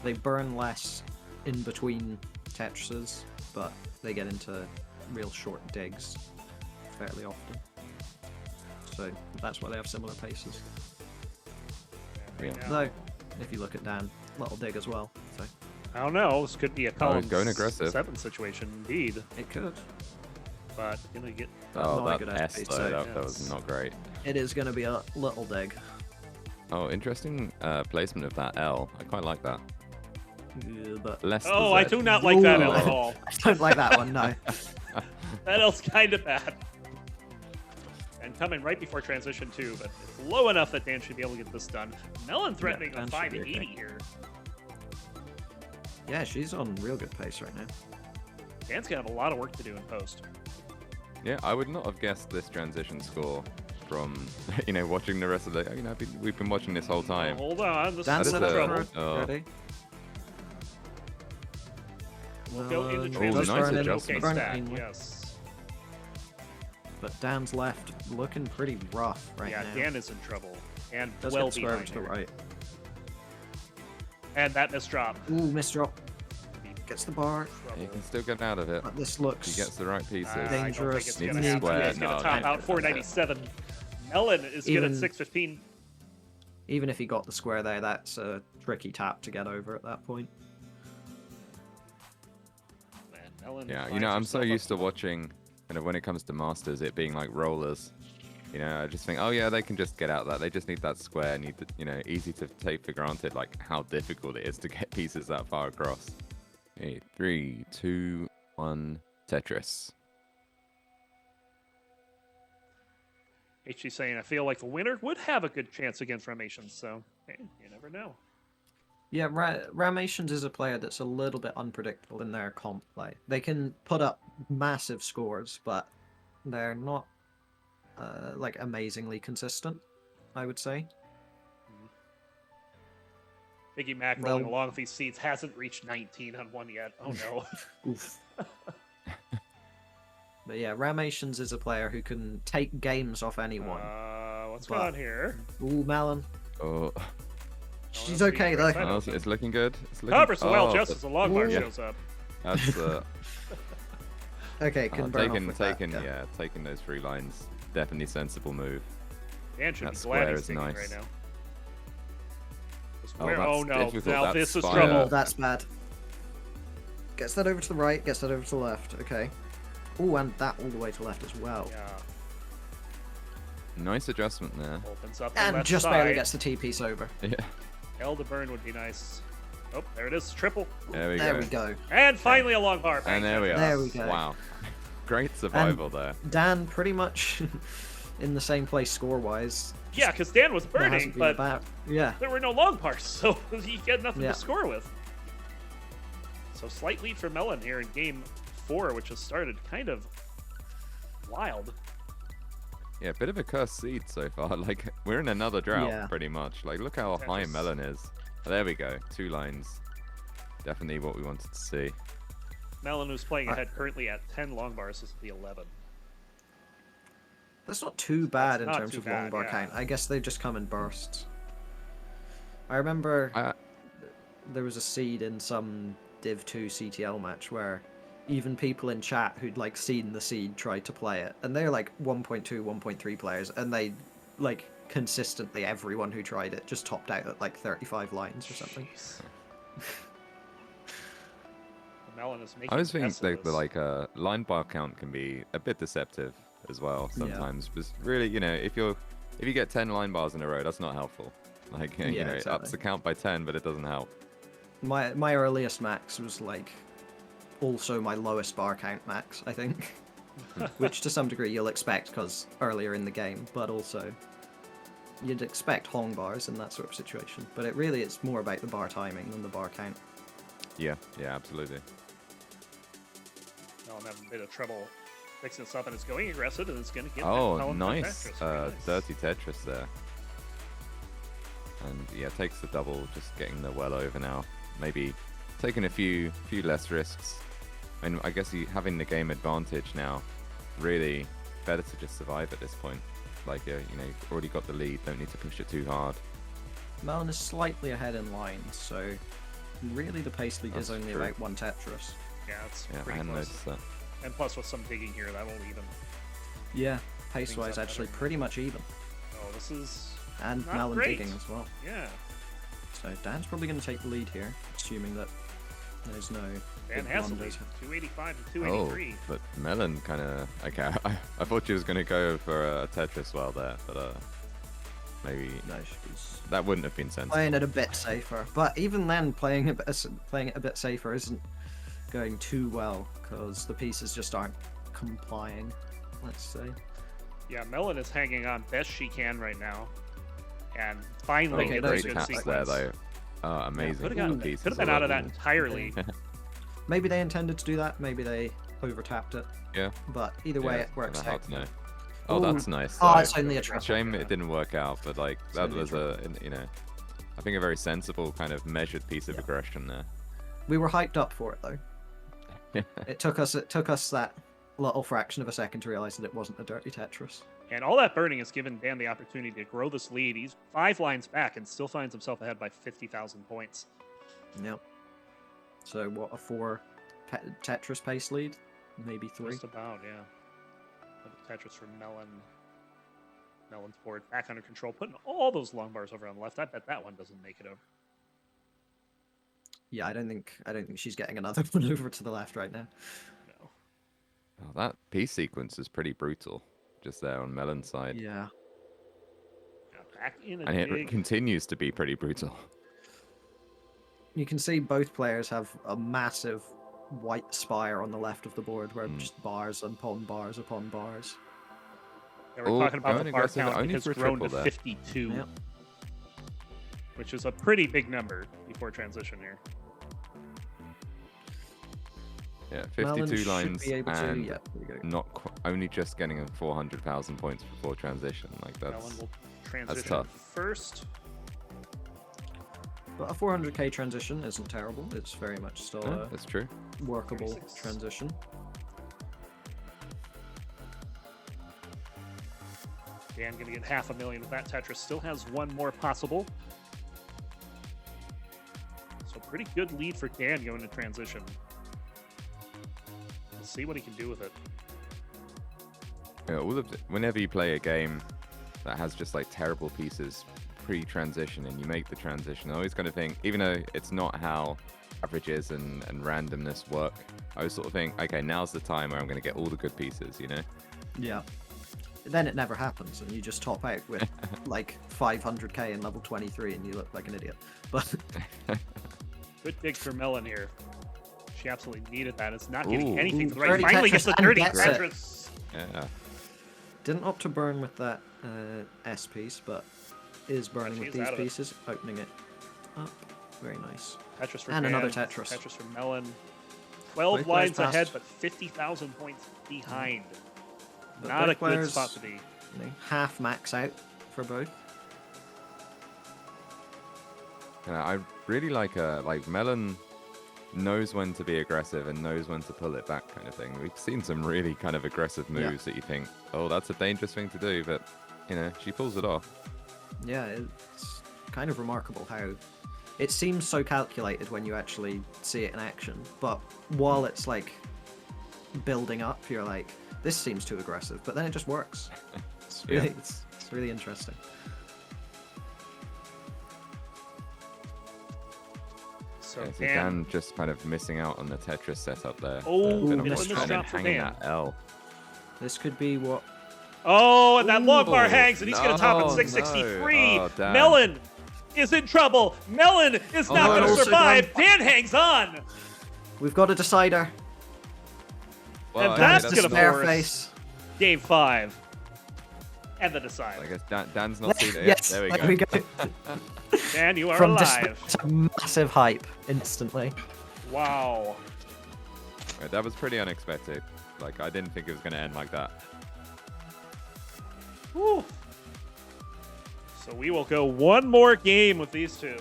They burn less in between Tetrises, but they get into real short digs fairly often. So that's why they have similar paces. Right Yeah. now. Though, if you look at Dan, little dig as well, so I don't know. This could be a Oh, column he's going aggressive. 7 situation, indeed. it could. But gonna get Oh, not a good that S SP, though, so that was yes. not great. It is going to be a little dig. Oh, interesting placement of that L. I quite like that. But Less. the Oh, I Z. do not like that Ooh. L at all. I don't like that one, no. That L's kind of bad. And coming right before transition too, but it's low enough that Dan should be able to get this done. Melon threatening Dan a should be 580 okay. here. Yeah, she's on real good pace right now. Dan's gonna have a lot of work to do in post. Yeah, I would not have guessed this transition score from, watching the rest of the. We've been watching this whole time. Hold on, this Dan's is in in the trouble. Ready? We'll go into Melon- transition. nice Okay, adjustment. stack, Front- yes. But Dan's left looking pretty rough right Yeah, now. Dan is in trouble. And Does well get swerved behind to the here. right. And that misdrop. Ooh, misdrop. Gets the bar. You can still get out of it. But this He looks gets the right pieces. I don't think dangerous. it's Needs gonna a happen. square. He's gonna No, top no, out 497. Melon is good at Even- 615. even if he got the square there, that's a tricky tap to get over at that point. Man, Melon Yeah, finds I'm so himself used to up- watching, when it comes to masters, it being like rollers. I just think, oh yeah, they can just get out that. They just need that square. Easy to take for granted, like how difficult it is to get pieces that far across. Okay, 3, 2, 1, Tetris. HG saying, I feel like the winner would have a good chance against Ramations, so hey, you never know. Yeah, Ramations is a player that's a little bit unpredictable in their comp play. They can put up massive scores, but they're not amazingly consistent, I would say. Biggie Mac Well- rolling along with these seats hasn't reached 19 on one yet. Oh no. Oof. But yeah, Ramations is a player who can take games off anyone. What's But- going on here? Ooh, Melon. Oh, She's that's okay, the though. first oh, time. it's looking good. It's looking. Cover so well oh, just but as the long bar Ooh. shows up. That's Okay, can burn off taking with that, taking those 3 lines. Definitely sensible move. Dan should That be glad square he's is thinking nice. right now. The Oh, square- that's oh no, difficult. now That's this is fire. trouble. Oh, that's bad. Gets that over to the right, gets that over to the left. Okay. Oh, and that all the way to left as well. Yeah, Nice adjustment there. opens up the And left just side. barely gets the T-piece over. Yeah. L to burn would be nice. Oh, there it is, triple. There we There go. we go. And finally a long bar. And there we are. There we go. Wow. Great survival there. Dan pretty much in the same place score-wise. Yeah, because Dan was There burning, hasn't been but about... Yeah. there were no long bars, so he had nothing Yeah. to score with. So slight lead for Melon here in game 4, which has started kind of wild. Yeah, a bit of a cursed seed so far. Like, we're in another drought, Yeah. pretty much. Like, look how high Tetris. Melon is. Oh, there we go. 2 lines. Definitely what we wanted to see. Melon, who's playing ahead currently at 10 long bars, is the 11. That's not too bad in not terms too of long bad, bar yeah. count. I guess they just come in bursts. I remember I- there was a seed in some Div 2 CTL match where even people in chat who'd like seen the seed tried to play it, and they're like 1.2, 1.3 players, and they like consistently everyone who tried it just topped out at like 35 lines or something. Jeez. Melon is making I always think messes. the line bar count can be a bit deceptive as well sometimes. But really, if you get 10 line bars in a row, that's not helpful. Like, it exactly. ups the count by 10, but it doesn't help. My earliest max was like also my lowest bar count max, I think. Which to some degree you'll expect because earlier in the game, but also you'd expect Hong bars in that sort of situation. But it's more about the bar timing than the bar count. Yeah, absolutely. Melon having a bit of trouble fixing this up, and it's going aggressive, and it's going to get Oh, that nice. Tetris. Very nice. Dirty Tetris there. And yeah, takes the double, just getting the well over now. Maybe taking a few less risks. And I guess having the game advantage now, really better to just survive at this point. Like, you've already got the lead, don't need to push it too hard. Melon is slightly ahead in lines, so really the pace lead is That's only true. about 1 Tetris. Yeah, it's Yeah, I pretty hadn't close. noticed that. And plus, with some digging here, that will even. Yeah, Things pace-wise up actually better. pretty much even. Oh, this is. And Not Melon great. digging as well. Yeah. So Dan's probably going to take the lead here, assuming that there's no Dan big has the lead. blunders. 285 to Oh, 283. but Melon kind of... Okay, I thought she was going to go for a Tetris well there, but maybe No, she's that wouldn't have been sensible. playing it a bit safer. But even then, playing it a bit safer isn't going too well because the pieces just aren't complying. Let's say. Yeah, Melon is hanging on best she can right now. And finally Okay, gets a those good taps sequence. there, though. Oh, amazing. Could have Pieces been out of that all- entirely. Maybe they intended to do that. Maybe they overtapped it. Yeah. But either way, Yeah, it works kinda hard out. to know. Oh, that's nice. Oh, though. it's only a triple. Shame it didn't work out, but like that only a was I think a very sensible kind of measured piece of aggression there. We were hyped up for it though. It took us that little fraction of a second to realize that it wasn't a dirty Tetris. And all that burning has given Dan the opportunity to grow this lead. He's 5 lines back and still finds himself ahead by 50,000 points. Yep. So what, a 4 Tetris pace lead? Maybe 3. Just about, yeah. Tetris from Melon. Melon's board back under control, putting all those long bars over on the left. I bet that one doesn't make it over. Yeah, I don't think she's getting another one over to the left right now. No. Oh, that piece sequence is pretty brutal, just there on Melon's side. Yeah. Now back in a And it dig. continues to be pretty brutal. You can see both players have a massive white spire on the left of the board where just bars upon bars upon bars. Yeah, we're talking about going the bar aggressive, count only has for a grown to triple there. 52, Yep. which is a pretty big number before transition here. Yeah, Melon 52 should lines be able to, and yeah, there we go. not only just getting a 400,000 points before transition. Like Melon that's will transition tough. first. But a 400k transition isn't terrible. It's very much still yeah, a that's true. workable 36. transition. Dan gonna get 500,000 with that. Tetris still has one more possible. So pretty good lead for Dan going to transition. We'll see what he can do with it. Yeah, whenever you play a game that has just like terrible pieces pre-transition and you make the transition, I always kind of think, even though it's not how averages and randomness work, I always sort of think, okay, now's the time where I'm going to get all the good pieces, you know? Yeah. Then it never happens, and you just top out with like 500k in level 23, and you look like an idiot. But Good dig for Melon here. She absolutely needed that. It's not getting Ooh. anything to the right. Dirty Finally Tetris gets the and dirty gets it. Tetris. Yeah. didn't opt to burn with that S piece, but is burning she with is these out of it. pieces, opening it up. Very nice. Tetris for And Dan, another Tetris. Tetris for Melon. 12 Both lines players ahead, passed. but 50,000 points behind. But Not a both good players, spot to be. you know, half max out for both. Yeah, I really like Melon knows when to be aggressive and knows when to pull it back kind of thing. We've seen some really kind of aggressive moves that you think, oh, that's a dangerous thing to do, but, you know, she pulls it off. Yeah, it's kind of remarkable how it seems so calculated when you actually see it in action, but while it's like building up, you're like, this seems too aggressive, but then it just works. It's really, it's really interesting. So Yeah, so Dan, Dan just kind of missing out on the Tetris setup there. Oh, Bit of missed luck the and then shot for hanging Dan. that L. This could be what. oh, and that long bar Ooh, hangs, and he's going to top no, at 663. no. Oh, Dan. Melon is in trouble. Melon is not no, going to also survive. Dan hangs on. We've got a decider. Well, And okay, that's the gonna spare force- face. Game 5. And the decide. I guess Dan's not seen it. Yes, There we there we go. go. Dan, you are From alive. to massive hype instantly. Wow. Right, that was pretty unexpected. Like, I didn't think it was going to end like that. Whew. So we will go one more game with these two.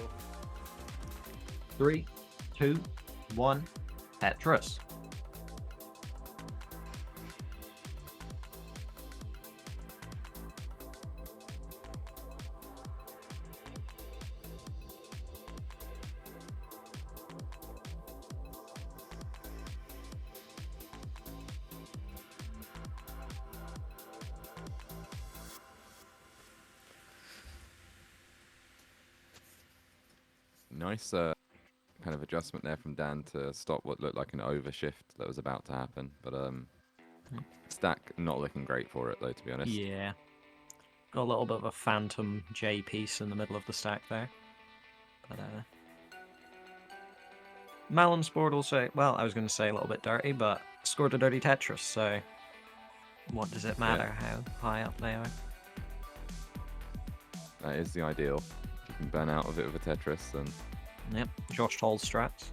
3, 2, 1, Tetris. Nice kind of adjustment there from Dan to stop what looked like an overshift that was about to happen. But Stack not looking great for it, though, to be honest. Yeah. Got a little bit of a phantom J piece in the middle of the stack there. But Melon's board also, well, I was going to say a little bit dirty, but scored a dirty Tetris, so what does it matter how high up they are? That is the ideal. If you can burn out of it with a Tetris, then Yep, Josh Toll strats.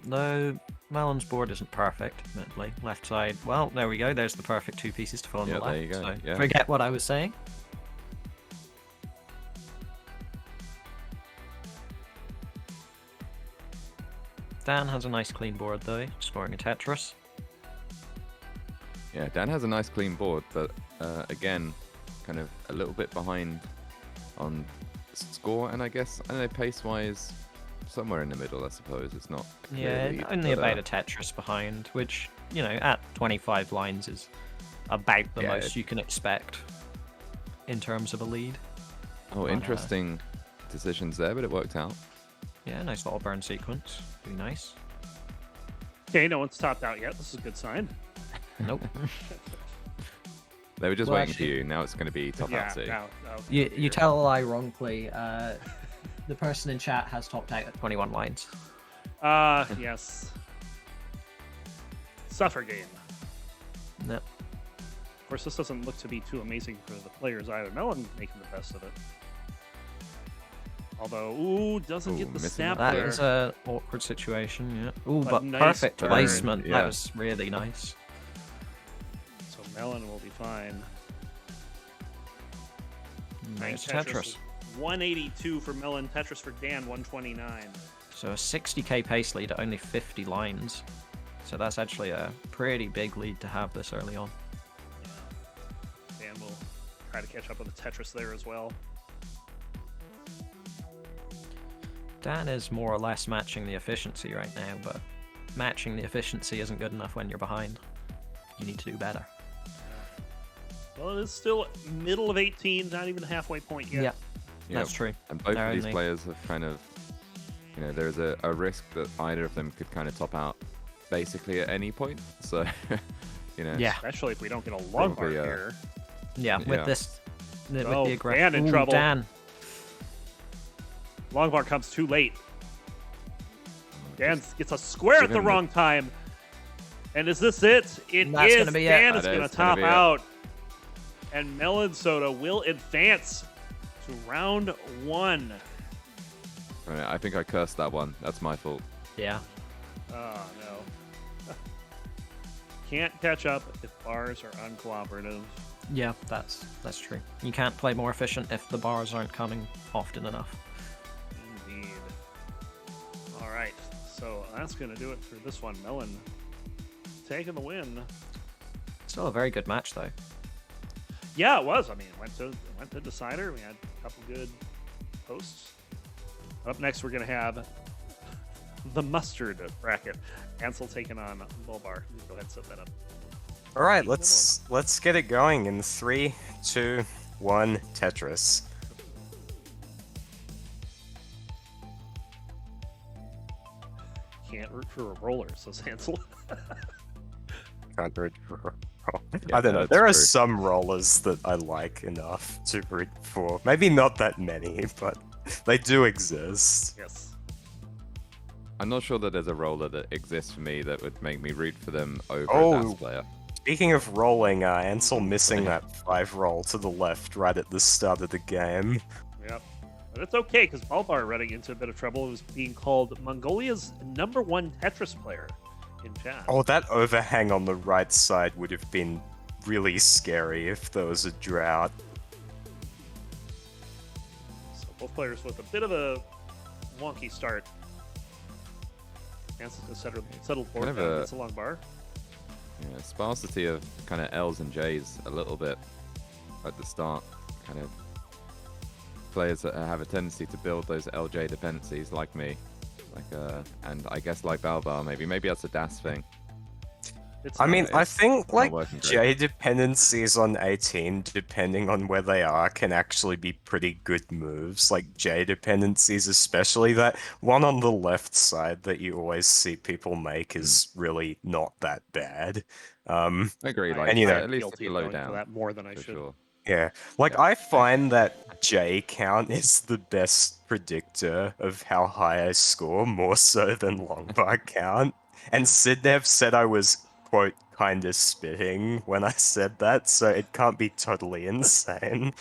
Though, Melon's board isn't perfect, admittedly. Left side, well, there we go. There's the perfect 2 pieces to fill on Yeah, the left. there you go, So yeah. forget what I was saying. Dan has a nice clean board though, scoring a Tetris. Yeah, Dan has a nice clean board, but again, kind of a little bit behind on score, and I guess, I don't know, pace-wise, somewhere in the middle, I suppose. It's not Yeah, clearly, only but, about a Tetris behind, which, you know, at 25 lines is about the Yeah, most you can expect in terms of a lead. Oh, interesting decisions there, but it worked out. Yeah, nice little burn sequence. Pretty nice. Okay, no one's topped out yet. This is a good sign. Nope. They were just Well, waiting actually- for you. Now it's going to be top out 2. no. You tell a lie wrongly. The person in chat has topped out at 21 lines. Yes. Suffer game. No. Of course, this doesn't look to be too amazing for the players either. Melon making the best of it. Although, ooh, doesn't get Ooh, the missing snap That there. is a awkward situation, yeah. Ooh, But but nice perfect turn, placement. yeah. That was really nice. So Melon will be fine. Nice Tetris Tetris. is 182 for Melon. Tetris for Dan, 129. So a 60k pace lead at only 50 lines. So that's actually a pretty big lead to have this early on. Dan will try to catch up with the Tetris there as well. Dan is more or less matching the efficiency right now, but matching the efficiency isn't good enough when you're behind. You need to do better. Well, it is still middle of 18, not even halfway point yet. Yeah, Yeah, that's true. And both They're of these only- players have kind of, you know, there's a risk that either of them could kind of top out basically at any point. So, you know, Yeah, Especially if we don't get a long bar Probably, here. yeah. With Yeah. this, with Oh, the aggression. Dan in trouble. Dan. Long bar comes too late. Dan gets a square at give the him the- wrong time. And is this it? It That's is. gonna be it. Dan is That going is to gonna top be it. out. And Melonsoda will advance to round 1. Right, I think I cursed that one. That's my fault. Yeah. Oh, no. Can't catch up if bars are uncooperative. Yeah, that's true. You can't play more efficient if the bars aren't coming often enough. Indeed. All right. So that's going to do it for this one. Melon taking the win. Still a very good match though. Yeah, it was. I mean, it went to decider. We had a couple good posts. Up next, we're going to have the mustard bracket. Ansel taking on Balbar. Go ahead and set that up. All right, let's get it going in 3, 2, 1, Tetris. Can't root for a roller, says Ansel. Can't root for. Yeah, I don't know. that's There are true. some rollers that I like enough to root for. Maybe not that many, but they do exist. Yes. I'm not sure that there's a roller that exists for me that would make me root for them over a Oh. DAS player. Speaking of rolling, Ansel missing that 5 roll to the left right at the start of the game. Yep. But it's okay, because Balbar running into a bit of trouble. It was being called Mongolia's #1 Tetris player in chat. Oh, that overhang on the right side would have been really scary if there was a drought. So both players with a bit of a wonky start. Ansel's going to settle forward. Kind of a- It's a long bar. Yeah, sparsity of kind of L's and J's a little bit at the start. Kind of players that have a tendency to build those LJ dependencies, like me, and I guess like Balbar, maybe that's a DAS thing. It's I not- mean, I think not like working great. J dependencies on 18, depending on where they are, can actually be pretty good moves. Like J dependencies, especially that one on the left side that you always see people make, is really not that bad. I agree. Like, and, you know, at least guilty it's of low going for down that more than I for should. sure. Yeah, like Yeah. I find that J count is the best predictor of how high I score, more so than long bar count. And Sidnev said I was, quote, kind of spitting when I said that, so it can't be totally insane.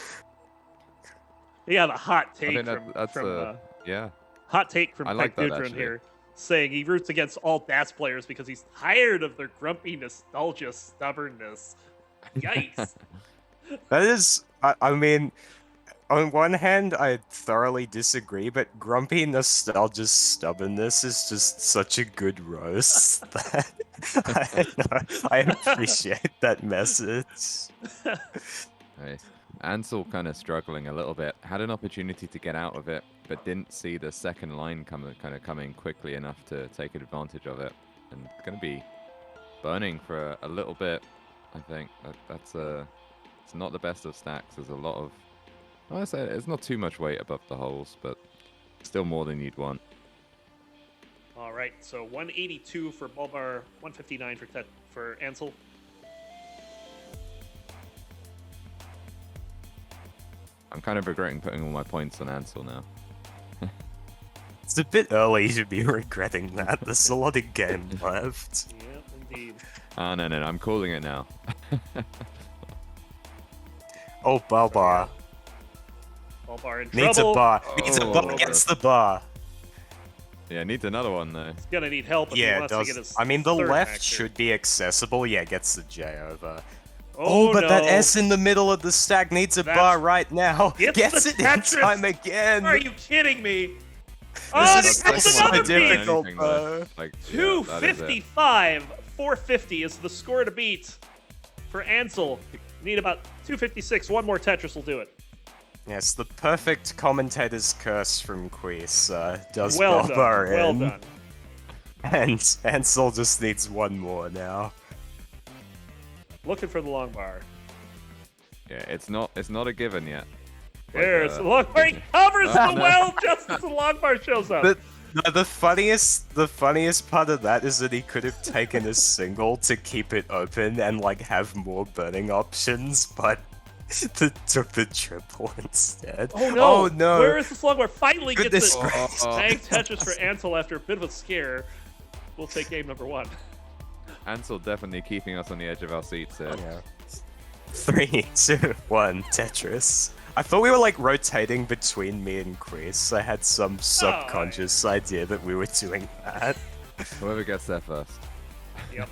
Yeah, the hot take think from, that's from yeah. hot take from I like Peck that, Dudron actually. here. saying he roots against all DAS players because he's tired of their grumpy nostalgia stubbornness. Yikes. That is, I mean, on one hand, I thoroughly disagree, but grumpy nostalgia stubbornness is just such a good roast that I appreciate that message. Nice. Ansel kind of struggling a little bit. Had an opportunity to get out of it, but didn't see the second line coming quickly enough to take advantage of it. And it's going to be burning for a little bit, I think. It's not the best of stacks. There's a lot of... I say it's not too much weight above the holes, but still more than you'd want. All right, so 182 for Balbar, 159 for Ansel. I'm kind of regretting putting all my points on Ansel now. It's a bit early to be regretting that. There's a lot of game left. Yep, indeed. Ah, no, I'm calling it now. Oh, Balbar. Balbar in Needs a trouble. bar. Needs a bar. Oh. Gets the bar. Yeah, needs another one, though. He's gonna need help if he Yeah, it wants to get does. his I mean, the third left max here. should be accessible. Yeah, gets the J over. Oh, but no. that S in the middle of the stack needs a That's- bar right now. Gets the it in Tetris. time again. Are you kidding me? Oh, This this is is so another beat. difficult, bro. Like, yeah, that is it. 255, 450 is the score to beat for Ansel. Need about 256. One more Tetris will do it. Yes, the perfect commentator's curse from Cwiiis does Well Balbar done. Well in. done. And Ansel just needs one more now. Looking for the long bar. Yeah, it's not a given yet. There's the long bar. He covers Oh, the no. well just as the long bar shows up. The funniest part of that is that he could have taken a single to keep it open and like have more burning options, but took the triple instead. Oh no! Oh no! Where is this long bar? Finally Goodness gets it. gracious. Bang Tetris for Ansel after a bit of a scare. We'll take game number 1. Ansel definitely keeping us on the edge of our seats here. Yeah. 3, 2, 1, Tetris. I thought we were like rotating between me and Cwiiis. I had some subconscious idea that we were doing that. Whoever gets there first. Yep.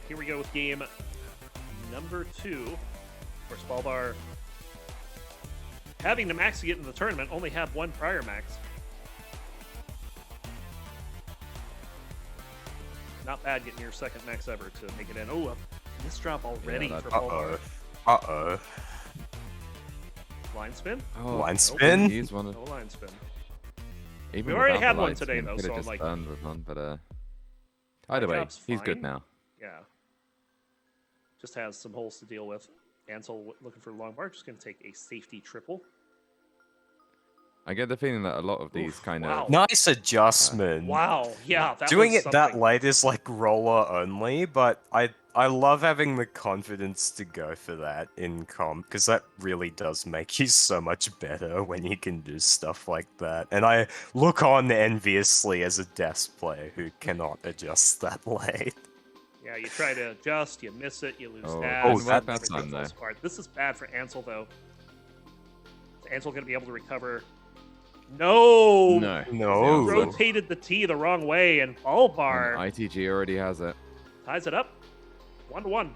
Here we go with game number 2. Of course, Balbar having to max to get into the tournament, only have one prior max. Not bad getting your second max ever to make it in. Oh, a misdrop already Yeah, for that- Balbar. Uh-oh. Line spin? Oh, Line spin? He's one of, No line spin. even We already without the had one lights, today, he though, could've so I'm just like- burned with one, but either way, job's he's good fine. now. Yeah. Just has some holes to deal with. Ansel looking for long bar, just going to take a safety triple. I get the feeling that a lot of these Oof, kind wow. of Nice adjustment. Wow, yeah. That Doing was it that something. late is like roller only, but I love having the confidence to go for that in comp, because that really does make you so much better when you can do stuff like that. And I look on enviously as a desk player who cannot adjust that late. Yeah, you try to adjust, you miss it, you lose Oh, stats, that's everything fun, falls though. apart. This is bad for Ansel, though. Is Ansel going to be able to recover? No! no. No. Rotated the T the wrong way, and Balbar And ITG already has it. ties it up. 1-1.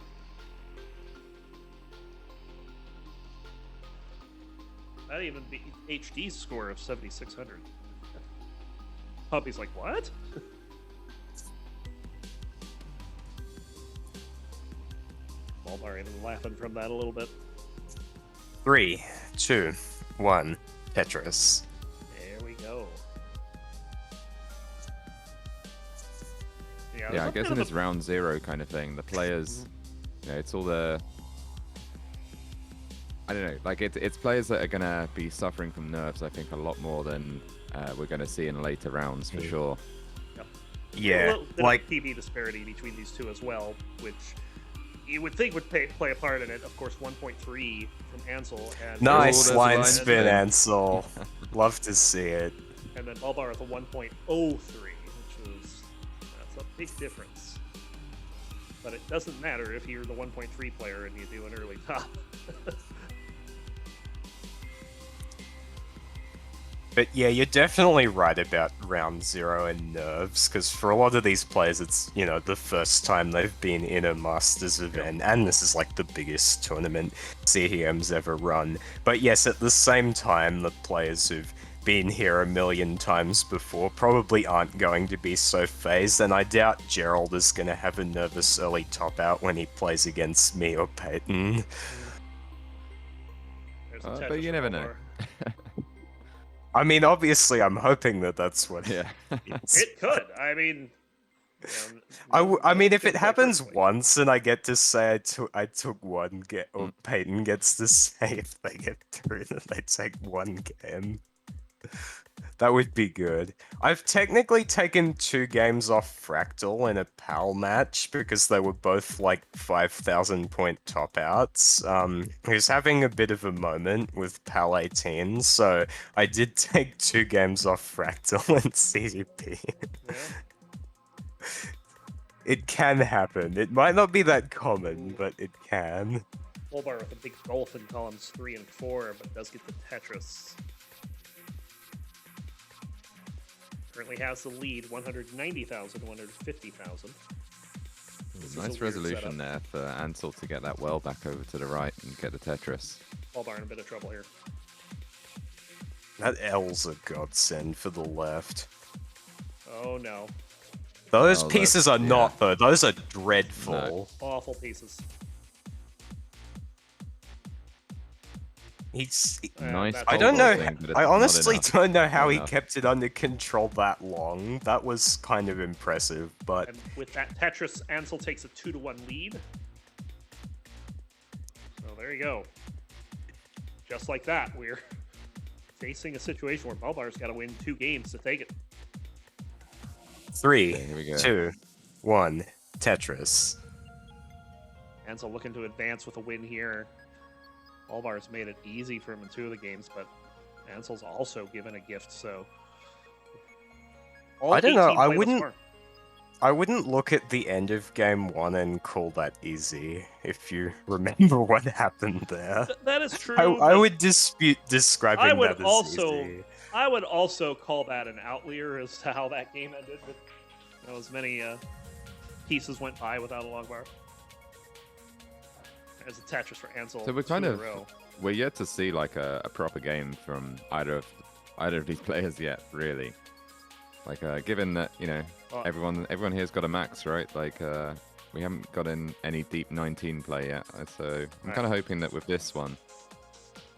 That even beat HD's score of 7,600. Puppy's like, what? Balbar even laughing from that a little bit. 3, 2, 1, Tetris. There we go. Yeah, there's I a guess bit in of this round 0 kind of thing, the players, you know, it's all the, I don't know, like it's players that are gonna be suffering from nerves. I think a lot more than we're gonna see in later rounds for sure. a Yeah, little bit like of PB disparity between these two as well, which you would think would play a part in it. Of course, 1.3 from Ansel. And nice there's a line line spin, spin. Ansel. Love to see it. And then Balbar with a 1.03, which is, that's a big difference. But it doesn't matter if you're the 1.3 player and you do an early top. But yeah, you're definitely right about round 0 and nerves, because for a lot of these players, it's, you know, the first time they've been in a Masters event, and this is like the biggest tournament CTM's ever run. But yes, at the same time, the players who've been here a million times before probably aren't going to be so phased, and I doubt Gerald is going to have a nervous early top out when he plays against me or Peyton. There's a But Tetris you never know. Balbar. I mean, obviously, I'm hoping that that's what Yeah. It could. I mean, you know, I mean, if could it play happens perfectly. once and I get to say I took one game, or Peyton gets to say if they get through that they take one game, that would be good. I've technically taken 2 games off Fractal in a PAL match because they were both like 5,000 point top outs. He was having a bit of a moment with PAL 18, so I did take 2 games off Fractal and CDP. Yeah. It can happen. It might not be that common, but it can. Balbar with a big golf in columns 3 and 4, but does get the Tetris. Currently has the lead, 190,000, 150,000. Nice resolution there for Ansel to get that well back over to the right and get the Tetris. Balbar in a bit of trouble here. That L's a godsend for the left. Oh no. Those Oh, pieces are not, though. Those are dreadful. Awful pieces. Nice. that's I don't know. thing, but it's I not honestly enough. don't know how Not he enough. kept it under control that long. That was kind of impressive, but And with that Tetris, Ansel takes a 2-1 lead. So there you go. Just like that, we're facing a situation where Balbar's got to win 2 games to take it. 3, Okay, here we go. 2, 1, Tetris. Ansel looking to advance with a win here. Balbar's made it easy for him in 2 of the games, but Ansel's also given a gift, so... All I don't know, 18 play thus far. I wouldn't look at the end of game 1 and call that easy, if you remember what happened there. That is true. I but would dispute describing I would that as also- easy. I would also call that an outlier as to how that game ended, with as many pieces went by without a long bar. There's a Tetris for Ansel. So we're 2 kind in a of row. we're yet to see like a proper game from either of these players yet, really. Like given that, you know, Well, everyone here's got a max, right? Like we haven't gotten any deep 19 play yet, so I'm Right. kind of hoping that with this one,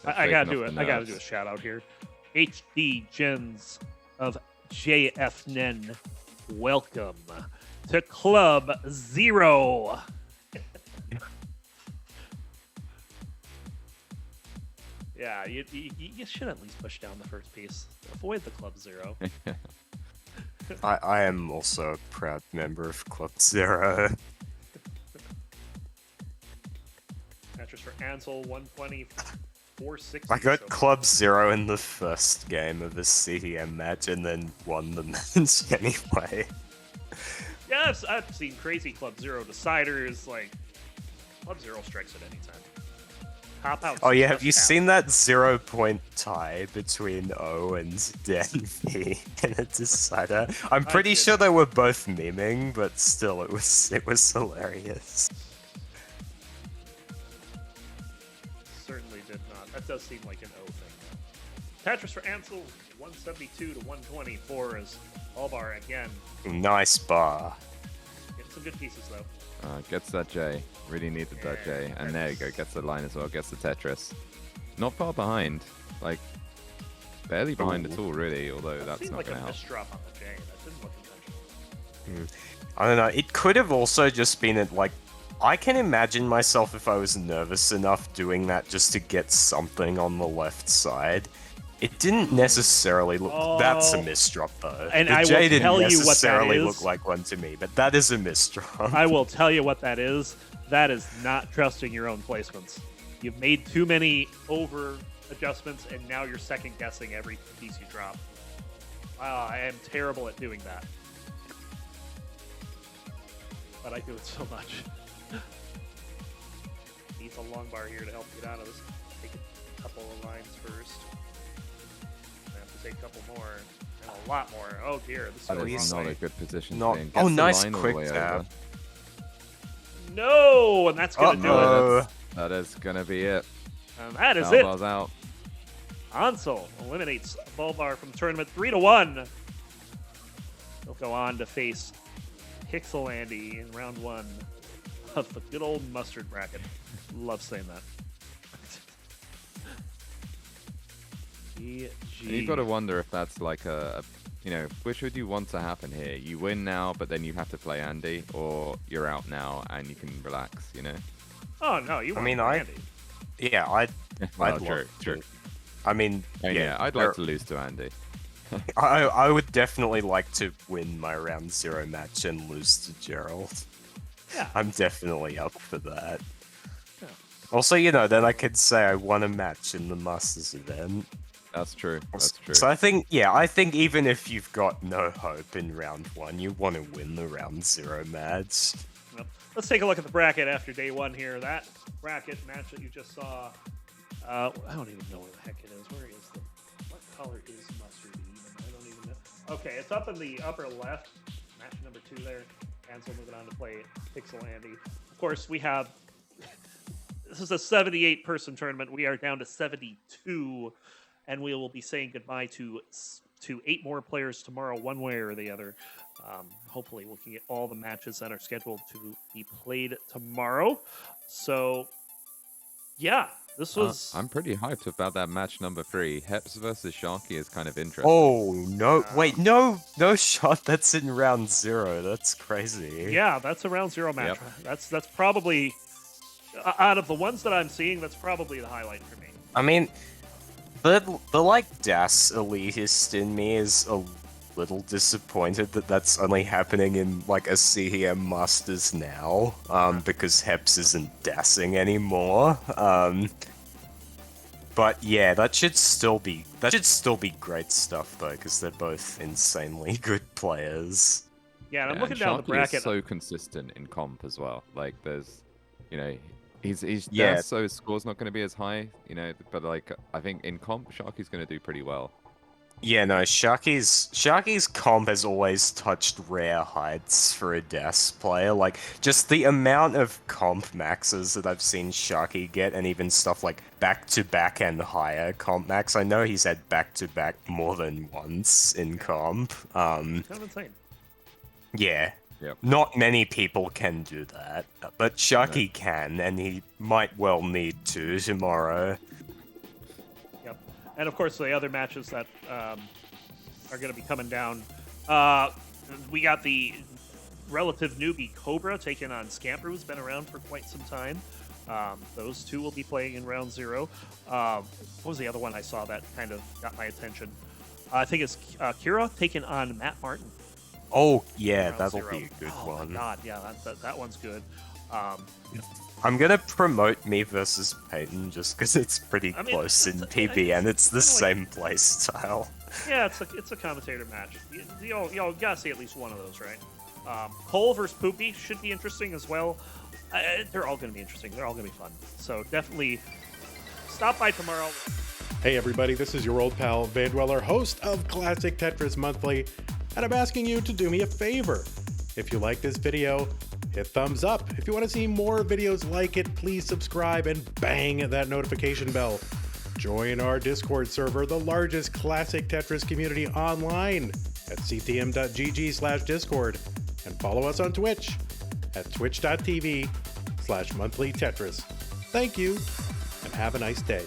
I gotta do it. I gotta do a shout out here. HD Gens of JFNN, welcome to Club Zero. Yeah, you should at least push down the first piece. Avoid the Club Zero. I am also a proud member of Club Zero. Tetris for Ansel, 120, 460. I got so Club Zero in the first game of a CTM match and then won the match anyway. Yeah, I've seen crazy Club Zero deciders. Like, Club Zero strikes at any time. Hop out. Oh yeah, have you seen that 0-point tie between O and Dan V in a decider? I'm pretty did. sure they were both memeing, but still, it was hilarious. Certainly did not. That does seem like an O thing. Tetris for Ansel, 172 to 124 as Balbar again. Nice bar. Getting some good pieces though. Gets that J. Really needed that J. And there you go. Gets the line as well. Gets the Tetris. Not far behind. Like, barely behind at all, really. Although That that's seemed not like going a to help. misdrop on the J. That didn't look intentional. I don't know. It could have also just been at like. I can imagine myself if I was nervous enough doing that just to get something on the left side. It didn't necessarily look. That's a misdrop though. And the I will J didn't tell you what that necessarily is. look like one to me, but that is a misdrop. I will tell you what that is. That is not trusting your own placements. You've made too many over adjustments, and now you're second guessing every piece you drop. I am terrible at doing that. But I do it so much. Needs a long bar here to help get out of this. Take a couple of lines first. I have to take couple more, and a lot more. Oh dear, this That is is the wrong not way. a good position. Not- to be in. oh, Gets the nice line all the quick way tap. over. No, and that's gonna do it. That is gonna be it. And that is Balbar's it. out. Ansel eliminates Balbar from the tournament 3-1. They'll go on to face Pixel Andy in round 1 of the good old mustard bracket. Love saying that. GG. And you've got to wonder if that's like you know, which would you want to happen here? You win now, but then you have to play Andy, or you're out now and you can relax, you know? Oh no, you want Andy. Yeah, I'd Well, love true, to. true. I mean, Yeah, I'd like to lose to Andy. I would definitely like to win my round 0 match and lose to Gerald. Yeah. I'm definitely up for that. Yeah. Also, you know, then I could say I won a match in the Masters event. That's true. That's true. So I think even if you've got no hope in round 1, you want to win the round 0 match. Well, let's take a look at the bracket after day 1 here. That bracket match that you just saw. I don't even know where the heck it is. Where is the? What color is mustard even? I don't even know. Okay, it's up in the upper left. Match number 2 there. Ansel moving on to play Pixel Andy. Of course, we have. This is a 78-person tournament. We are down to 72, and we will be saying goodbye to 8 more players tomorrow, one way or the other. Hopefully, we can get all the matches that are scheduled to be played tomorrow. So, yeah, this was. I'm pretty hyped about that match number 3. Heps versus Sharky is kind of interesting. Oh no! Wait, no shot. That's in round 0. That's crazy. Yeah, that's a round 0 match. Yep. That's probably out of the ones that I'm seeing. That's probably the highlight for me. I mean, the like DAS elitist in me is a little disappointed that that's only happening in like a CEM Masters now, because Heps isn't DASing anymore. But yeah, that should still be great stuff though, because they're both insanely good players. Yeah, and I'm Yeah, looking and down the Sharky bracket. is so consistent in comp as well. Like, there's, you know, he's Yeah. DAS, so his score's not going to be as high, you know. But like, I think in comp, Sharky's going to do pretty well. Yeah, no, Sharky's comp has always touched rare heights for a DAS player. Like, just the amount of comp maxes that I've seen Sharky get, and even stuff like back-to-back and higher comp max. I know he's had back-to-back more than once in comp. Kind of insane. Yeah. Yep. Not many people can do that, but Sharky can, and he might well need to tomorrow. Yep. And of course, the other matches that are going to be coming down. We got the relative newbie Cobra taking on Scamper, who's been around for quite some time. Those two will be playing in round 0. What was the other one I saw that kind of got my attention? I think it's Kira taking on Matt Martin. Oh, yeah, Round that'll 0. be a good one. My God, yeah, that one's good. I'm gonna promote me versus Peyton just because it's pretty close in PB and it's the same play style. Yeah, it's a commentator match. You gotta see at least one of those, right? Cole versus Poopy should be interesting as well. They're all gonna be interesting. They're all gonna be fun. So definitely stop by tomorrow. Hey everybody, this is your old pal Vandweller, host of Classic Tetris Monthly, and I'm asking you to do me a favor. If you like this video, hit thumbs up. If you want to see more videos like it, please subscribe and bang that notification bell. Join our Discord server, the largest classic Tetris community online, at ctm.gg/discord, and follow us on Twitch at twitch.tv/monthlytetris. Thank you, and have a nice day.